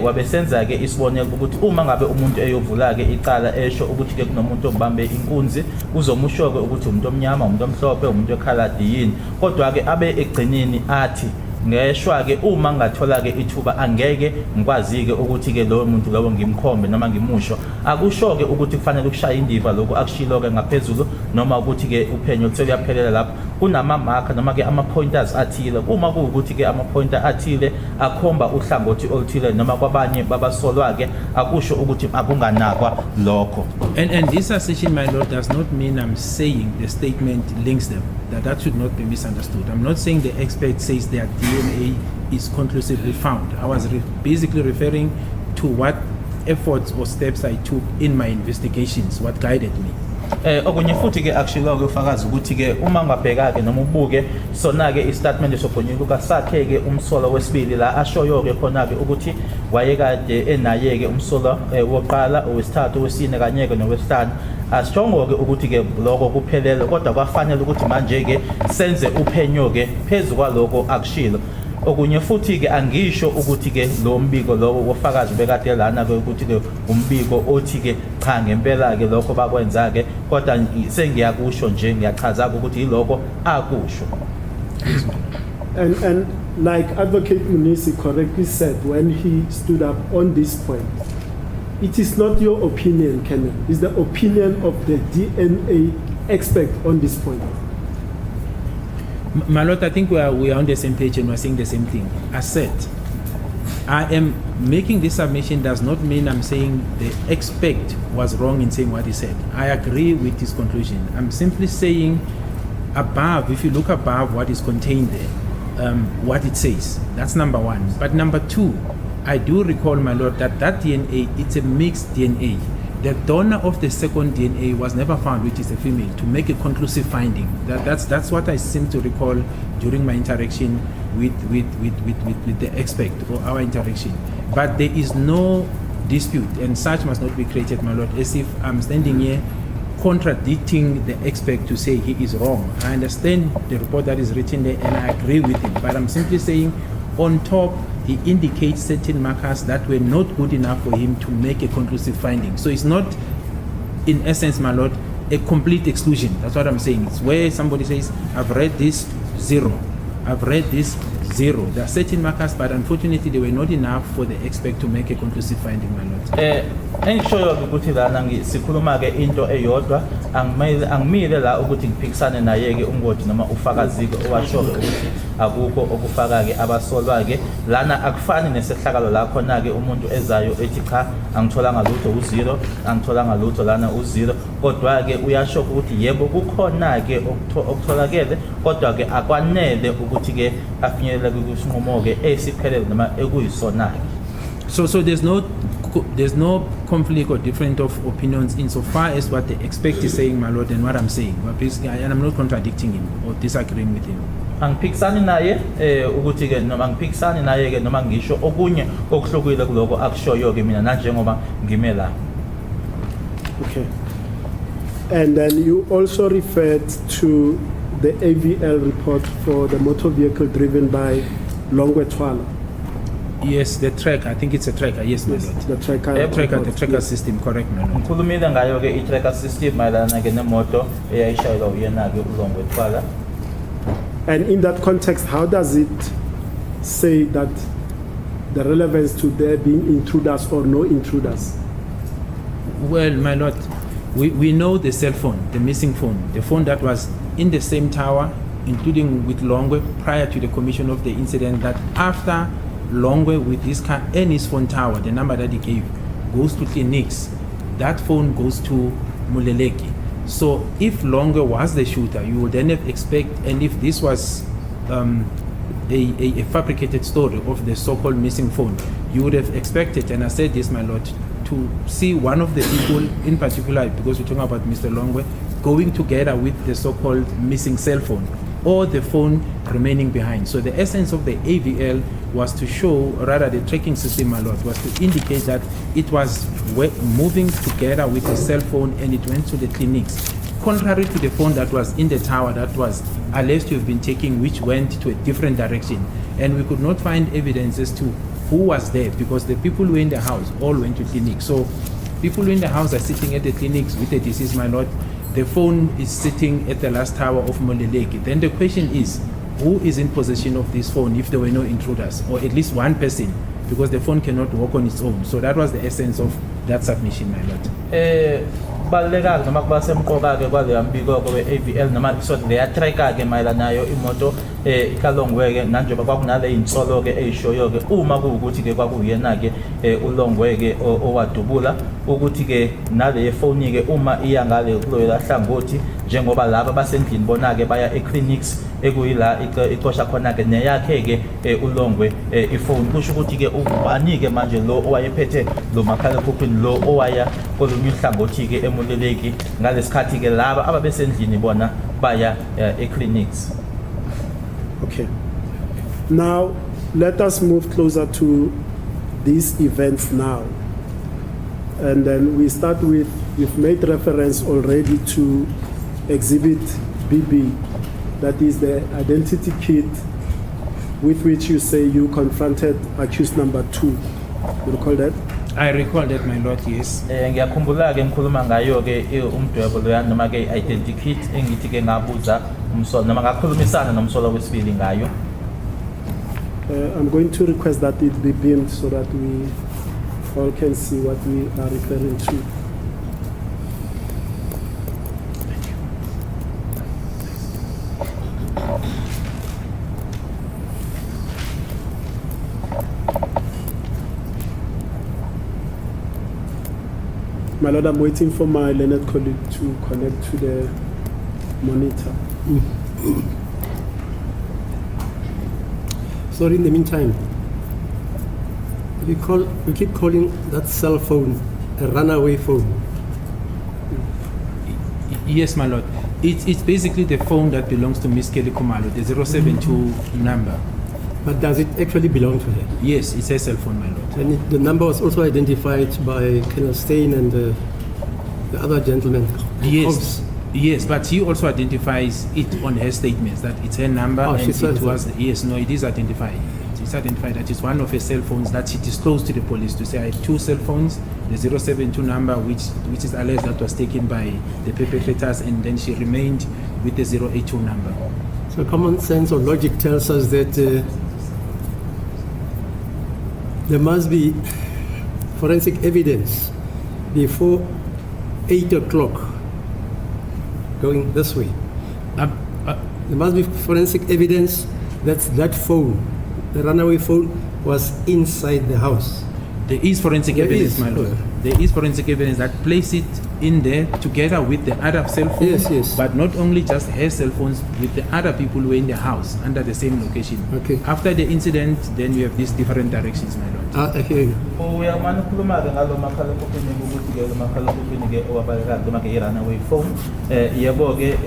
wabesenza ke isibonelo ukuthi uma ngabe umuntu eyovula ke icala esho ukuthi ke kunomuntu obambe inkunzi uzomusho ke ukuthi umuntu omnyama umuntu omhlophe umuntu ekhaladi yini kodwa ke abe egcinini athi ngeshwa ke uma ngathola ke ithuba angeke ngikwazi ke ukuthi ke lo muntu lowo ngimkhombe noma ngimusho akusho ke ukuthi kufanele ukushaya indiva lokho akushilo ke ngaphezulu noma ukuthi ke uphenyo seliyaphelela lapho kunama-marker noma-ke ama-pointers athile. Uma kuwukuthi-ke ama-pointer athile akhomba uhlangothi oluthile noma kwabanye babasolwa-ke akusho ukuthi akunganakwa lokho.
And this assertion, my lord, does not mean I'm saying the statement links them. That should not be misunderstood. I'm not saying the expert says their DNA is conclusively found. I was basically referring to what efforts or steps I took in my investigations, what guided me.
Okunye futhi ke actually ufakazi ukuthi ke uma ngabheka ke noma ubuke sona ke istatement sokonyuluka sakhe ke umsolo wesibili la ashoyo ke khona ke ukuthi wayekade enaye ke umsolo woqala owesithathu owesine kanye ke nowesihlanu asijongo ke ukuthi ke lokho kuphelele kodwa kwafanele ukuthi manje ke senze uphenyo ke phezulu kwaloko akushilo. Okunye futhi ke angisho ukuthi ke lo mbiko lo wofakazi bekade lana ke ukuthi ke umbiko othi ke cha ngempela ke lokho bakwenza ke kodwa sengiyakusho nje ngiyachaza ukuthi yiloko akusho.
And like Advocate Munisi correctly said when he stood up on this point, it is not your opinion, Kenneth. It's the opinion of the DNA expert on this point.
My lord, I think we are on the same page and we're saying the same thing. As said, I am making this submission does not mean I'm saying the expert was wrong in saying what he said. I agree with his conclusion. I'm simply saying above, if you look above what is contained there, what it says. That's number one. But number two, I do recall, my lord, that DNA, it's a mixed DNA. The donor of the second DNA was never found, which is a female, to make a conclusive finding. That's what I seem to recall during my interaction with the expert or our interaction. But there is no dispute, and such must not be created, my lord, as if I'm standing here contradicting the expert to say he is wrong. I understand the report that is written there, and I agree with him. But I'm simply saying, on top, he indicates certain markers that were not good enough for him to make a conclusive finding. So it's not, in essence, my lord, a complete exclusion. That's what I'm saying. It's where somebody says, I've read this, 0. I've read this, 0. There are certain markers, but unfortunately they were not enough for the expert to make a conclusive finding, my lord.
Engishoyo ukuthi lana sikhuluma ke into eyodwa angimile la ukuthi ngiphikisane naye ke umngodi noma ufakazi ke owashoyo ukuthi akukho okufaka ke abasolwa ke lana akufani nesehlakalo la khona ke umuntu ezayo ethi cha angitholanga lutho u0 angitholanga lutho lana u0 kodwa ke uyasho ukuthi yebo kukhona ke okutholakele kodwa ke akwanele ukuthi ke afinyelele kusinqumo ke esiphelele noma ekuyisona ke.
So there's no conflict or difference of opinions insofar as what the expert is saying, my lord, and what I'm saying. But basically, and I'm not contradicting him or disagreeing with him.
Angiphikisani naye ukuthi ke noma ngiphikisani naye ke noma ngisho okunye okuhlukile kuloko akushoyo ke mina nanjengoba ngime la.
Okay. And then you also referred to the AVL report for the motor vehicle driven by Longwe Twala.
Yes, the tracker. I think it's a tracker. Yes, my lord.
The tracker.
The tracker system. Correct, my lord.
Ngikhulumile ngayo ke i-tracker system mayelana ke nemoto eyayishayelwa uyena ke uLongwe Twala.
And in that context, how does it say that the relevance to there being intruders or no intruders?
Well, my lord, we know the cell phone, the missing phone, the phone that was in the same tower, including with Longwe, prior to the commission of the incident, that after Longwe with his car and his phone tower, the number that he gave, goes to clinics, that phone goes to Muleleki. So if Longwe was the shooter, you would then have expect, and if this was a fabricated story of the so-called missing phone, you would have expected, and I said this, my lord, to see one of the people in particular, because we're talking about Mr. Longwe, going together with the so-called missing cell phone, or the phone remaining behind. So the essence of the AVL was to show, rather the tracking system, my lord, was to indicate that it was moving together with the cell phone and it went to the clinics. Contrary to the phone that was in the tower that was alleged to have been taken, which went to a different direction. And we could not find evidence as to who was there, because the people who were in the house all went to clinics. So people who in the house are sitting at the clinics with the deceased, my lord. The phone is sitting at the last tower of Moleleki. Then the question is, who is in possession of this phone if there were no intruders, or at least one person because the phone cannot work on its own. So that was the essence of that submission, my lord.
Baleka noma kuba semqoka ke kwale ambiko kwe AVL noma isot le yatracker ke mayela nayo imoto ikalongwe ke nanjoba kwakunale insolo ke eyishoyo ke uma kuukuthi ke kwakuyena ke ulongwe ke owadubula ukuthi ke nale phone ke uma iya ngale kuloyela hlangothi njengoba laba basendlini bona ke baya eclinics ekuyila icosha khona ke neyakhe ke ulongwe iphone kusho ukuthi ke ubanike manje lo owayephethe lo makhala ekhukhwini lo owaya kolunye uhlangothi ke emuleleki ngalesikhathi ke laba ababesendlini bona baya eclinics.
Okay. Now, let us move closer to these events now. And then we start with, you've made reference already to Exhibit BB, that is the identity kit with which you say you confronted accused number 2. You recall that?
I recall that, my lord, yes.
Ngiyakhumbula ke ngikhuluma ngayo ke umdwebo loya noma ke identity kit engithi ke ngabuza umsolo noma ngakhulumisana nomsolo wesibili ngayo.
I'm going to request that it be beamed so that we all can see what we are referring to. My lord, I'm waiting for my learned colleague to connect to the monitor.
Sorry, in the meantime, we keep calling that cell phone a runaway phone.
Yes, my lord. It's basically the phone that belongs to Miss Kelly Kumalo, the 072 number.
But does it actually belong to her?
Yes, it's a cell phone, my lord.
And the number was also identified by Colonel Stein and the other gentleman.
Yes, yes, but he also identifies it on her statements that it's her number.
Oh,
and
she says
it was
that.
yes, no, it is identified. It's identified that it's one of her cell phones that she disclosed to the police to say I had 2 cell phones, the 072 number which is alleged that was taken by the perpetrators, and then she remained with the 082 number.
So common sense or logic tells us that there must be forensic evidence before 8 o'clock going this way. There must be forensic evidence that phone, the runaway phone, was inside the house.
There is forensic
There
evidence,
is.
my lord. There is forensic evidence that place it in there together with the other cell phones.
Yes, yes.
But not only just her cell phones, with the other people who were in the house under the same location.
Okay.
After the incident, then you have these different directions, my lord.
I hear you.
Uyamana ukukhuluma ke ngalo makhalekhukhwini ukuthi ke lo makhalekhukhwini ke owabaleka noma ke runaway phone yebo ke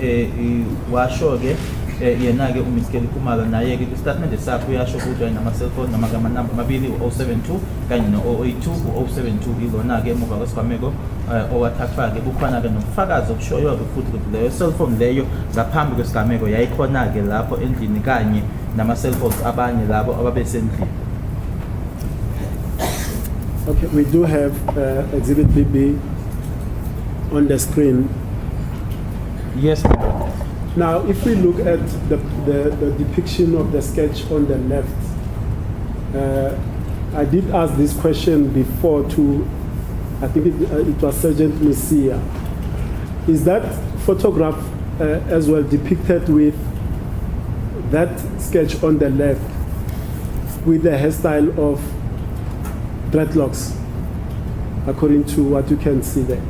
washo ke yena ke uMiss Kelly Kumalo naye ke statement sakho uyasho ukuthi wayena cell phone namagama number amabili 072 kanye no 082 072 ilona ke emuva kwesigameko owathathwa ke kukhona ke nobufakazi obushoyo ke futhi ukuthi leyo cell phone leyo ngaphambi kwesigameko yayikhona ke lapho endlini kanye nama cell phones abanye labo ababesendlini.
Okay, we do have Exhibit BB on the screen.
Yes, my lord.
Now, if we look at the depiction of the sketch on the left, I did ask this question before to, I think it was Sergeant Messiah. Is that photograph as well depicted with that sketch on the left with the hairstyle of dreadlocks, according to what you can see there?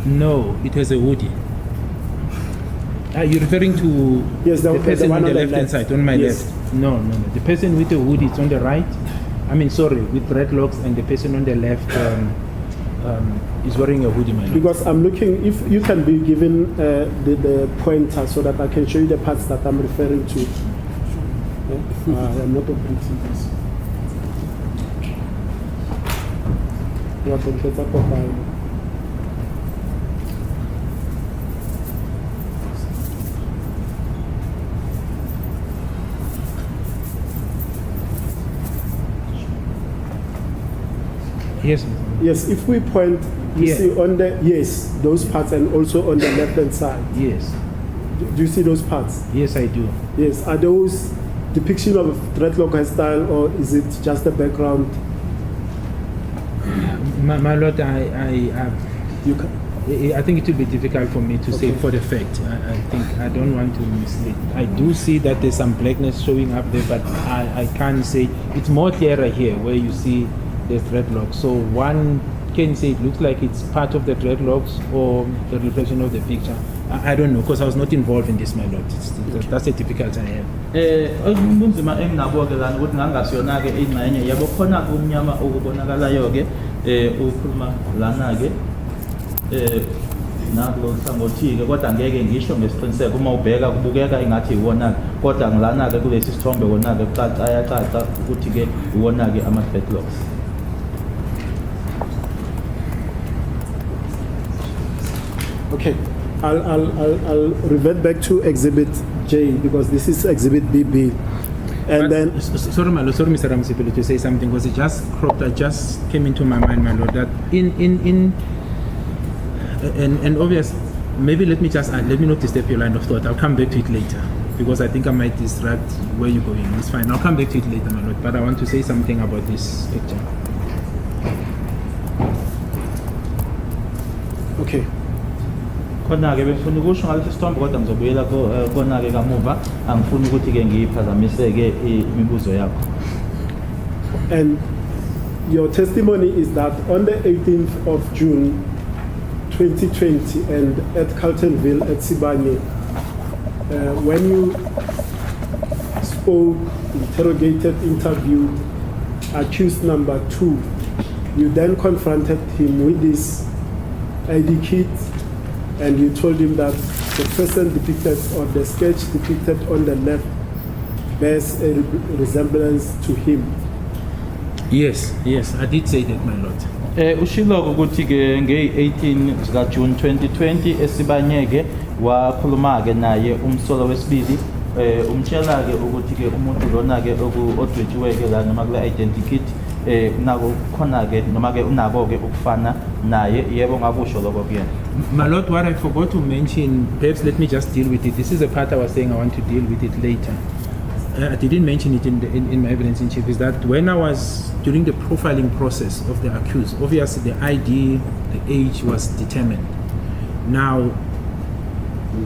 No, it was a hoodie. Are you referring to
Yes, the
person
one
on the
on the
left-hand
left.
side, on my
Yes.
left? No. The person with the hoodie is on the right. With dreadlocks, and the person on the left is wearing a hoodie, my lord.
Because I'm looking, if you can be given the pointer so that I can show you the parts that I'm referring to. Yeah? I'm not operating this. You want to get up or down?
Yes.
Yes, if we point, you
Yeah.
see on the, yes, those parts, and also on the left-hand side.
Yes.
Do you see those parts?
Yes, I do.
Yes, are those depiction of dreadlock hairstyle, or is it just the background
My Lord,
You can,
I think it will be difficult for me to say for the fact. I think I don't want to mislead. I do see that there's some blackness showing up there, but I can't say. It's more clearer here where you see there's dreadlocks. So one can say it looks like it's part of the dreadlocks or the reflection of the picture. I don't know because I was not involved in this, my Lord. That's a difficult I have.
Ubunzima enginabonke lana ukuthi ngangasiyona ke ingxenye yabo khona kumnyama okubonakalayo ke ukhuluma lana ke nakulo hlangothi ke kodwa ngeke ngisho ngesiqiniseko uma ubheka kubukeka ingathi iwona kodwa ngilana ke kulesi sithombe wona ke kucaca ayacaca ukuthi ke iwona ke ama dreadlocks.
okay. I'll revert back to Exhibit J because this is Exhibit BB. And
But,
then,
sorry, my Lord, sorry, Mr. Ramsipili, to say something because it just cropped. It just came into my mind, my Lord, that and obvious. Maybe let me not disturb your line of thought. I'll come back to it later because I think I might distract where you're going. It's fine. I'll come back to it later, my Lord. But I want to say something about this picture.
okay.
Khona ke befuna ukusho ngalesi sithombe kodwa ngizobuyela kona ke kamuva angifuni ukuthi ke ngiyiphazamiseke imibuzo yakho.
And your testimony is that on the 18th of June 2020 and at Carltonville at Sibanye, when you spoke, interrogated, interviewed accused number 2, you then confronted him with this ID kit and you told him that the person depicted or the sketch depicted on the left bears a resemblance to him.
Yes, I did say that, my Lord.
Ushilo ukuthi ke nge-18 zika June 2020 esibanyeke wakhuluma ke naye umsolo wesibili umtshela ke ukuthi ke umuntu lona ke odwetshiweke la noma kule identity nako khona ke noma ke unako ke ukufana naye yebo ngakusho lokho kuyena.
My Lord, what I forgot to mention, perhaps let me just deal with it. This is the part I was saying I want to deal with it later. I didn't mention it in my evidence in chief, is that when I was during the profiling process of the accused, obviously the ID, the age was determined. Now,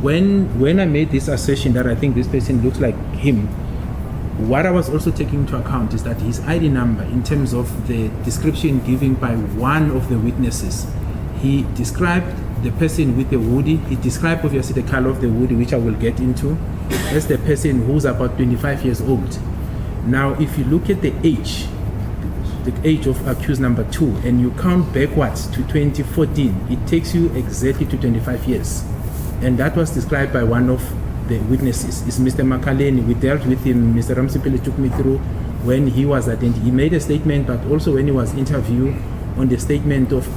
when I made this assertion that I think this person looks like him, what I was also taking into account is that his ID number, in terms of the description given by one of the witnesses, he described the person with the hoodie. He described obviously the color of the hoodie, which I will get into, as the person who's about 25 years old. Now, if you look at the age of accused number 2, and you count backwards to 2014, it takes you exactly to 25 years. And that was described by one of the witnesses. It's Mr. Makaleni. We dealt with him. Mr. Ramsipili took me through when he was identified. He made a statement, but also when he was interviewed on the statement of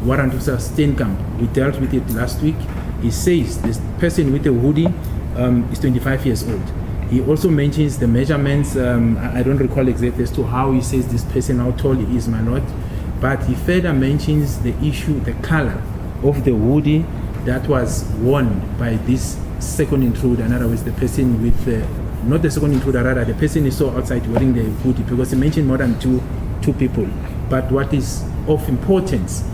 Warrant Officer Steenkamp. We dealt with it last week. He says this person with the hoodie is 25 years old. He also mentions the measurements. I don't recall exactly as to how he says this person, how tall he is, my Lord. But he further mentions the issue, the color of the hoodie that was worn by this second intruder. In other words, the person with not the second intruder, rather the person he saw outside wearing the hoodie, because he mentioned more than two people. But what is of importance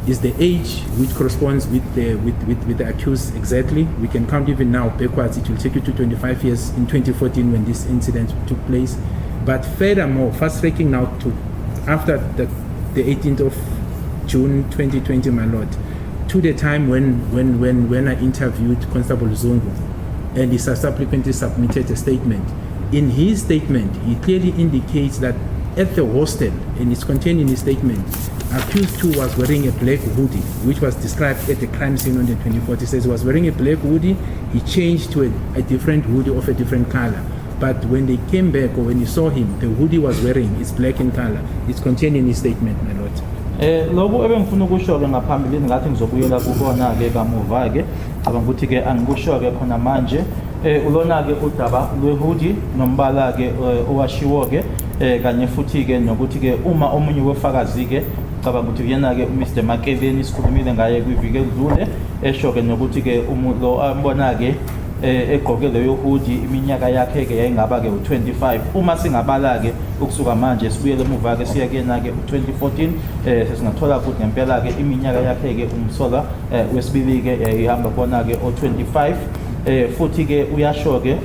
is the age, which corresponds with the accused exactly. We can count even now backwards. It will take you to 25 years in 2014 when this incident took place. But furthermore, fast tracking now to after the 18th of June 2020, my Lord, to the time when I interviewed Constable Zungu, and he subsequently submitted a statement. In his statement, he clearly indicates that at the hostel, and it's contained in his statement, accused 2 was wearing a black hoodie, which was described at the crime scene on the 24th. He says he was wearing a black hoodie. He changed to a different hoodie of a different color. But when they came back, or when you saw him, the hoodie was wearing is black in color. It's contained in his statement, my Lord.
Lokho ebengifuna ukusho ke ngaphambili ngathi ngizobuyela kubona ke kamuva ke cabanga ukuthi ke angikusho ke khona manje ulona ke udaba lwehoodie nombala ke owashiwo ke kanye futhi ke nokuthi ke uma omunye wefakazi ke cabanga ukuthi yena ke Mr. Makeleni sikhulumile ngaye kwiviki edlule esho ke nokuthi ke umuntu lo ambona ke egqoke leyo hoodie iminyaka yakhe ke yayingaba ke u25 uma singabala ke ukusuka manje sibuyele emuva ke siya kena ke u2014 sesingathola futhi ngempela ke iminyaka yakhe ke umsola wesibili ke ihamba khona ke o25 futhi ke uyasho ke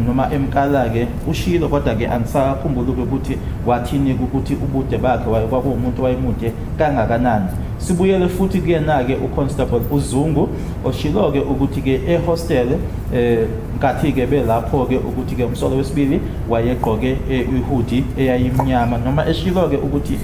noma emkala ke ushilo kodwa ke angisakhumbula ukuthi wathini ukuthi ubude bakhe kwakuumuntu wayemude kangakanani. Sibuyele futhi kuyena ke uConstable uZungu oshilo ke ukuthi ke ehostel ngathi ke belapho ke ukuthi ke umsolo wesibili wayegqoke ihoodie eyayimnyama noma eshilo ke ukuthi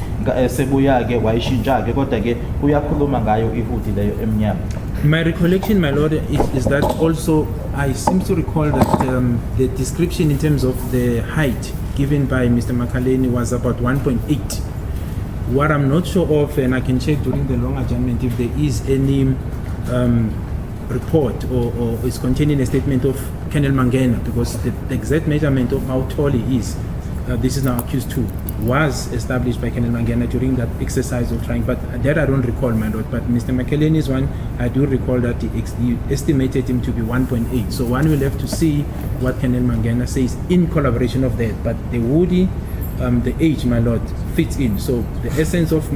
sebuya ke wayishintsha ke kodwa ke uyakhuluma ngayo ihoodie leyo emnyama.
My recollection, my lord, is that also I seem to recall that the description in terms of the height given by Mr. Makaleni was about 1.8. What I'm not sure of, and I can check during the long adjournment if there is any report or is contained in a statement of Colonel Mangena, because the exact measurement of how tall he is, this is now accused to, was established by Colonel Mangena during that exercise of trying, but that I don't recall, my lord. But Mr. Makaleni's one, I do recall that he estimated him to be 1.8. So one will have to see what Colonel Mangena says in collaboration of that. But the woody, the age, my lord, fits in. So the essence of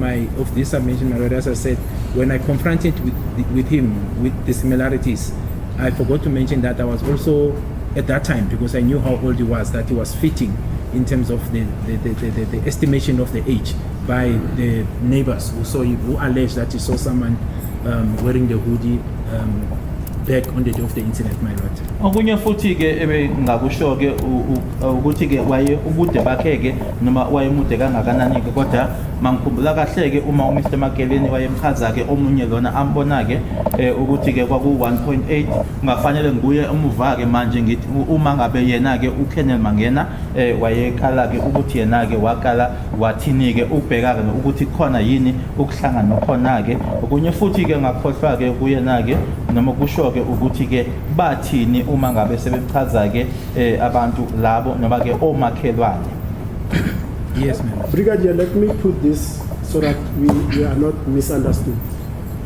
this submission, my lord, as I said, when I confronted with him with the similarities, I forgot to mention that I was also at that time, because I knew how old he was, that he was fitting in terms of the estimation of the age by the neighbors who saw him, who alleged that he saw someone wearing the hoodie back on the day of the incident, my lord.
Okunye futhi ke ngakusho ke ukuthi ke waye ubude bakhe ke noma wayemude kangakanani ke, kodwa mangikhumbula kahle ke uma uMr Makeleni wayemchaza ke omunye lona ambona ke ukuthi ke kwaku 1.8 ngafanele nguye umuva ke manje ngithi uma ngabe yena ke uKenneth Mangena wayekhala ke ukuthi yena ke wakala wathini ke ubheka ke ukuthi khona yini ukuhlangana khona ke. Okunye futhi ke ngakhohlwa ke kuyena ke noma kusho ke ukuthi ke bathini uma ngabe sebemchaza ke abantu labo noma ke omakhelwane.
Yes, ma'am.
Brigadier, let me put this so that we are not misunderstood.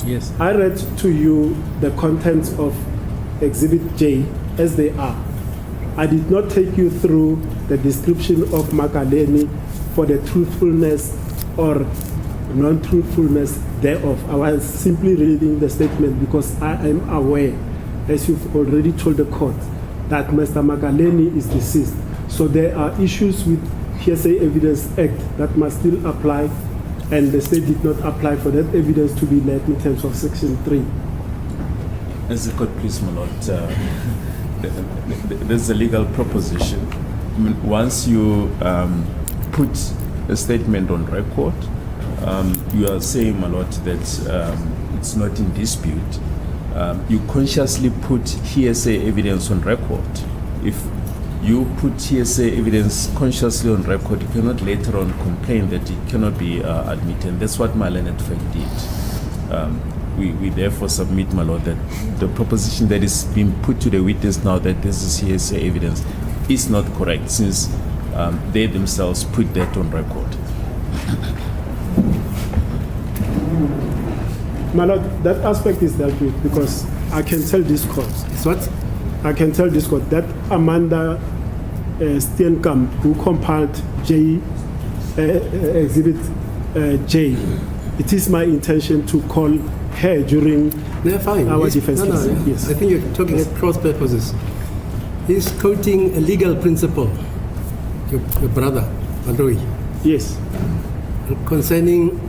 Yes.
I read to you the contents of Exhibit J as they are. I did not take you through the description of Makaleni for the truthfulness or non-truthfulness thereof. I was simply reading the statement because I am aware, as you've already told the court, that Mr. Makaleni is deceased. So there are issues with Hearsay Evidence Act that must still apply, and the state did not apply for that evidence to be led in terms of Section 3.
As the court, please, my lord, there's a legal proposition. I mean, once you put a statement on record, you are saying, my lord, that it's not in dispute. You consciously put hearsay evidence on record. If you put hearsay evidence consciously on record, you cannot later on complain that it cannot be admitted. That's what my learned friend did. We therefore submit, my lord, that the proposition that is being put to the witness now that this is hearsay evidence is not correct, since they themselves put that on record.
My lord, that aspect is dealt with because I can tell this court.
It's what?
I can tell this court that Amanda Steenkamp, who compiled Exhibit J, it is my intention to call her during our defense.
No,
yes.
I think you're talking at cross purposes. He's quoting a legal principle, your brother, Androy.
Yes.
Concerning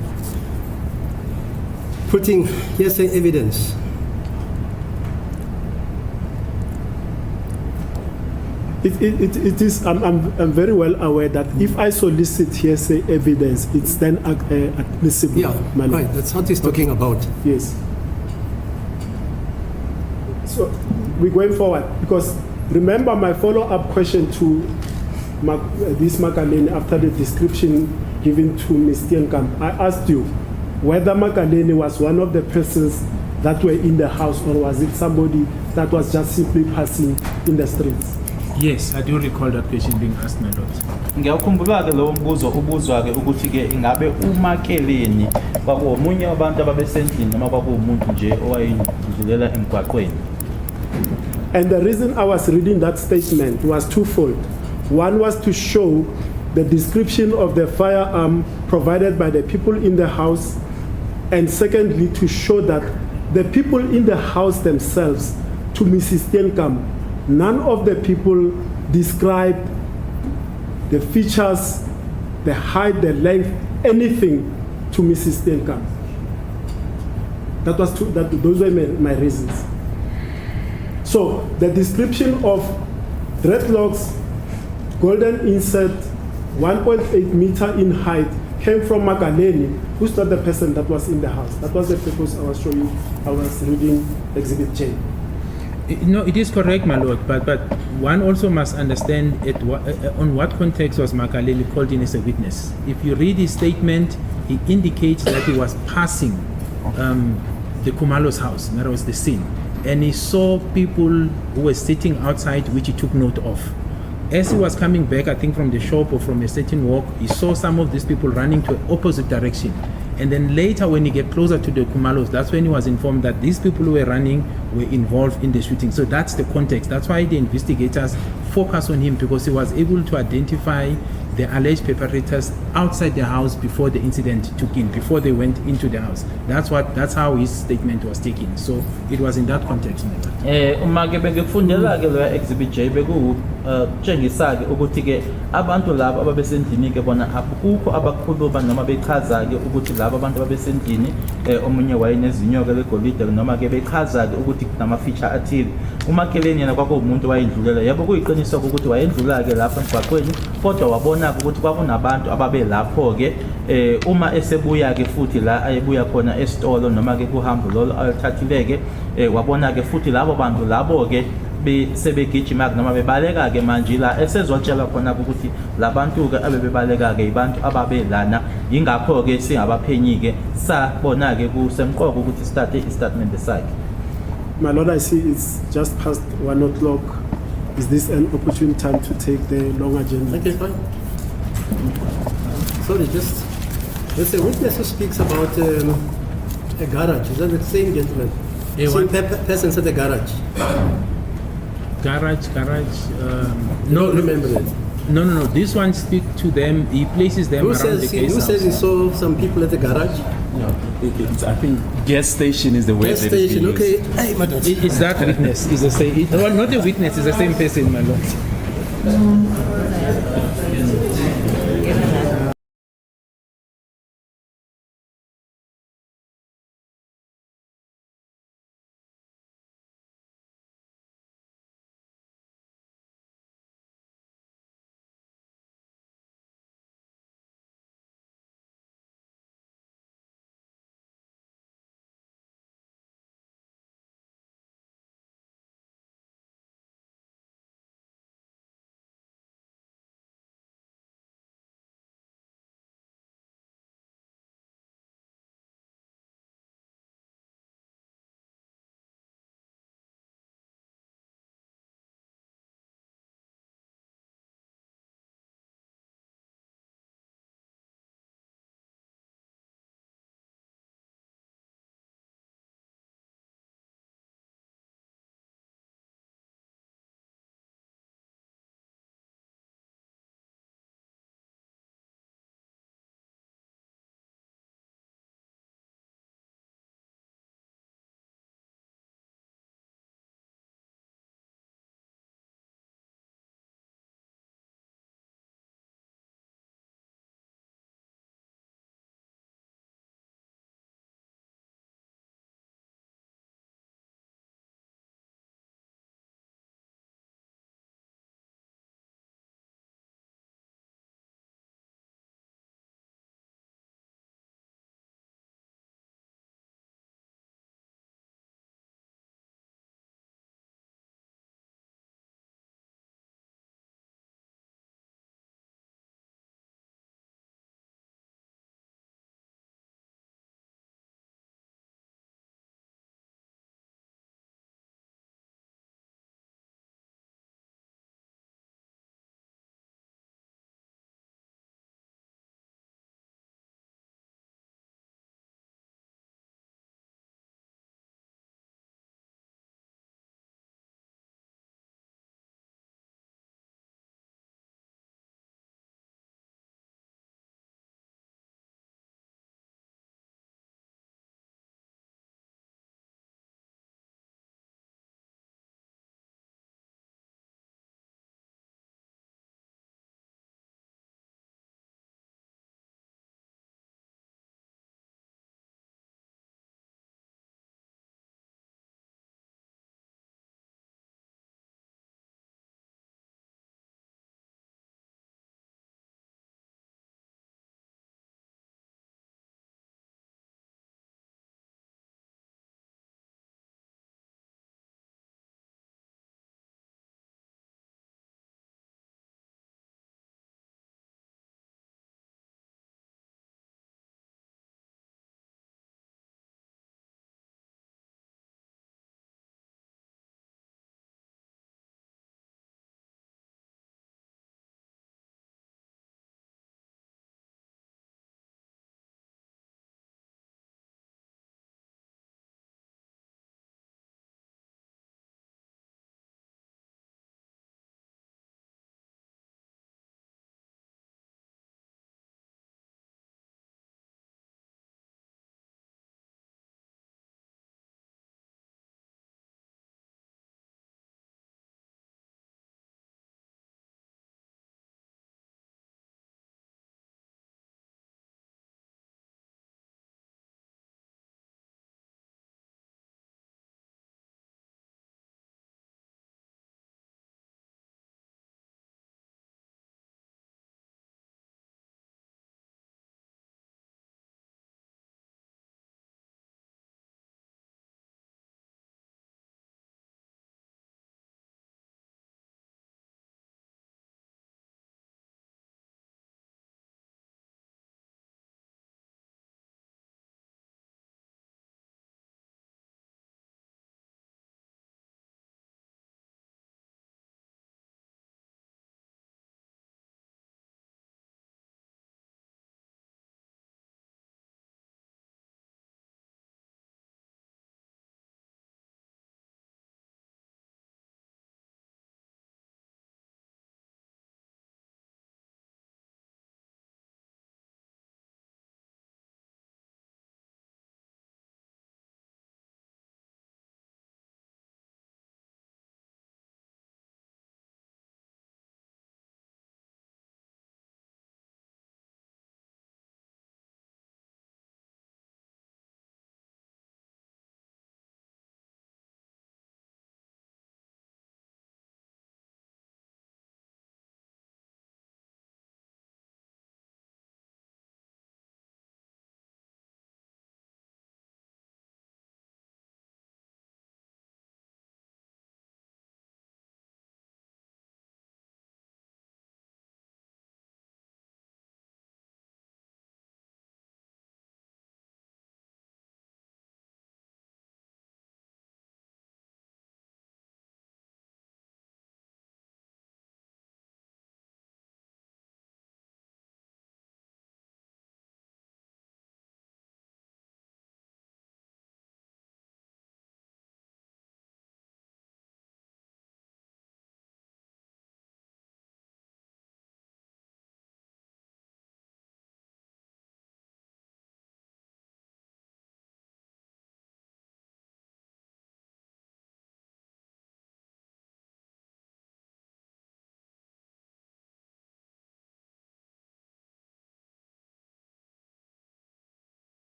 putting hearsay evidence.
It is. I'm very well aware that if I solicit hearsay evidence, it's then admissible.
Yeah, right. That's what he's talking about.
Yes. So we're going forward because remember my follow-up question to this Makaleni after the description given to Ms. Steenkamp. I asked you whether Makaleni was one of the persons that were in the house, or was it somebody that was just simply passing in the streets?
Yes, I do recall that question being asked, my lord.
Ngiyakhumbula ke lo mbuzo ubuzwa ke ukuthi ke ingabe uMakeleni kwakuomunye wabantu ababesendlini noma kwakuumuntu nje owayindlulela emgwaqweni.
And the reason I was reading that statement was twofold. One was to show the description of the firearm provided by the people in the house, and secondly, to show that the people in the house themselves, to Mrs. Steenkamp, none of the people described the features, the height, the length, anything to Mrs. Steenkamp. Those were my reasons. So the description of dreadlocks, golden insert, 1.8 meter in height, came from Magaleni, who's not the person that was in the house. That was the purpose I was showing. I was reading Exhibit J.
No, it is correct, my lord, but one also must understand on what context was Makaleli called in as a witness. If you read his statement, he indicates that he was passing the Kumalo's house, that was the scene, and he saw people who were sitting outside, which he took note of. As he was coming back, I think from the shop or from a certain walk, he saw some of these people running to an opposite direction. And then later, when he get closer to the Kumalos, that's when he was informed that these people who were running were involved in the shooting. So that's the context. That's why the investigators focus on him, because he was able to identify the alleged perpetrators outside the house before the incident took in, before they went into the house. That's how his statement was taken. So it was in that context.
Uma ke bengikufundela ke lo exhibit J tshengisa ke ukuthi ke abantu labo ababesendlini ke bona akukho abakhuluma noma bechaza ke ukuthi labo abantu ababesendlini omunye wayenezinyo ke legolide noma ke bechaza ke ukuthi nama feature athile. uMakeleni yena kwakuwumuntu wayendlulela, yebo kuyiqiniso ukuthi wayendlula ke lapha emgwaqweni, kodwa wabona ukuthi kwakunabantu ababe lapho ke uma esebuya ke futhi la ayebuya khona esitolo noma ke kuhambo lolo ayothathileke wabona ke futhi labo bantu labo ke sebegijima noma bebaleka ke manje la esezotshela khona ukuthi labantu ke abebebaleka ke ibantu ababe lana, ingakho ke singabaphenyi ke sabona ke kusemqoko ukuthi start istatement sakhe.
My Lord, I see it's just past 1 o'clock. Is this an opportune time to take the long agenda?
Okay, fine. Sorry, just there's a witness who speaks about a garage. Is that the same gentleman? Same person said the garage.
Garage.
No, remember it.
No. This one speaks to them. He places them around the case
Who
house.
says he saw some people at the garage?
No, I think gas station is the word.
Gas
that is
station.
being
Okay.
used.
Hey, madam.
It's that witness. It's the same. Well, not a witness. It's the same person, my lord.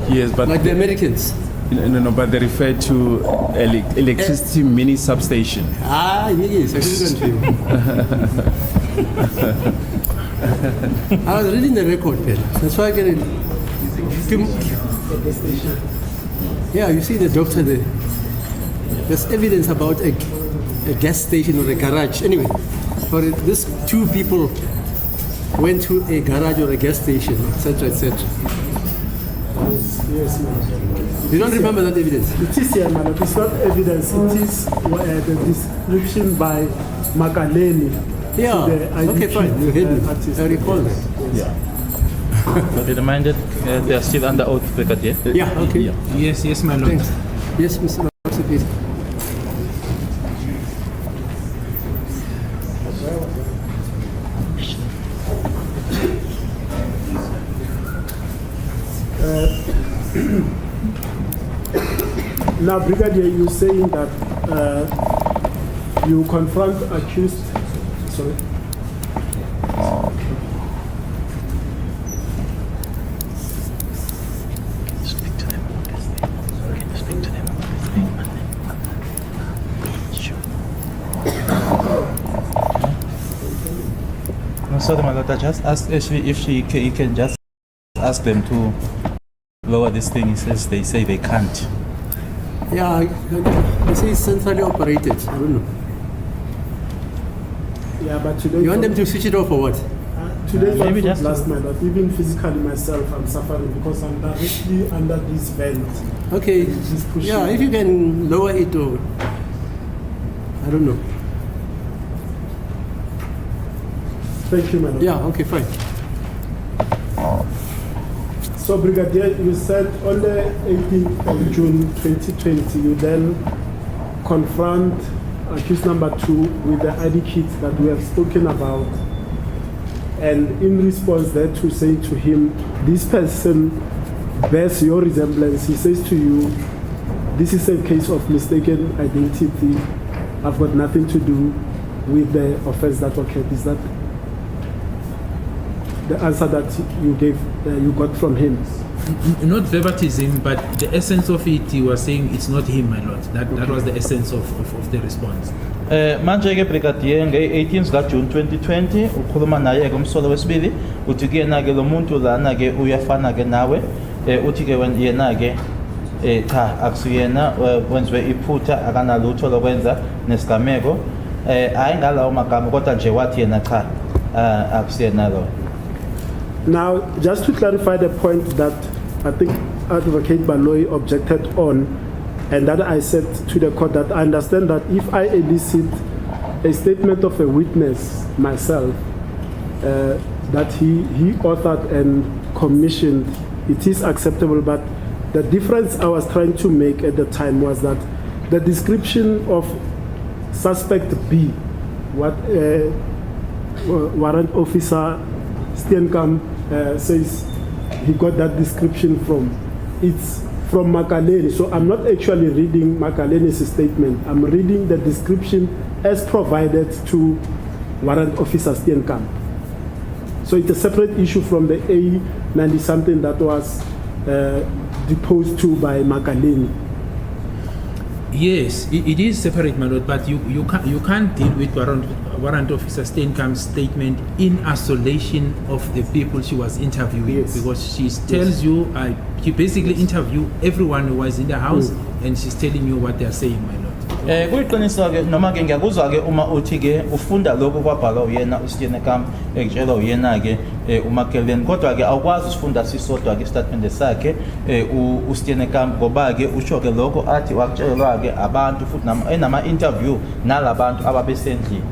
Yes, but
like the Americans.
no, but they refer to electricity mini substation.
Ah, yes, I couldn't you. I was reading the record, Pen. That's why I get it. Yeah, you see the doctor there. There's evidence about a gas station or a garage. Anyway, for this, two people went to a garage or a gas station, etc., etc.
Yes, ma'am.
You don't remember that evidence?
It is here, madam. It's not evidence. It is the description by Makaleni.
Yeah. Okay, fine. You heard me. I recall that.
Yeah.
But be reminded, they are still under oath, Brigadier.
Yeah. Okay.
Yes, my lord.
Thanks. Yes, Mr. Master, please.
Now, Brigadier, you're saying that you confront accused. Sorry.
Speak to them about this thing. Can you speak to them about this thing? Sure. No, sorry, my lord. I just asked Ashley if you can just ask them to lower this thing. He says they say they can't.
Yeah, you say it's centrally operated. I don't know.
Yeah, but today.
You want them to switch it off or what?
Today's
Maybe
one
just
last night, but even physically myself, I'm suffering because I'm directly under this vent.
Okay.
Just push
Yeah,
it.
if you can lower it or I don't know.
Thank you, madam.
Yeah. Okay. Fine.
So, Brigadier, you said on the 18th of June 2020, you then confront accused number 2 with the ID kit that we have spoken about. And in response there to say to him, this person bears your resemblance. He says to you, this is a case of mistaken identity. I've got nothing to do with the offense that occurred. Is that the answer that you gave, you got from him?
Not verbatim, but the essence of it, he was saying it's not him, my lord. That was the essence of the response.
Manje ke Brigadier nge-18 zikaJune 2020 ukhuluma naye ke umsolo wesibili uthi kuyena ke lo muntu lana ke uyafana ke nawe uthi ke yena ke cha akusiyena wenziwe iphutha akanalutho lokwenza nesigameko hayi ngalawo magama kodwa nje wathi yena cha akusiyena lo.
Now, just to clarify the point that I think Advocate Baloyi objected on, and that I said to the court that I understand that if I elicit a statement of a witness myself, that he authored and commissioned, it is acceptable. But the difference I was trying to make at the time was that the description of suspect B, what warrant officer Steenkamp says he got that description from, it's from Makaleni. So I'm not actually reading Makaleni's statement. I'm reading the description as provided to warrant officer Steenkamp. So it's a separate issue from the A90 something that was deposed to by Makaleni.
Yes, it is separate, my lord, but you can't deal with warrant officer Steenkamp's statement in isolation of the people she was interviewing.
Yes.
Because she tells you, she basically interviewed everyone who was in the house, and she's telling you what they're saying, my lord.
Kuyiqiniso ke noma ke ngiyakuzwa ke uma uthi ke ufunda lokho kwabhalwa uyena uSteenkamp ekutshela uyena ke uMakeleni kodwa ke awukwazi usifunda sisodwa ke statement sakhe uSteenkamp ngoba ke usho ke lokho athi wakutshelwa ke abantu futhi nama interview nalabantu ababesendlini.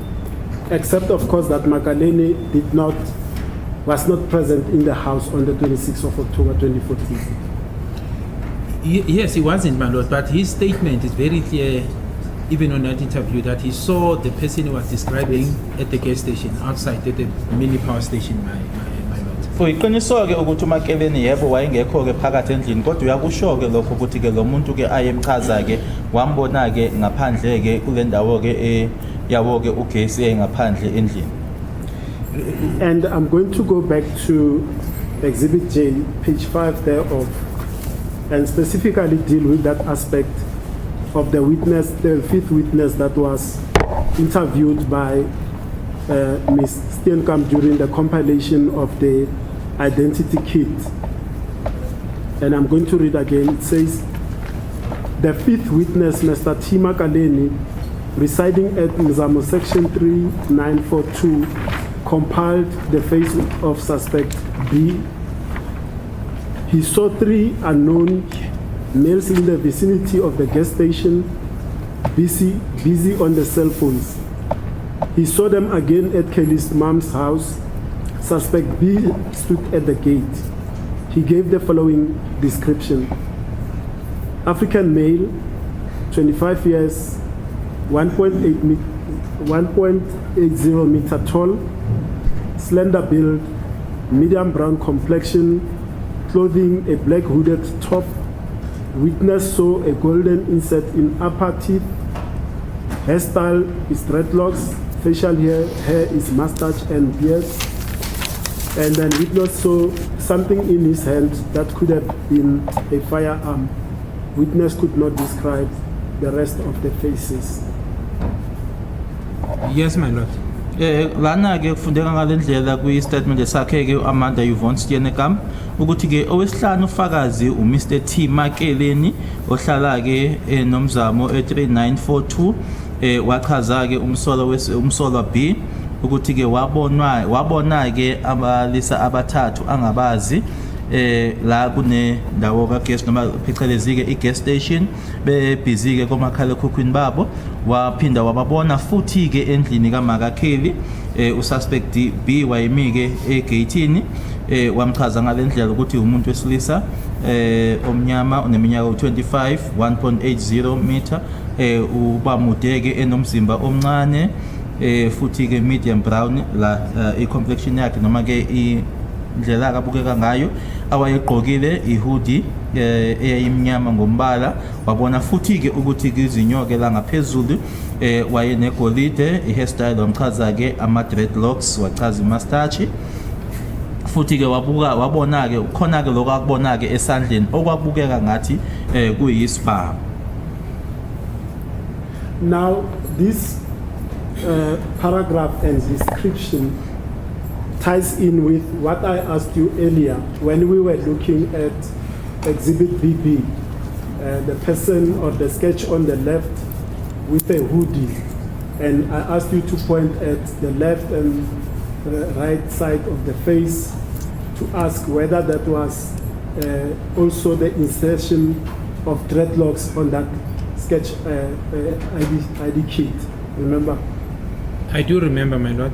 Except of course that Makaleni was not present in the house on the 26th of October 2014.
Yes, he wasn't, my lord, but his statement is very clear, even on that interview, that he saw the person he was describing at the gas station, outside at the mini power station, my lord.
Kuyiqiniso ke ukuthi uMakeleni yebo wayengekho ke phakathi endlini kodwa uyakusho ke lokho ukuthi ke lo muntu ke ayemchaza ke wambona ke ngaphandle ke kule ndawo ke yawo ke ugesi engaphandle endlini.
And I'm going to go back to Exhibit J, page 5 there of and specifically deal with that aspect of the witness, the fifth witness that was interviewed by Ms. Steenkamp during the compilation of the identity kit. And I'm going to read again. It says, the fifth witness, Mr. T. Makaleni, residing at Mzamo Section 3942, compiled the face of suspect B. He saw 3 unknown males in the vicinity of the gas station, busy on the cell phones. He saw them again at Kelly's mom's house. Suspect B stood at the gate. He gave the following description. African male, 25 years, 1.80 meter tall, slender build, medium brown complexion, clothing a black hooded top. Witness saw a golden insert in upper teeth. Hairstyle is dreadlocks. Facial hair is mustache and beard. And then witness saw something in his hand that could have been a firearm. Witness could not describe the rest of the faces.
Yes, my lord.
Lana ke kufundeka ngalendlela kwi statement sakhe ke Amanda Yvonne Steenkamp ukuthi ke owesihlanu ufakazi uMr T Makeleni ohlala ke eNomzamo e3942 wachaza ke umsolwa B ukuthi ke wabona ke abalisa abathathu angabazi la kune ndawo ka gas noma phecelezi ke i-gas station busy ke komakhala ekhukhwini babo waphinda wababona futhi ke endlini kaMakakheli ususpect B wayemi ke egateini wamchaza ngalendlela ukuthi umuntu wesilisa omnyama oneminyaka u25 1.80 meter ubamude ke enomzimba omncane futhi ke medium brown la i-complexion yakhe noma ke indlela akabukeka ngayo awayegqokile ihoodie eyayimnyama ngombala wabona futhi ke ukuthi izinyoke la ngaphezulu wayenegolide i-hairstyle wamchaza ke ama-dreadlocks wachaza i-mustache futhi ke wabona ke khona ke lokho akubona ke esandleni okwakubukeka ngathi kuyisibhamu.
Now this paragraph and description ties in with what I asked you earlier when we were looking at Exhibit BB, the person or the sketch on the left with a hoodie, and I asked you to point at the left and the right side of the face to ask whether that was also the insertion of dreadlocks on that sketch ID kit. Remember?
I do remember, my lord.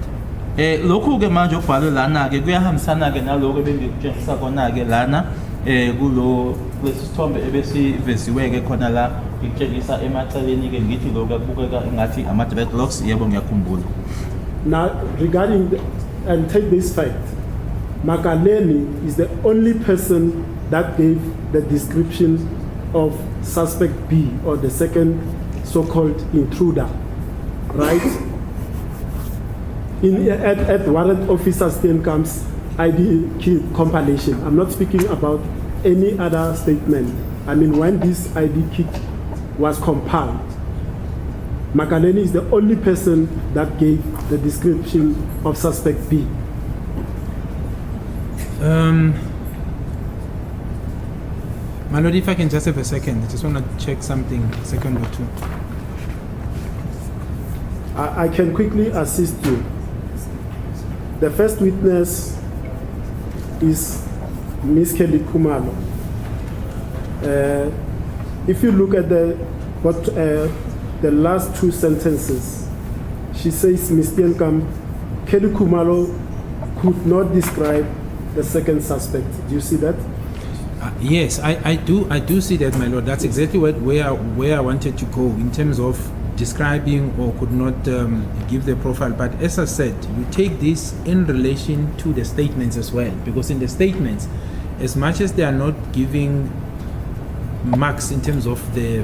Lokhu ke manje okubhalwe lana ke kuyahambisana ke naloko ebengikutshengisa kona ke lana kulo lesithombe ebesiveziwe ke khona la ngikutshengisa emaceleni ke ngithi lokho akubukeka ngathi ama dreadlocks. Yebo ngiyakhumbula.
Now regarding and take this fact, Makaleni is the only person that gave the description of suspect B or the second so-called intruder, right? At Warrant Officer Steenkamp's ID kit compilation. I'm not speaking about any other statement. I mean, when this ID kit was compiled, Makaleni is the only person that gave the description of suspect B.
My lord, if I can just have a second, I just want to check something, a second or two.
I can quickly assist you. The first witness is Ms. Kelly Kumalo. If you look at the last two sentences, she says Ms. Steenkamp, Kelly Kumalo could not describe the second suspect. Do you see that?
Yes, I do see that, my lord. That's exactly where I wanted to go in terms of describing or could not give the profile. But as I said, you take this in relation to the statements as well, because in the statements, as much as they are not giving marks in terms of the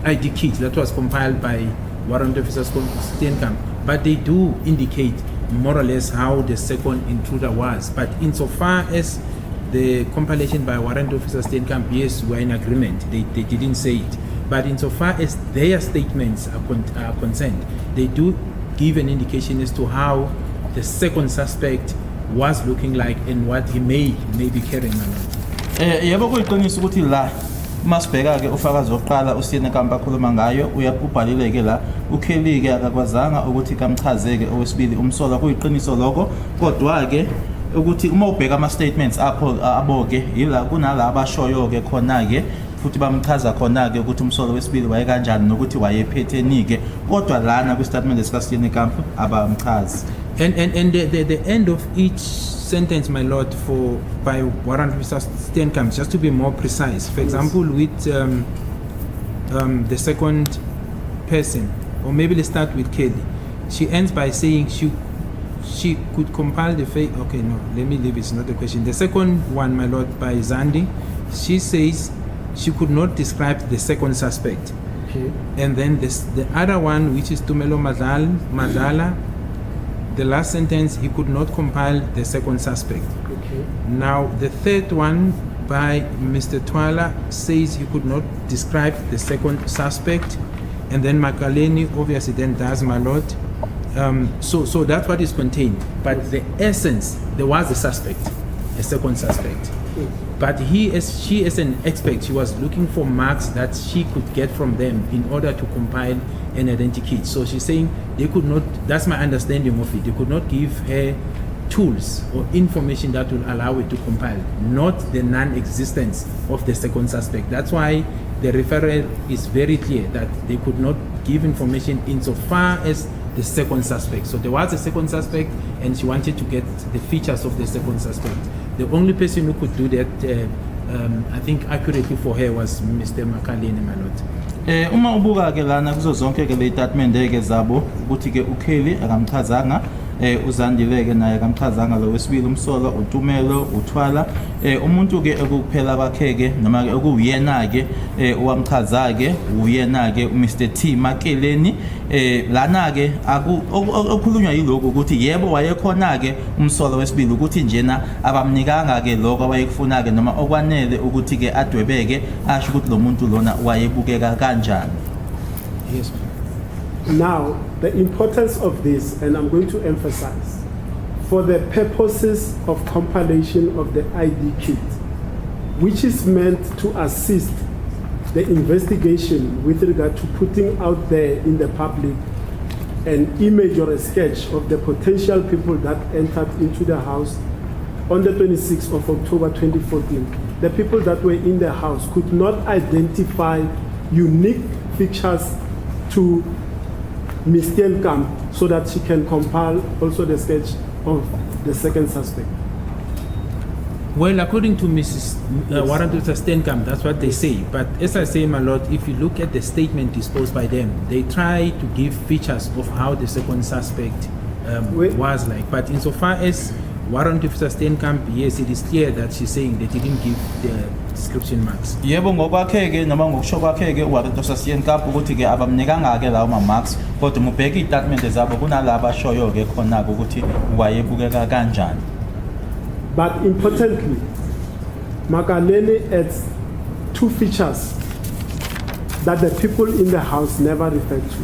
ID kit that was compiled by Warrant Officer Steenkamp, but they do indicate more or less how the second intruder was. But insofar as the compilation by Warrant Officer Steenkamp, yes, we're in agreement. They didn't say it. But insofar as their statements are concerned, they do give an indication as to how the second suspect was looking like and what he may be carrying around.
Yebo kuyiqiniso ukuthi la masibheka ke ufakazi oqala uSteenkamp akhuluma ngayo uyabhalile ke la uKelly ke akakwazanga ukuthi kamchazeke owesibili umsolwa kuyiqiniso lokho kodwa ke ukuthi uma ubheka ama statements aboke yila kunala abashoyo ke khona ke futhi bamchaza khona ke ukuthi umsolwa wesibili waye kanjani nokuthi wayephetheni ke kodwa lana kwi statement esika Steenkamp abamchazi.
And the end of each sentence, my lord, by Warrant Officer Steenkamp, just to be more precise. For example, with the second person, or maybe let's start with Kelly. She ends by saying she could compile the fake. Okay, no, let me leave. It's not the question. The second one, my lord, by Zandi, she says she could not describe the second suspect.
Okay.
And then the other one, which is Tumelo Madala. The last sentence, he could not compile the second suspect.
Okay.
Now, the third one by Mr. Twala says he could not describe the second suspect. And then Makaleni obviously then does, my lord. So that's what is contained. But the essence, there was a suspect, a second suspect. But she as an expert, she was looking for marks that she could get from them in order to compile an identikit. So she's saying they could not, that's my understanding of it, they could not give her tools or information that will allow her to compile, not the non-existence of the second suspect. That's why the referral is very clear that they could not give information insofar as the second suspect. So there was a second suspect and she wanted to get the features of the second suspect. The only person who could do that, I think accurately for her, was Mr. Makaleni, my lord.
Uma ubuka ke lana kuzo zonke ke le statement ke zabo ukuthi ke uKelly akamchazanga uzandile ke naye akamchazanga lo wesibili umsolwa uTumelo uThwala umuntu ke ekuphela kwakhe ke noma ke okuyena ke owamchaza ke uyena ke uMr T Makeleni lana ke okukhulunywa yiloko ukuthi yebo wayekhona ke umsolwa wesibili ukuthi njena abamnikanga ke lokho awayekufuna ke noma okwanele ukuthi ke adwebeke asho ukuthi lo muntu lona wayebukeka kanjani.
Yes.
Now, the importance of this, and I'm going to emphasize, for the purposes of compilation of the ID kit, which is meant to assist the investigation with regard to putting out there in the public an image or a sketch of the potential people that entered into the house on the 26th of October 2014. The people that were in the house could not identify unique features to Ms. Steenkamp so that she can compile also the sketch of the second suspect.
Well, according to Mrs. Warrant Officer Steenkamp, that's what they say. But as I say, my lord, if you look at the statement disposed by them, they try to give features of how the second suspect was like. But insofar as Warrant Officer Steenkamp, yes, it is clear that she's saying that he didn't give the description marks.
Yebo ngokwakhe ke noma ngokusho kwakhe ke Warrant Officer Steenkamp ukuthi ke abamnikanga ke lawo ma marks kodwa mubheka istatement zabo kunalabo ashoyo ke khona ukuthi wayebukeka kanjani.
But importantly, Makaleni adds two features that the people in the house never referred to.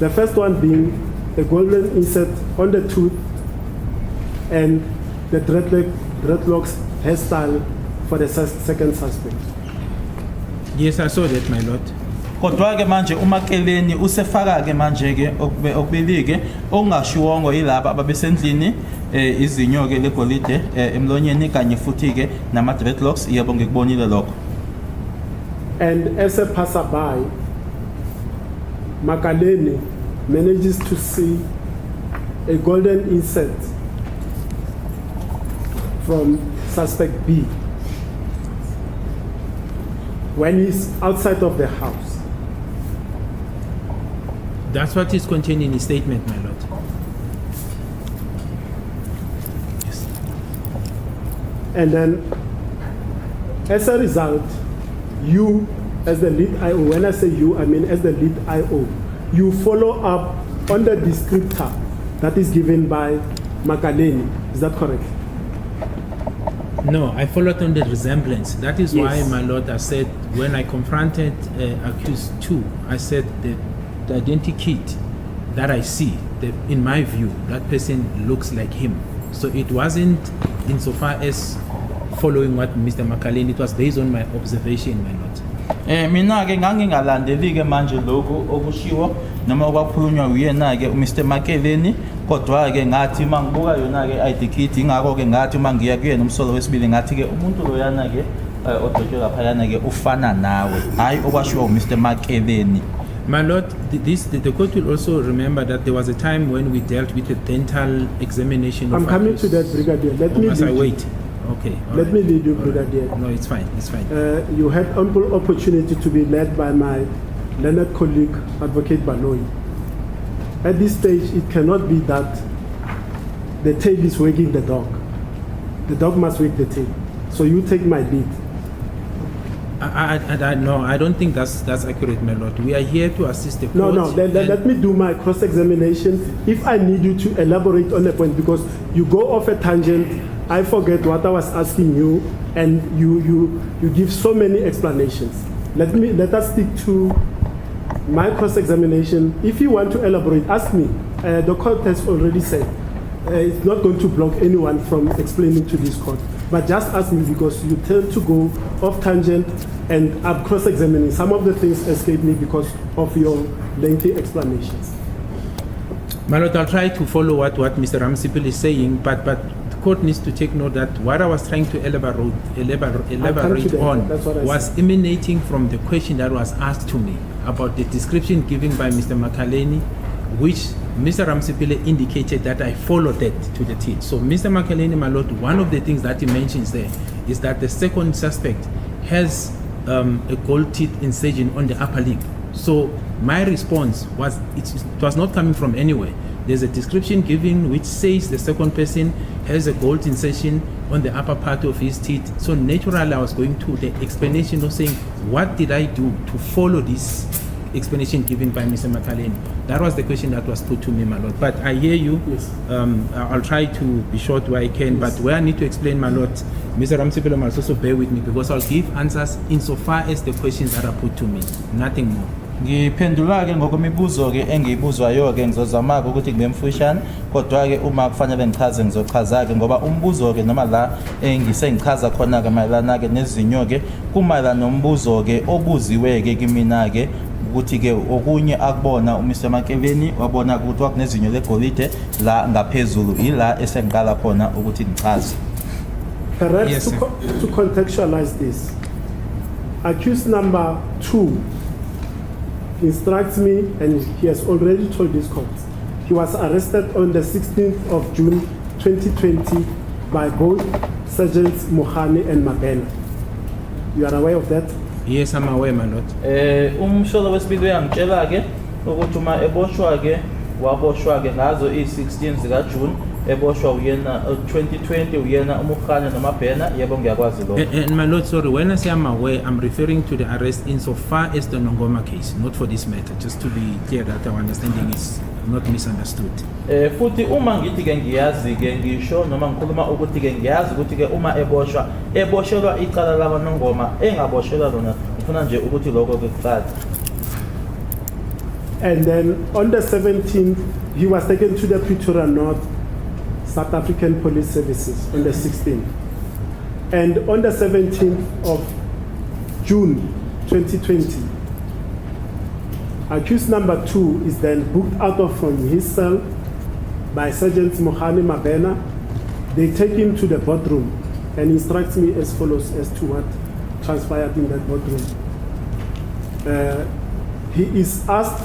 The first one being a golden insert on the tooth and the dreadlocks hairstyle for the second suspect.
Yes, I saw that, my lord.
Kodwa ke manje uMakeleni usefaka ke manje ke okubili ongashiwongo yilabo ababesendlini izinyo ke legolide emlonyeni kanye futhi ke nama dreadlocks yebo ngikubonile lokho.
And as a passerby, Makaleni manages to see a golden insert from suspect B when he's outside of the house.
That's what is contained in his statement, my lord. Yes.
And then, as a result, you, as the lead IO, when I say you, I mean as the lead IO, you follow up on the descriptor that is given by Makaleni. Is that correct?
No, I followed on the resemblance. That is why,
Yes.
my lord, I said when I confronted accused 2, I said the identikit that I see, in my view, that person looks like him. So it wasn't insofar as following what Mr. Makaleni, it was based on my observation, my lord.
Mina ke ngangingalandeli ke manje lokhu okushiwo noma okwakhulunywa uyena ke uMr Makeleni, kodwa ke ngathi mangibuka yona ke ID kit ingakho ke ngathi mangiya kuyena umsolo wesibili ngathi ke umuntu loyana ke odotshwe laphayana ke ufana nawe, hayi okwashiwo uMr Makeleni.
My lord, the court will also remember that there was a time when we dealt with a dental examination.
I'm
of
coming
accused.
to that, Brigadier. Let me
Must I
lead you.
wait? Okay. all
Let
right.
me lead you,
All right.
Brigadier.
No, it's fine. It's fine.
You had ample opportunity to be led by my learned colleague, Advocate Baloyi. At this stage, it cannot be that the tail is wagging the dog. The dog must wag the tail. So you take my lead.
No, I don't think that's accurate, my lord. We are here to assist the
No,
court.
no, let me do my cross-examination. If I need you to elaborate on a point, because you go off a tangent, I forget what I was asking you, and you give so many explanations. Let us stick to my cross-examination. If you want to elaborate, ask me. The court has already said it's not going to block anyone from explaining to this court. But just ask me, because you tend to go off tangent, and I'm cross-examining. Some of the things escape me because of your lengthy explanations.
My lord, I'll try to follow what Mr. Ramsipil is saying, but the court needs to take note that what I was trying to elaborate
that.
on
That's what I
was
said.
emanating from the question that was asked to me about the description given by Mr. Makaleni, which Mr. Ramsipile indicated that I followed that to the T. So Mr. Makaleni, my lord, one of the things that he mentions there is that the second suspect has a gold teeth incision on the upper lip. So my response was it was not coming from anywhere. There's a description given which says the second person has a gold incision on the upper part of his teeth. So naturally I was going to the explanation of saying, what did I do to follow this explanation given by Mr. Makaleni? That was the question that was put to me, my lord. But I hear you.
Yes.
I'll try to be short where I can, but where I need to explain, my lord, Mr. Ramsipilo must also bear with me, because I'll give answers insofar as the questions that are put to me, nothing more.
Ngiphendula ke ngokwemibuzo ke engiyibuzwayo ke ngizozama ukuthi ngibemfushane, kodwa ke uma kufanele ngichaze ngizochaza ke ngoba umbuzo ke noma la engisengichaza khona ke mayelana ke nezinyo ke kumayelana nombuzo ke obuziwe ke kimina ke ukuthi ke okunye akubona uMr Makeleni wabona ukuthi wakunezinyo legolide la ngaphezulu ila esengiqala khona ukuthi ngichaze.
Perhaps
Yes, sir.
to contextualize this, accused number 2 instructs me, and he has already told this court, he was arrested on the 16th of June 2020 by both Sergeants Mohane and Mabena. You are aware of that?
Yes, I'm aware, my lord.
Umsholo wesibili uyangitshela ke ukuthi uma eboshwa ke waboshwa ke ngazo i-16 zika June eboshwa uyena 2020 uyena uMukhane noMabhena. Yebo, ngiyakwazi lokho.
And my lord, sorry, when I say I'm aware, I'm referring to the arrest insofar as the Nongoma case, not for this matter, just to be clear that our understanding is not misunderstood.
Futhi uma ngithi ke ngiyazi ke ngisho noma ngikhuluma ukuthi ke ngiyazi ukuthi ke uma eboshelwa icala labanongoma engaboshelwa lona, ngifuna nje ukuthi lokho ke kuqala.
And then on the 17th, he was taken to the Pretoria North South African Police Services on the 16th. And on the 17th of June 2020, accused number 2 is then booked out of from his cell by Sergeants Mohane Mabena. They take him to the boardroom and instruct me as follows as to what transpired in that boardroom. He is asked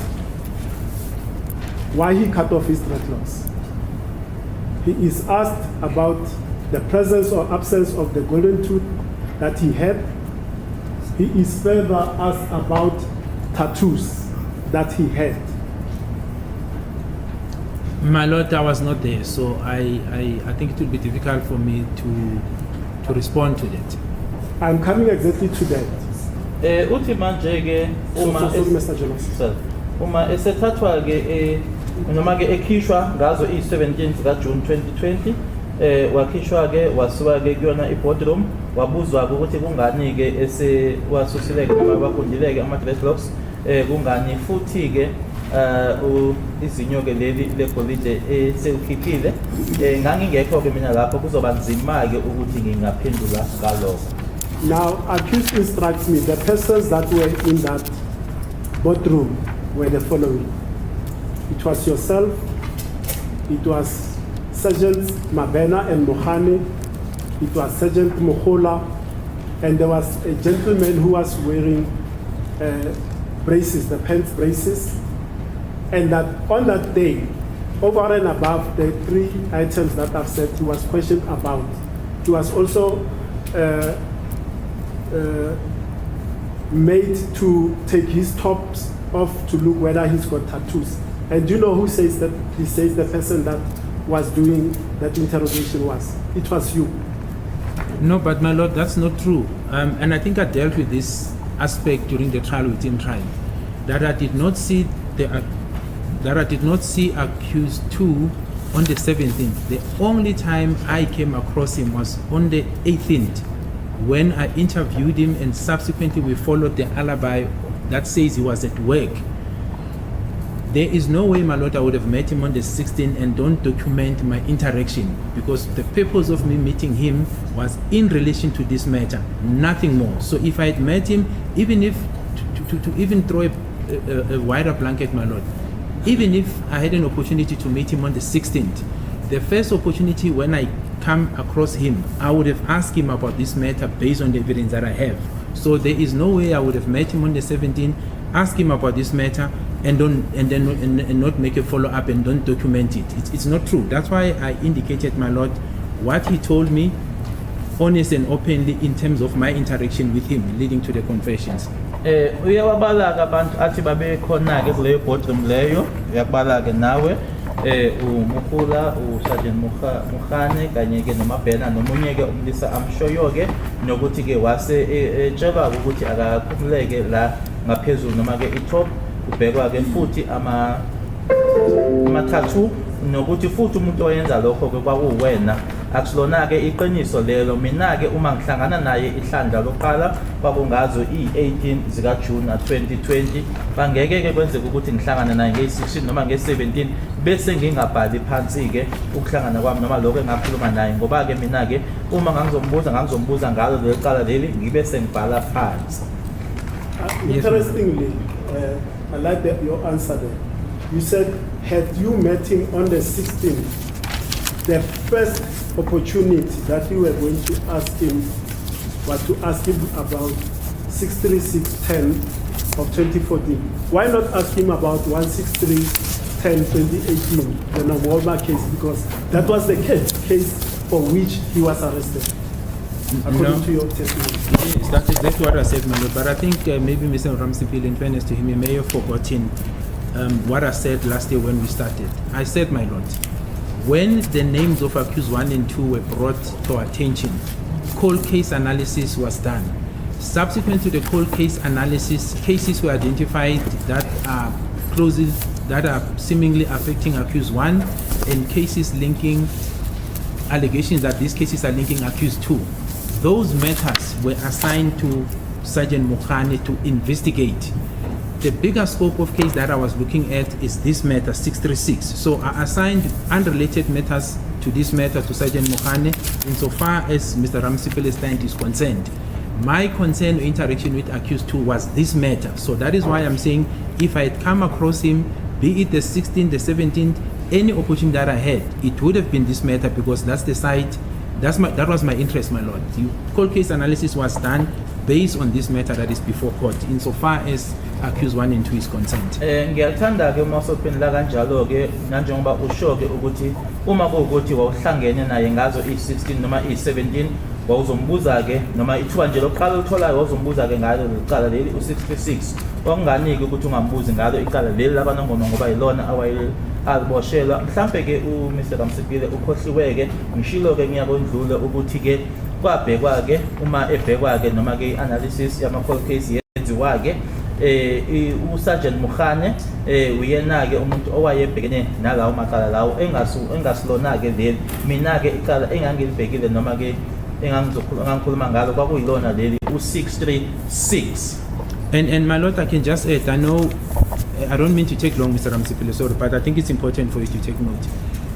why he cut off his dreadlocks. He is asked about the presence or absence of the golden tooth that he had. He is further asked about tattoos that he had.
My lord, I was not there, so I think it will be difficult for me to respond to that.
I'm coming exactly to that.
Uthi manje ke uma
Mr. Jonas.
uma esethathwa ke noma ke ekhishwa ngazo i-17 zika June 2020 wakhishwa ke wasuka ke kuyona i-boardroom wabuzwa ukuthi kungani ke esewasusileke noma bakundileke ama-dreadlocks kungani futhi ke izinyo ke leli legolide eselikhiphile ngangingekho ke mina lapho kuzoba nzima ke ukuthi ngingaphendula ngalokho.
Now, accused instructs me the persons that were in that boardroom were the following. It was yourself, it was Sergeants Mabena and Mohane, it was Sergeant Mohola, and there was a gentleman who was wearing braces, the pants braces, and that on that day, over and above the 3 items that I've said he was questioned about, he was also made to take his tops off to look whether he's got tattoos. And do you know who says that? He says the person that was doing that interrogation was. It was you.
No, but my lord, that's not true. And I think I dealt with this aspect during the trial within trial. That I did not see accused 2 on the 17th. The only time I came across him was on the 18th, when I interviewed him, and subsequently we followed the alibi that says he was at work. There is no way, my lord, I would have met him on the 16th and don't document my interaction, because the purpose of me meeting him was in relation to this matter, nothing more. So if I had met him, even if to even throw a wider blanket, my lord, even if I had an opportunity to meet him on the 16th, the first opportunity when I come across him, I would have asked him about this matter based on the evidence that I have. So there is no way I would have met him on the 17th, ask him about this matter, and not make a follow-up and don't document it. It's not true. That's why I indicated, my lord, what he told me, honest and openly, in terms of my interaction with him leading to the confessions.
Uyawabala ke abantu athi babe khona ke kuleyo boardroom leyo, uyakubala ke nawe uMukhula, uSergeant Mohane kanye ke noMabhena nomunye ke umlisa amshoyo ke nokuthi ke wase etshela ukuthi akakhululeke la ngaphezulu noma ke itop kubhekwa ke futhi ama-tattoo nokuthi futhi umuntu oyenza lokho ke kwakuwena. Akusilona ke iqiniso lelo, mina ke uma ngihlangana naye ihlandla loqala kwakungazo i-18 zika June 2020, bangeke ke kwenzeka ukuthi ngihlangana naye nge-16 noma nge-17 bese ngingabhali phansi ke ukuhlangana kwami noma lokho engakhuluma naye, ngoba ke mina ke uma ngangizombuza ngalo leli qala leli ngibe sengibhala phansi.
Interestingly, I like your answer there. You said, had you met him on the 16th, the first opportunity that you were going to ask him was to ask him about 63610 of 2014. Why not ask him about 16310 2018, the Namwalba case? Because that was the case for which he was arrested, according to your testimony.
Yes, that's exactly what I said, my lord. But I think maybe Mr. Ramsipil, in fairness to him, he may have forgotten what I said last year when we started. I said, my lord, when the names of accused 1 and 2 were brought to our attention, cold case analysis was done. Subsequent to the cold case analysis, cases were identified that are seemingly affecting accused 1, and cases linking allegations that these cases are linking accused 2. Those matters were assigned to Sergeant Mohane to investigate. The bigger scope of case that I was looking at is this matter, 636. So I assigned unrelated matters to this matter to Sergeant Mohane insofar as Mr. Ramsipele's client is concerned. My concern or interaction with accused 2 was this matter. So that is why I'm saying if I had come across him, be it the 16th, the 17th, any opportunity that I had, it would have been this matter, because that's the site, that was my interest, my lord. The cold case analysis was done based on this matter that is before court, insofar as accused 1 and 2 is concerned.
Ngiyathanda ke masophendula kanjalo ke nanjengoba usho ke ukuthi uma kuwukuthi wawuhlangene naye ngazo i-16 noma i-17 wawuzombuza ke noma ithuba nje lokuqala utholayo wawuzombuza ke ngalo licala leli u-636, okunganiki ukuthi ungambuzi ngalo icala leli labanongoma ngoba yilona aliboshelwa. Mhlambe ke uMr. Ramsipile ukhohliwe ke ngishilo ke ngiyakondlula ukuthi ke kwabhekwa ke uma ebhekwa ke noma ke i-analysis yama-cold case yenziwa ke uSergeant Mukhane uyena ke umuntu owayebhekene nalawo macala lawo engasilona ke leli mina ke icala engangilibhekile noma ke engangikhuluma ngalo kwakuyilona leli u636.
And my lord, I can just add, I know, I don't mean to take long, Mr. Ramsipile, sorry, but I think it's important for you to take note.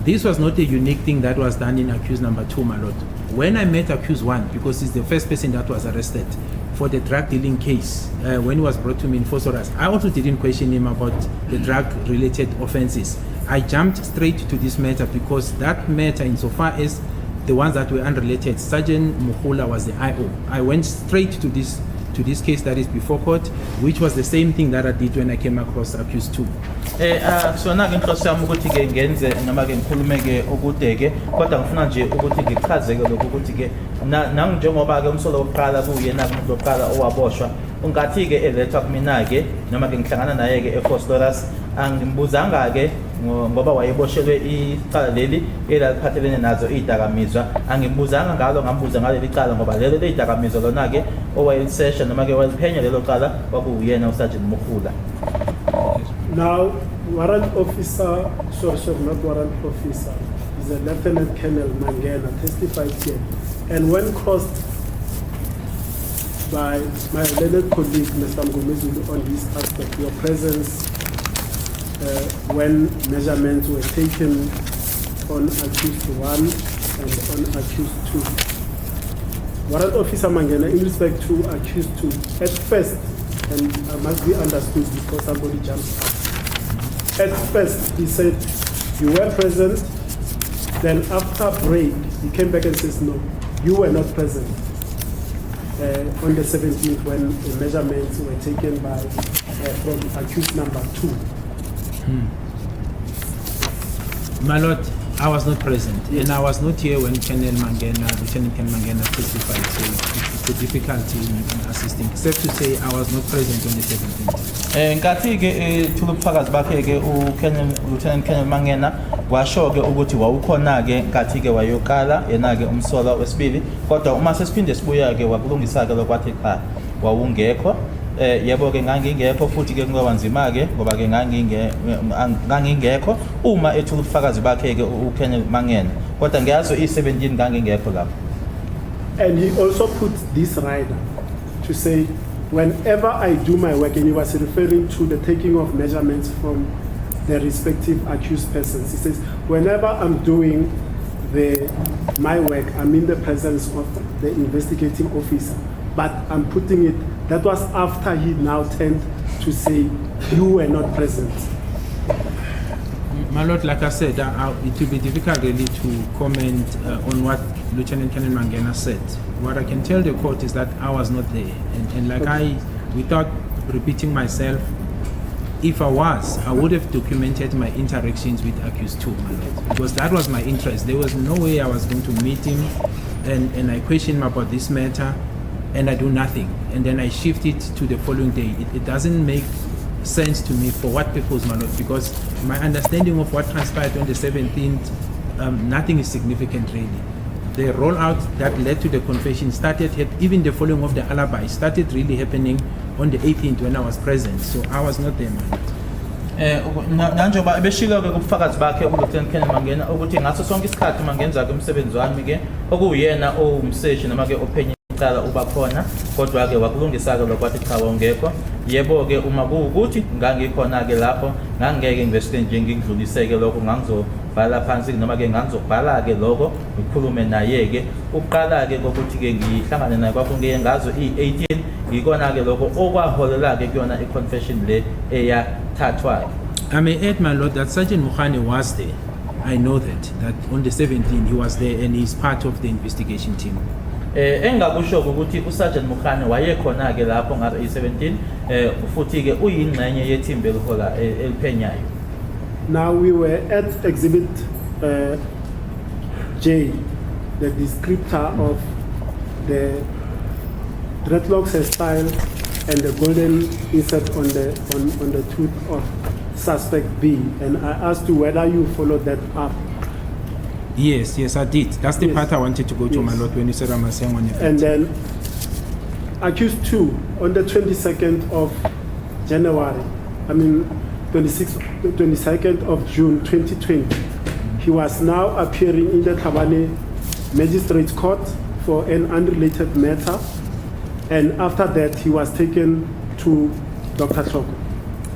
This was not a unique thing that was done in accused number 2, my lord. When I met accused 1, because he's the first person that was arrested for the drug dealing case, when he was brought to me in Fosoras, I also didn't question him about the drug-related offenses. I jumped straight to this matter because that matter, insofar as the ones that were unrelated, Sergeant Mukhula was the IO. I went straight to this case that is before court, which was the same thing that I did when I came across accused 2.
Akusona ke inhloso yami ukuthi ke ngenze noma ke ngikhulume ke okude ke kodwa ngifuna nje ukuthi ngichaze ke lokho ukuthi ke njengoba ke umsolo wokuqala kuyena umuntu wokuqala owaboshwa ungathi ke elethwa kumina ke noma ke ngihlangana naye ke eFostoras angimbuzanga ke ngoba wayeboshelwe icala leli eliphathelene nazo izidakamizwa angimbuzanga ngalo ngambuza ngaleli cala ngoba lelo lezidakamizwa lona ke owayelisesha noma ke waliphenya lelo cala kwakuyena uSergeant Mukhula.
Now, warrant officer, sorry, not warrant officer, is a Lieutenant Colonel Mangena testified here, and when crossed by my learned colleague, Mr. Mgomezulu, on this aspect, your presence when measurements were taken on accused 1 and on accused 2. Warrant officer Mangena, in respect to accused 2, at first, and I must be understood because somebody jumped up. At first, he said, you were present. Then after break, he came back and says, no, you were not present on the 17th when the measurements were taken by from accused number 2.
My lord, I was not present, and I was not here when Lieutenant Colonel Mangena testified, so it's a difficulty in assisting, except to say I was not present on the 17th.
Nkathi ke thulubufakazi bakhe ke Lieutenant Colonel Mangena washo ke ukuthi wawukhona ke nkathi ke wayokala yena ke umsola wesibili kodwa uma sesiphinde sibuya ke wakulungisa ke lokwathi cha wawungekho. Yebo ke ngangingekho futhi ke ngoba nzima ke ngoba ke ngangingekho uma ethula ubufakazi bakhe ke uKenneth Mangena kodwa ngiyazo i17 ngangingekho lapho.
And he also put this rider to say whenever I do my work, and he was referring to the taking of measurements from the respective accused persons. He says whenever I'm doing my work, I'm in the presence of the investigating officer, but I'm putting it. That was after he now turned to say, you were not present.
My lord, like I said, it will be difficult really to comment on what Lieutenant Colonel Mangena said. What I can tell the court is that I was not there. And like without repeating myself, if I was, I would have documented my interactions with accused 2, my lord, because that was my interest. There was no way I was going to meet him and I questioned him about this matter and I do nothing. And then I shift it to the following day. It doesn't make sense to me for what purpose, my lord, because my understanding of what transpired on the 17th, nothing is significant really. The rollout that led to the confession started, even the following of the alibi started really happening on the 18th when I was present. So I was not there, man.
Nanjoba ebeshilo ke kubufakazi bakhe uLieutenant Colonel Mangena ukuthi ngaso sonke isikhathi mangenza ke umsebenzi wami ke okuyena owumseshi noma ke ophenye icala uba khona kodwa ke wakulungisa ke lokwathi cha wongekho. Yebo ke uma kuukuthi ngangikhona ke lapho ngangeke ngivesele nje ngidluliseke lokho ngangizobhala phansi noma ke ngangizobhala ke lokho ngikhulume naye ke uqala ke ukuthi ke ngihlangane naye kwakungiye ngazo i18 ngikona ke lokho okwaholela ke kuyona i-confession le eyathathwayo.
I may add, my lord, that Sergeant Mukhane was there. I know that on the 17th he was there and he's part of the investigation team.
Engakusho ukuthi uSergeant Mukhane wayekhona ke lapho ngabe i17 futhi ke uyingxenye yethimba elihola eliphenyayo.
Now we were at exhibit J, the descriptor of the dreadlocks hairstyle and the golden insert on the tooth of suspect B, and I asked you whether you followed that up.
Yes, I did. That's the part I wanted to go to, my lord, when you said I'm saying on your
And then accused 2 on the 22nd of 22nd of June 2020. He was now appearing in the Tlhabane Magistrates Court for an unrelated matter, and after that he was taken to Dr. Tlhoko,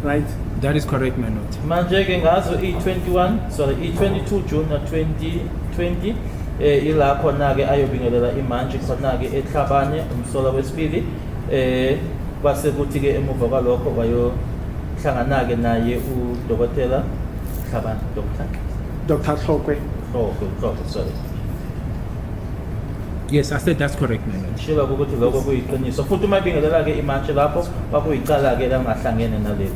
right?
That is correct, my lord.
Manje ke ngazo i-22 June 2020 ila khona ke ayobingelela imanje khona ke eTlhabane umsola wesibili kwase kuthi ke emuva kwalokho bayohlangana ke naye uDokotela Tlhabane
Dr. Tlhoko.
Sorry.
Yes, I said that's correct, my lord.
Shilo ukuthi lokho kuyiqiniso futhi uma bingelela ke imanje lapho bakuyicala ke langahlangene naleli.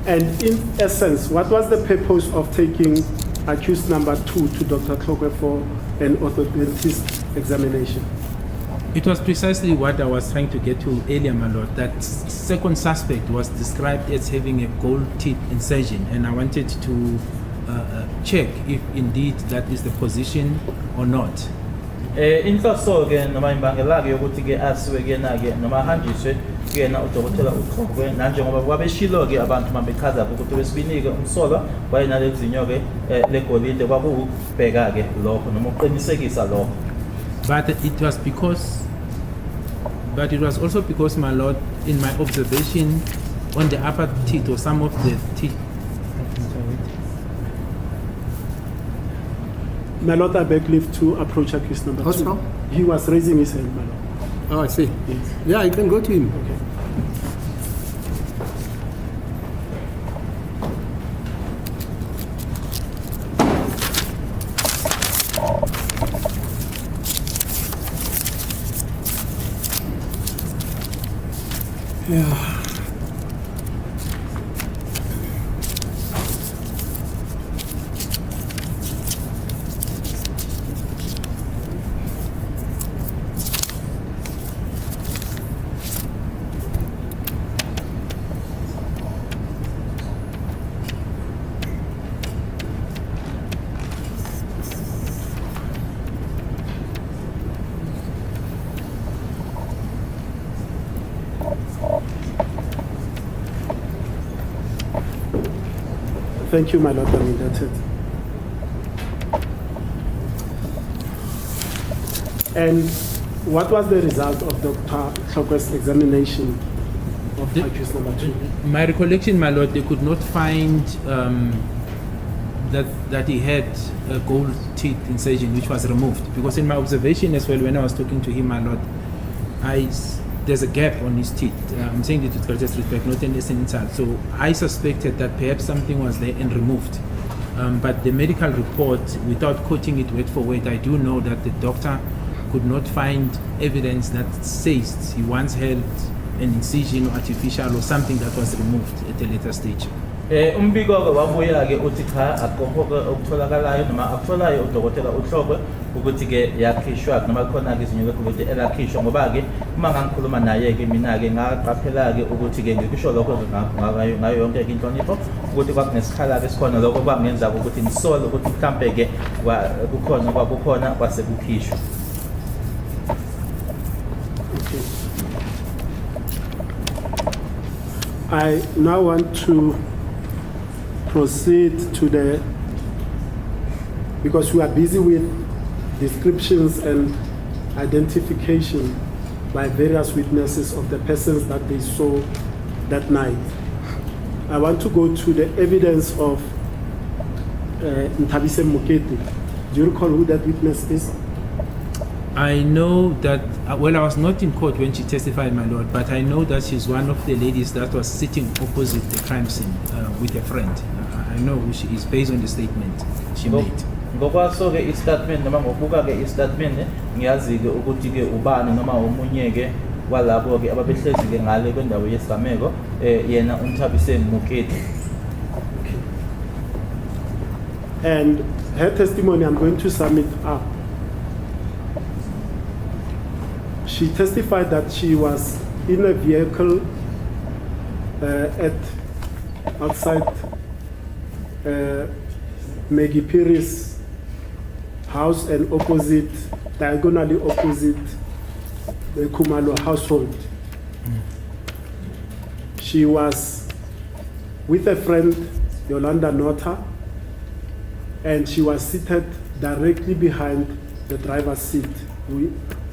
And in essence, what was the purpose of taking accused number 2 to Dr. Tlhoko for an orthodontist examination?
It was precisely what I was trying to get to earlier, my lord. That second suspect was described as having a gold teeth incision, and I wanted to check if indeed that is the position or not.
Inhloso ke noma imbangela ke yokuthi ke asiwe ke na ke noma hanjiswe kuyena uDokotela uXhokwe nanjengoba kwabeshilo ke abantu mabechaza ukuthi wesibini ke umsolwa wayenale zinyo ke legolide kwakubheka ke lokho noma uqinisekisa lokho.
But it was also because, my lord, in my observation on the upper teeth or some of the teeth.
My lord, I beg leave to approach accused number 2.
Also?
He was raising his hand, my lord.
Oh, I see.
Yes.
Yeah, you can go to him.
Okay.
Yeah.
Thank you, my lord. I mean, that's it. And what was the result of Dr. Tlhoko's examination of accused number 2?
My recollection, my lord, they could not find that he had a gold teeth incision which was removed, because in my observation as well, when I was talking to him, my lord, there's a gap on his teeth. I'm saying it with greatest respect, not an insult. So I suspected that perhaps something was there and removed. But the medical report, without quoting it word for word, I do know that the doctor could not find evidence that says he once had an incision or artificial or something that was removed at a later stage.
Umbiko ke wabuya ke uthi cha akukho okutholakalayo noma akutholayo uDokotela uHlokwe ukuthi ke yakhishwa noma khona ke izinyo ukuthi elakhishwa ngoba ke uma ngangikhuluma naye ke mina ke ngaqaphela ke ukuthi ke ngikusho lokho ngayo yonke inhlonipho ukuthi kwakunesikhala ke sikhona lokho kwangenza ukuthi nisole ukuthi mhlambe ke kukhona kwase kukhishwa.
I now want to proceed to because we are busy with descriptions and identification by various witnesses of the persons that they saw that night. I want to go to the evidence of Ntabise Mokete. Do you recall who that witness is?
I know that, well, I was not in court when she testified, my lord, but I know that she's one of the ladies that was sitting opposite the crime scene with a friend. I know who she is based on the statement she made.
Ngokwaso ke istatement noma ngokubuka ke istatement ngiyazi ke ukuthi ke ubani noma umunye ke walabo ke ababehlezi ke ngale kwendawo yesigameko yena uNthabise Mokete.
And her testimony, I'm going to sum it up. She testified that she was in a vehicle outside Maggie Piri's house and diagonally opposite the Kumalo household. she was with a friend, Yolanda Nota, and she was seated directly behind the driver's seat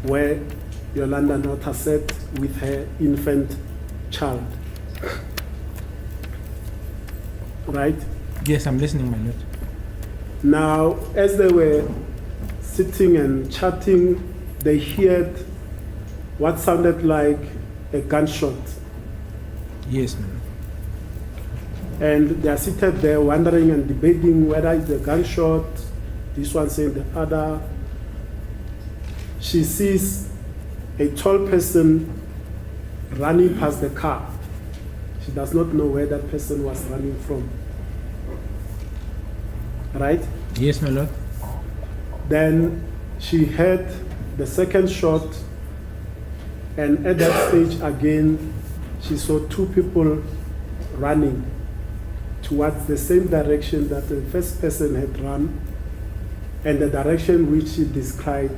where Yolanda Nota sat with her infant child. Right?
Yes, I'm listening, my lord.
Now, as they were sitting and chatting, they heard what sounded like a gunshot.
Yes, my lord.
And they are seated there wondering and debating whether it's a gunshot, this one saying the other. She sees a tall person running past the car. She does not know where that person was running from. Right?
Yes, my lord.
Then she heard the second shot, and at that stage again, she saw two people running towards the same direction that the first person had run, and the direction which she described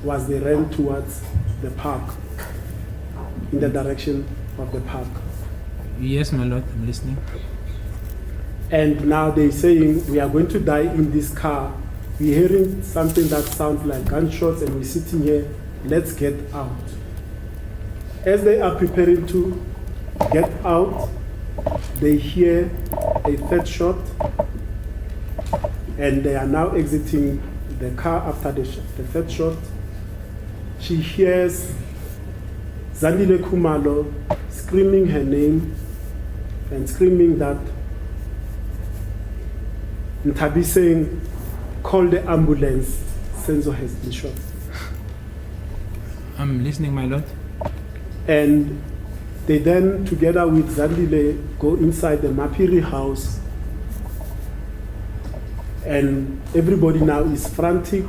was they ran towards the park, in the direction of the park.
Yes, my lord, I'm listening.
And now they're saying, we are going to die in this car. We're hearing something that sounds like gunshots and we're sitting here, let's get out. As they are preparing to get out, they hear a third shot, and they are now exiting the car after the third shot. She hears Zandile Khumalo screaming her name and screaming that Ntabi saying, call the ambulance, Senzo has been shot.
I'm listening, my lord.
And they then, together with Zandile, go inside the Mapiri house. And everybody now is frantic.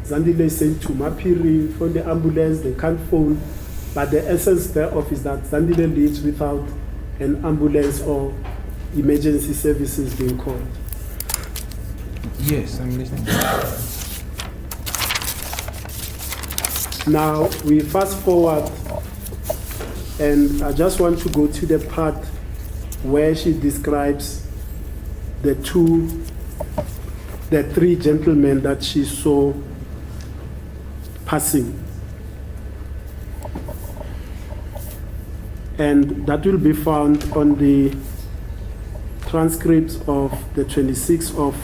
Zandile is saying to Mapiri, phone the ambulance, they can't phone. But the essence thereof is that Zandile lives without an ambulance or emergency services being called.
Yes, I'm listening.
Now we fast forward, and I just want to go to the part where she describes the three gentlemen that she saw passing. And that will be found on the transcripts of the 26th of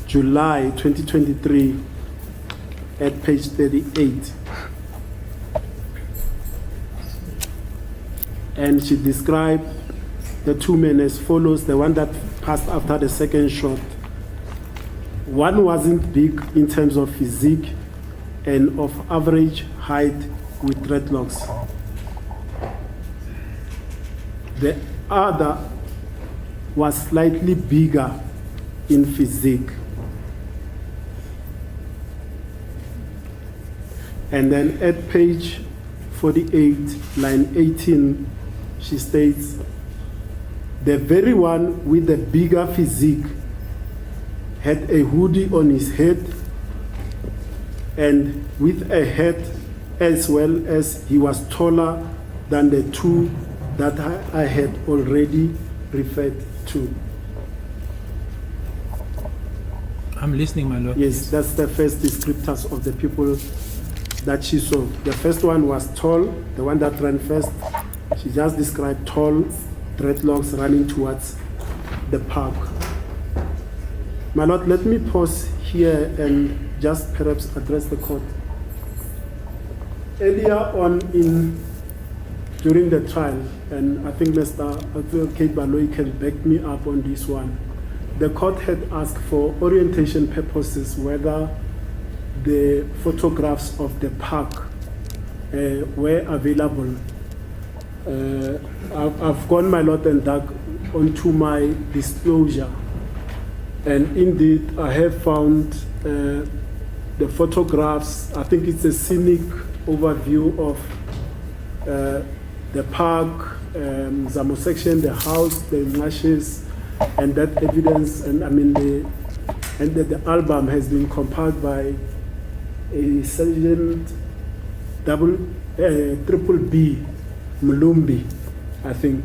July 2023 at page 38. And she described the two men as follows: the one that passed after the second shot. One wasn't big in terms of physique and of average height with dreadlocks. The other was slightly bigger in physique. And then at page 48, line 18, she states, the very one with the bigger physique had a hoodie on his head and with a hat, as well as he was taller than the two that I had already referred to.
I'm listening, my lord.
Yes, that's the first descriptors of the people that she saw. The first one was tall, the one that ran first. She just described tall, dreadlocks running towards the park. My lord, let me pause here and just perhaps address the court. Earlier on during the trial, and I think Mr. Kate Baloyi can back me up on this one, the court had asked for orientation purposes whether the photographs of the park were available. I've gone, my lord, and dug onto my disclosure, and indeed I have found the photographs. I think it's a scenic overview of the park, Zamo section, the house, the marshes, and that evidence. And I mean the album has been compiled by a Sergeant Triple B Mulumbi, I think.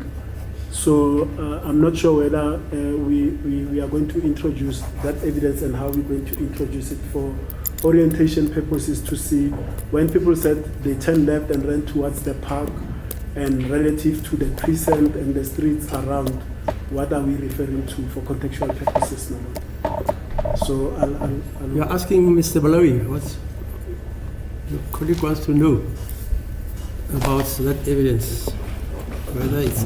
So I'm not sure whether we are going to introduce that evidence and how we're going to introduce it for orientation purposes to see when people said they turned left and ran towards the park and relative to the precinct and the streets around, what are we referring to for contextual purposes now? So I'll
You're asking Mr. Balawi, what your colleague wants to know about that evidence, whether it's...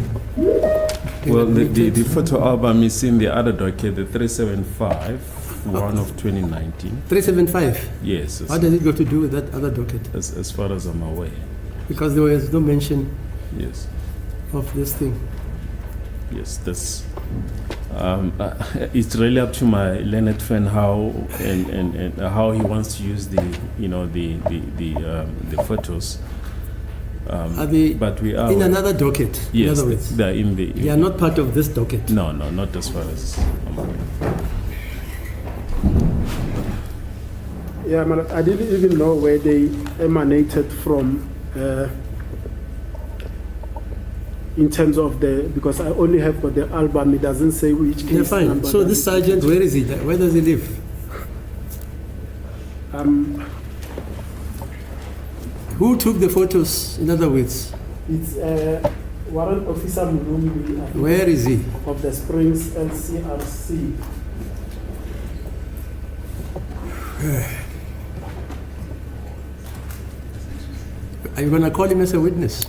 Well, the photo album is in the other docket, the 375, one of 2019.
375?
Yes,
What does it got to do with that other docket?
as far as I'm aware.
Because there was no mention
Yes,
of this thing.
yes, that's. It's really up to my learned friend how and how he wants to use the the photos.
Are they
But we are
in another docket? In
Yes,
other words,
they're in the.
they are not part of this docket.
No, not as far as I'm aware.
Yeah, man, I didn't even know where they emanated from in terms of because I only have got the album, it doesn't say which case
Yeah, fine.
number
So
that
this
it-
sergeant, where is he? Where does he live? Who took the photos, in other words?
It's Warrant Officer Mulumbi, I think,
Where is he?
of the Springs LCRC.
Are you going to call him as a witness?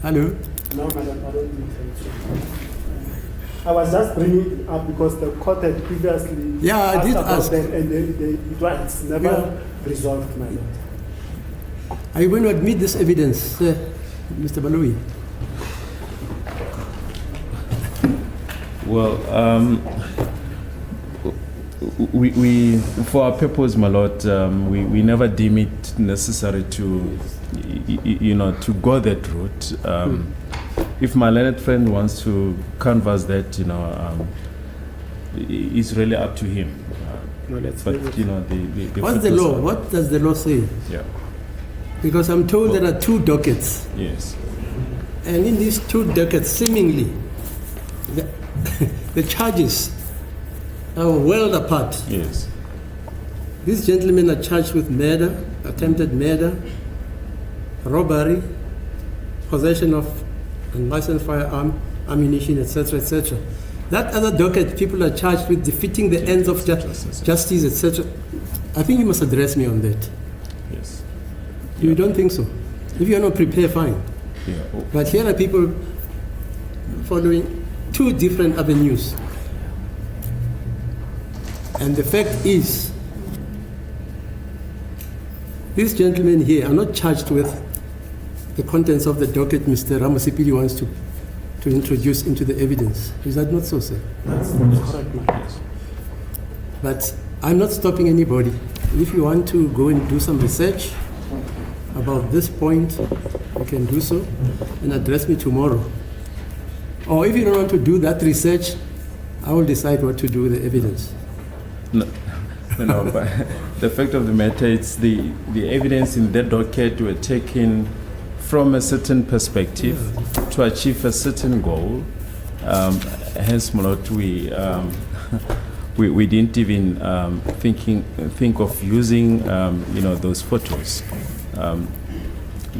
Hello?
No, madam, I don't think so. I was just bringing it up because the court had previously
Yeah, I did
about
ask.
them and it's never
Yeah.
resolved, my lord.
Are you going to admit this evidence, Mr. Baloui?
Well, we for our purpose, my lord, we never deem it necessary to, to go that route. If my learned friend wants to canvass that, it's really up to him.
No, let's
But
leave it.
the
What's the
photos
law?
are-
What does the law say?
Yeah.
Because I'm told there are two dockets.
Yes.
And in these two dockets, seemingly, the charges are well apart.
Yes.
These gentlemen are charged with murder, attempted murder, robbery, possession of unlicensed firearm, ammunition, etc., etc. That other docket, people are charged with defeating the ends of justice, etc. I think you must address me on that.
Yes.
You don't think so? If you are not prepared, fine.
Yeah. Oh,
But here are people following two different avenues. And the fact is, these gentlemen here are not charged with the contents of the docket Mr. Ramosipili wants to introduce into the evidence. Is that not so, sir?
That's correct, my lord.
yes.
But I'm not stopping anybody. If you want to go and do some research about this point, you can do so and address me tomorrow. Or if you don't want to do that research, I will decide what to do with the evidence.
No, but the fact of the matter is the evidence in that docket were taken from a certain perspective to achieve a certain goal. Hence, my lord, we didn't even think of using those photos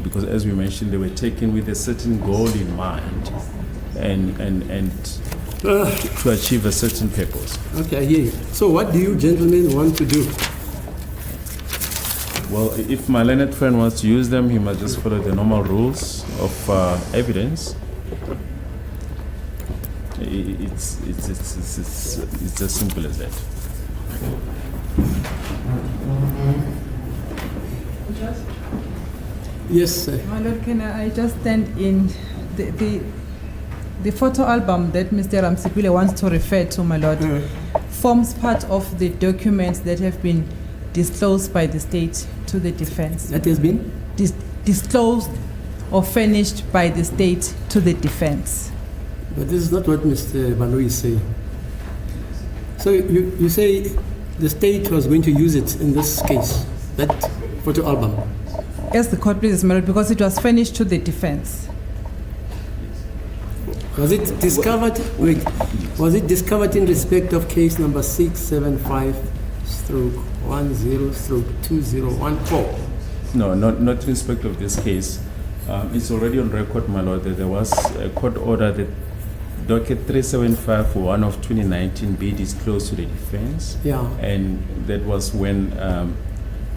because, as we mentioned, they were taken with a certain goal in mind and to achieve a certain purpose.
Okay, I hear you. So what do you gentlemen want to do?
Well, if my learned friend wants to use them, he must just follow the normal rules of evidence. It's as simple as that.
Yes, sir.
My Lord, can I just stand in the photo album that Mr. Ramsipile wants to refer to, my Lord, forms part of the documents that have been disclosed by the state to the defense.
That has been?
Disclosed or furnished by the state to the defense.
But this is not what Mr. Baloui is saying. So you say the state was going to use it in this case, that photo album.
As the court pleases, my Lord, because it was furnished to the defense.
Was it discovered? Wait, was it discovered in respect of case number 675/10/2014?
No, not in respect of this case. It's already on record, my lord, that there was a court order that docket 375/1 of 2019 be disclosed to the defense.
Yeah.
And that was when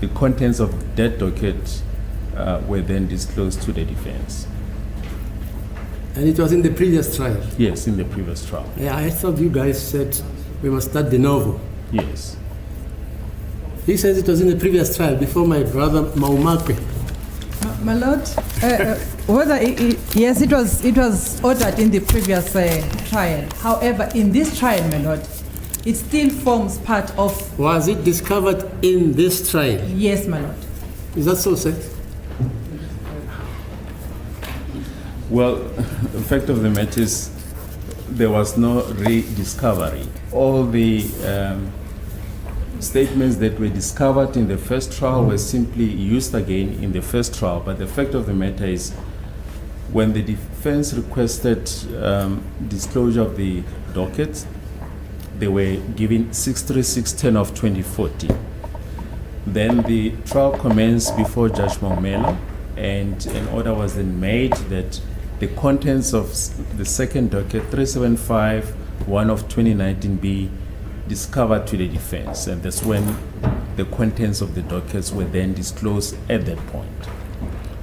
the contents of that docket were then disclosed to the defense.
And it was in the previous trial.
Yes, in the previous trial.
Yeah, I thought you guys said we must start de novo.
Yes.
He says it was in the previous trial before my brother Maumakwe.
My lord, yes, it was ordered in the previous trial. However, in this trial, my lord, it still forms part of.
Was it discovered in this trial?
Yes, my lord.
Is that so, sir?
Well, the fact of the matter is there was no rediscovery. All the statements that were discovered in the first trial were simply used again in the first trial. But the fact of the matter is when the defense requested disclosure of the docket, they were given 63610 of 2014. Then the trial commenced before Judge Momelo, and an order was then made that the contents of the second docket 375/1 of 2019 be discovered to the defense, and that's when the contents of the dockets were then disclosed at that point.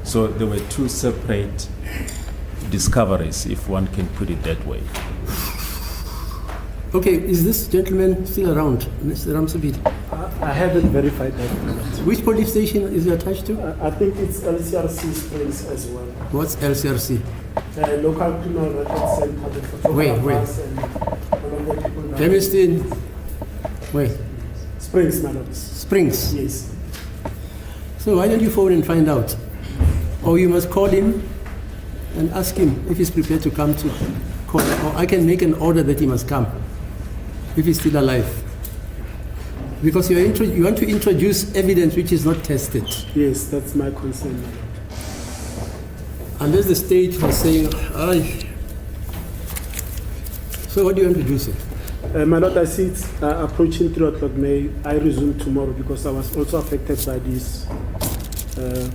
So there were two separate discoveries, if one can put it that way.
Okay, is this gentleman still around, Mr. Ramsabit?
I haven't verified that.
Which police station is he attached to?
I think it's LCRC Springs as well.
What's LCRC?
Local Criminal Records Center. The photographers and all of the people now.
Livingston. Where?
Springs, madam.
Springs.
Yes.
So why don't you phone and find out? Or you must call him and ask him if he's prepared to come to court. Or I can make an order that he must come if he's still alive. Because you want to introduce evidence which is not tested.
Yes, that's my concern, madam.
Unless the state was saying, aye. So what do you want to do, sir?
My lord, I see it's approaching 3 o'clock. May I resume tomorrow because I was also affected by this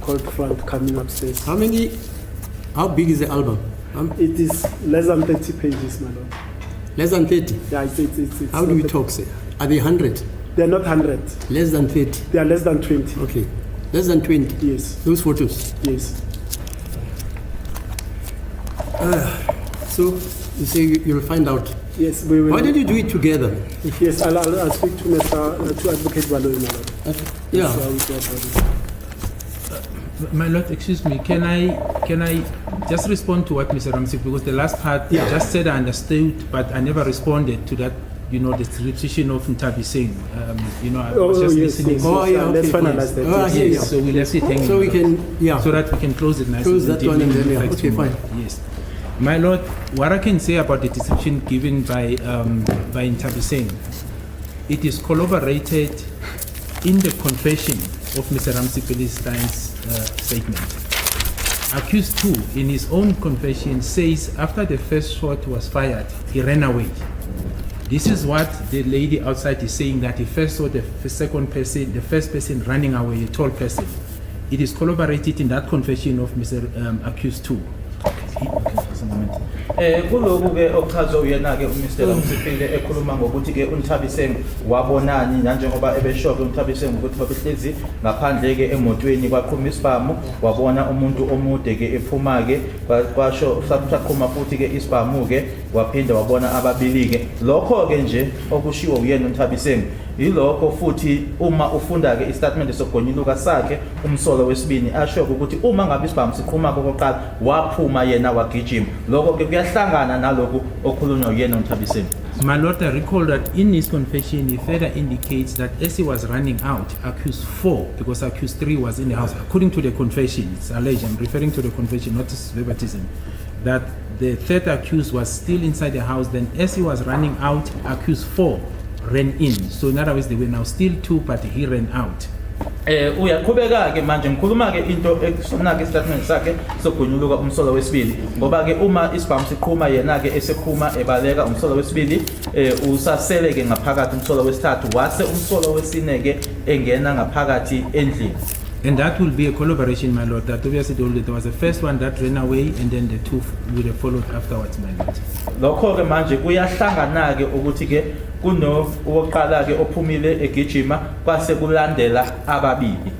cold front coming upstairs.
How big is the album?
It is less than 30 pages, my lord.
Less than 30?
Yeah, it's
How do we talk, sir? Are they 100?
They're not 100.
Less than 30?
They are less than 20.
Okay. Less than 20?
Yes.
Those photos?
Yes.
So you say you'll find out.
Yes, we will.
Why don't you do it together?
Yes, I'll speak to to Advocate Valoy, my lord.
Yeah.
So I will go about it.
My lord, excuse me, can I just respond to what Mr. Ramsey, because the last part
Yeah.
I just said I understood, but I never responded to that, the repetition of Ntabi Singh. I was just listening.
Yes.
Oh, yeah,
Let's
okay,
finalize that.
Ah,
Yes.
here,
Yes,
yeah.
so we left it hanging.
So we can, yeah.
So that we can close it nicely.
Close that one and then, yeah.
Reflect
Okay,
tomorrow.
fine.
Yes. My lord, what I can say about the description given by Ntabi Singh, it is corroborated in the confession of Mr. Ramsey Philistine's statement. Accused 2, in his own confession, says after the first shot was fired, he ran away. This is what the lady outside is saying, that he first saw the first person running away, a tall person. It is corroborated in that confession of Mr. Accused 2.
Kuloku ke okuchazwe uyena ke uMr. Ramsey ekhuluma ngokuthi ke uNthabi Singh wabonani njengoba ebeshoke uNthabi Singh ukuthi babehlezi ngaphandle ke emotweni kwaqhuma isibhamu wabona umuntu omude ke ephuma ke kwasho sakuqhuma futhi ke isibhamu ke waphinda wabona ababili ke lokho ke nje okushiwo uyena uNthabi Singh yilokho futhi uma ufunda ke istatement sokugonyuluka sakhe umsolo wesibini asho ukuthi uma ngabe isibhamu siqhuma kokuqala waphuma yena wagijima lokho ke kuyahlangana nalokho okhulunywa uyena uNthabi Singh.
My lord, I recall that in his confession, he further indicates that as he was running out, accused 4, because accused 3 was in the house, according to the confession, it's alleged, I'm referring to the confession, not verbatim, that the third accused was still inside the house. Then as he was running out, accused 4 ran in. So in other words, they were now still 2, but he ran out.
uyaqhubeka ke manje ngikhuluma ke into ekusonaka istatement sakhe sogunyuluka umsolo wesibili ngoba ke uma isibhamu siqhuma yena ke eseqhuma ebaleka umsolo wesibili usasele ke ngaphakathi umsolo wesithathu wase umsolo wesine ke engena ngaphakathi endlini.
And that will be a collaboration, my lord. That obviously there was the first one that ran away, and then the two would have followed afterwards, my lord.
Lokho ke manje kuyahlangana ke ukuthi ke kuno oqala ke ophumile egijima kwase kulandela ababili.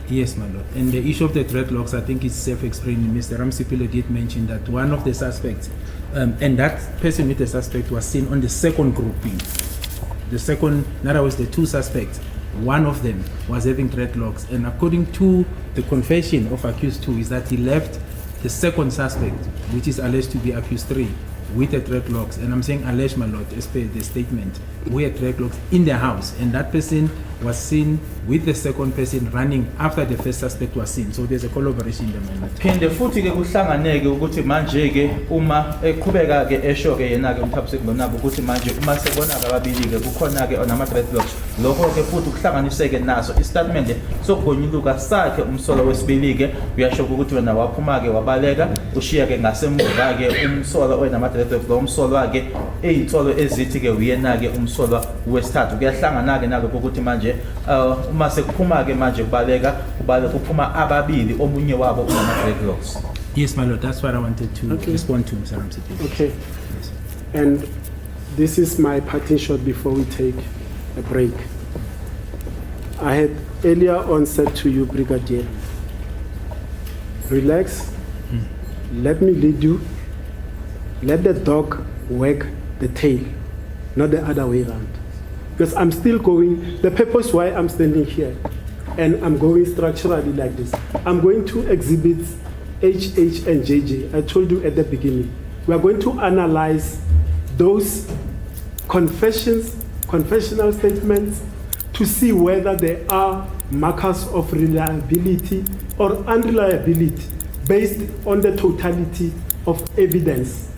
Yes, my lord. And the issue of the dreadlocks, I think it's self-explaining. Mr. Ramsipilo did mention that one of the suspects, and that person with the suspect was seen on the second grouping. The second, in other words, the two suspects. One of them was having dreadlocks, and according to the confession of accused 2 is that he left the second suspect, which is alleged to be accused 3, with the dreadlocks. And I'm saying alleged, my lord, as per the statement, with dreadlocks in the house, and that person was seen with the second person running after the first suspect was seen. So there's a collaboration there, my lord.
Phinde futhi ke kuhlanganeke ukuthi manje ke uma eqhubeka ke esho ke yena ke umthaphiseki lonabo ukuthi manje uma sebona ababili ke kukhona ke onama dreadlocks, lokho ke futhi kuhlanganiseke naso istatement sokugonyuluka sakhe umsolo wesibili ke uyasho ukuthi wena waphuma ke wabaleka ushiya ke ngasemva ke umsolo onama dreadlocks lo umsolo wakhe eyinsolo ezithi ke uyena ke umsolo wesithathu. Kuyahlangana ke nalokho ukuthi manje uma sekuphuma ke manje kubaleka kuphuma ababili omunye wabo unama dreadlocks.
Yes, my lord, that's what I wanted to respond to, Mr. Ramsipilo.
Okay.
Yes.
And this is my parting shot before we take a break. I had earlier on said to you, Brigadier, relax, let me lead you, let the dog wag the tail, not the other way around. Because I'm still going, the purpose why I'm standing here, and I'm going structurally like this. I'm going to exhibit HH and JJ. I told you at the beginning. We are going to analyze those confessional statements to see whether there are markers of reliability or unreliability based on the totality of evidence.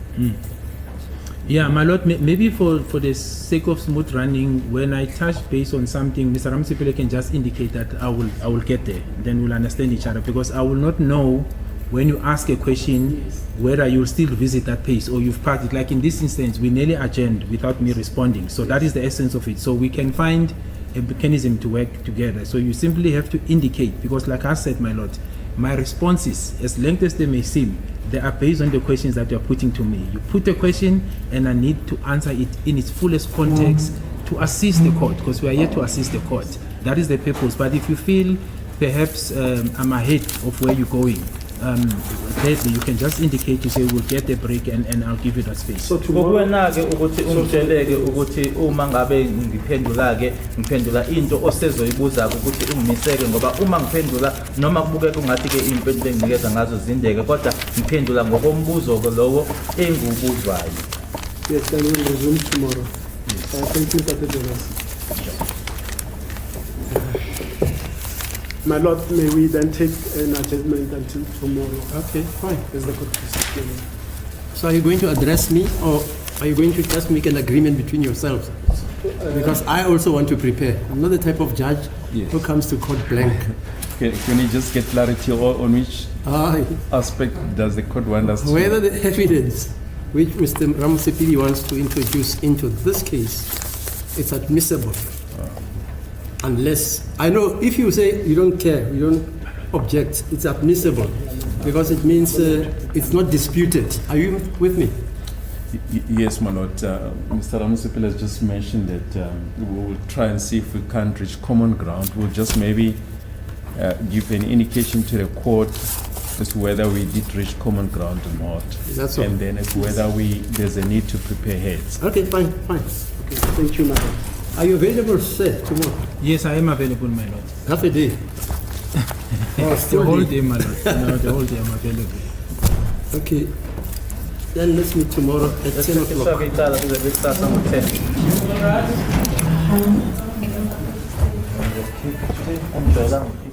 Yeah, my lord, maybe for the sake of smooth running, when I touch base on something, Mr. Ramsipilo can just indicate that I will get there. Then we'll understand each other, because I will not know when you ask a question whether you'll still visit that place or you've parked it. Like in this instance, we nearly adjourned without me responding. So that is the essence of it. So we can find a mechanism to work together. So you simply have to indicate, because like I said, my lord, my responses, as lengthy as they may seem, they are based on the questions that you are putting to me. You put a question and I need to answer it in its fullest context to assist the court, because we are here to assist the court. That is the purpose. But if you feel perhaps I'm ahead of where you're going, thirdly, you can just indicate to say we'll get the break and I'll give you that space.
So tomorrow,
Ukuwena-ke ukuthi ungitsheleke ukuthi uma ngabe ngiphendula-ke ngiphendula into osezoyibuza-ke ukuthi ungimiseke, ngoba uma ngiphendula noma kubukeka ungathi-ke iy'mpendulo enginikeza ngazo zindeke, kodwa ngiphendula ngokombuzo-ke lowo engiwubuzwayo.
yes, I will resume tomorrow. Thank you, Dr. Jonas. My lord, may we then take an adjournment until tomorrow?
Okay, fine.
Is the court proceeding?
So are you going to address me, or are you going to just make an agreement between yourselves? Because I also want to prepare. I'm not the type of judge who comes to court blank.
Can you just get clarity on which aspect does the court want us to?
Whether the evidence which Mr. Ramsipili wants to introduce into this case is admissible. Unless, I know if you say you don't care, you don't object, it's admissible, because it means it's not disputed. Are you with me?
Yes, my lord. Mr. Ramsipil has just mentioned that we will try and see if we can't reach common ground. We'll just maybe give an indication to the court as to whether we did reach common ground or not.
That's all.
And then as to whether there's a need to prepare heads.
Okay, fine.
Okay, thank you, madam.
Are you available, sir, tomorrow?
Yes, I am available, my lord.
Half a day.
The whole day, my lord. No, the whole day I'm available.
Okay. Then let's meet tomorrow at 10 o'clock.
Ang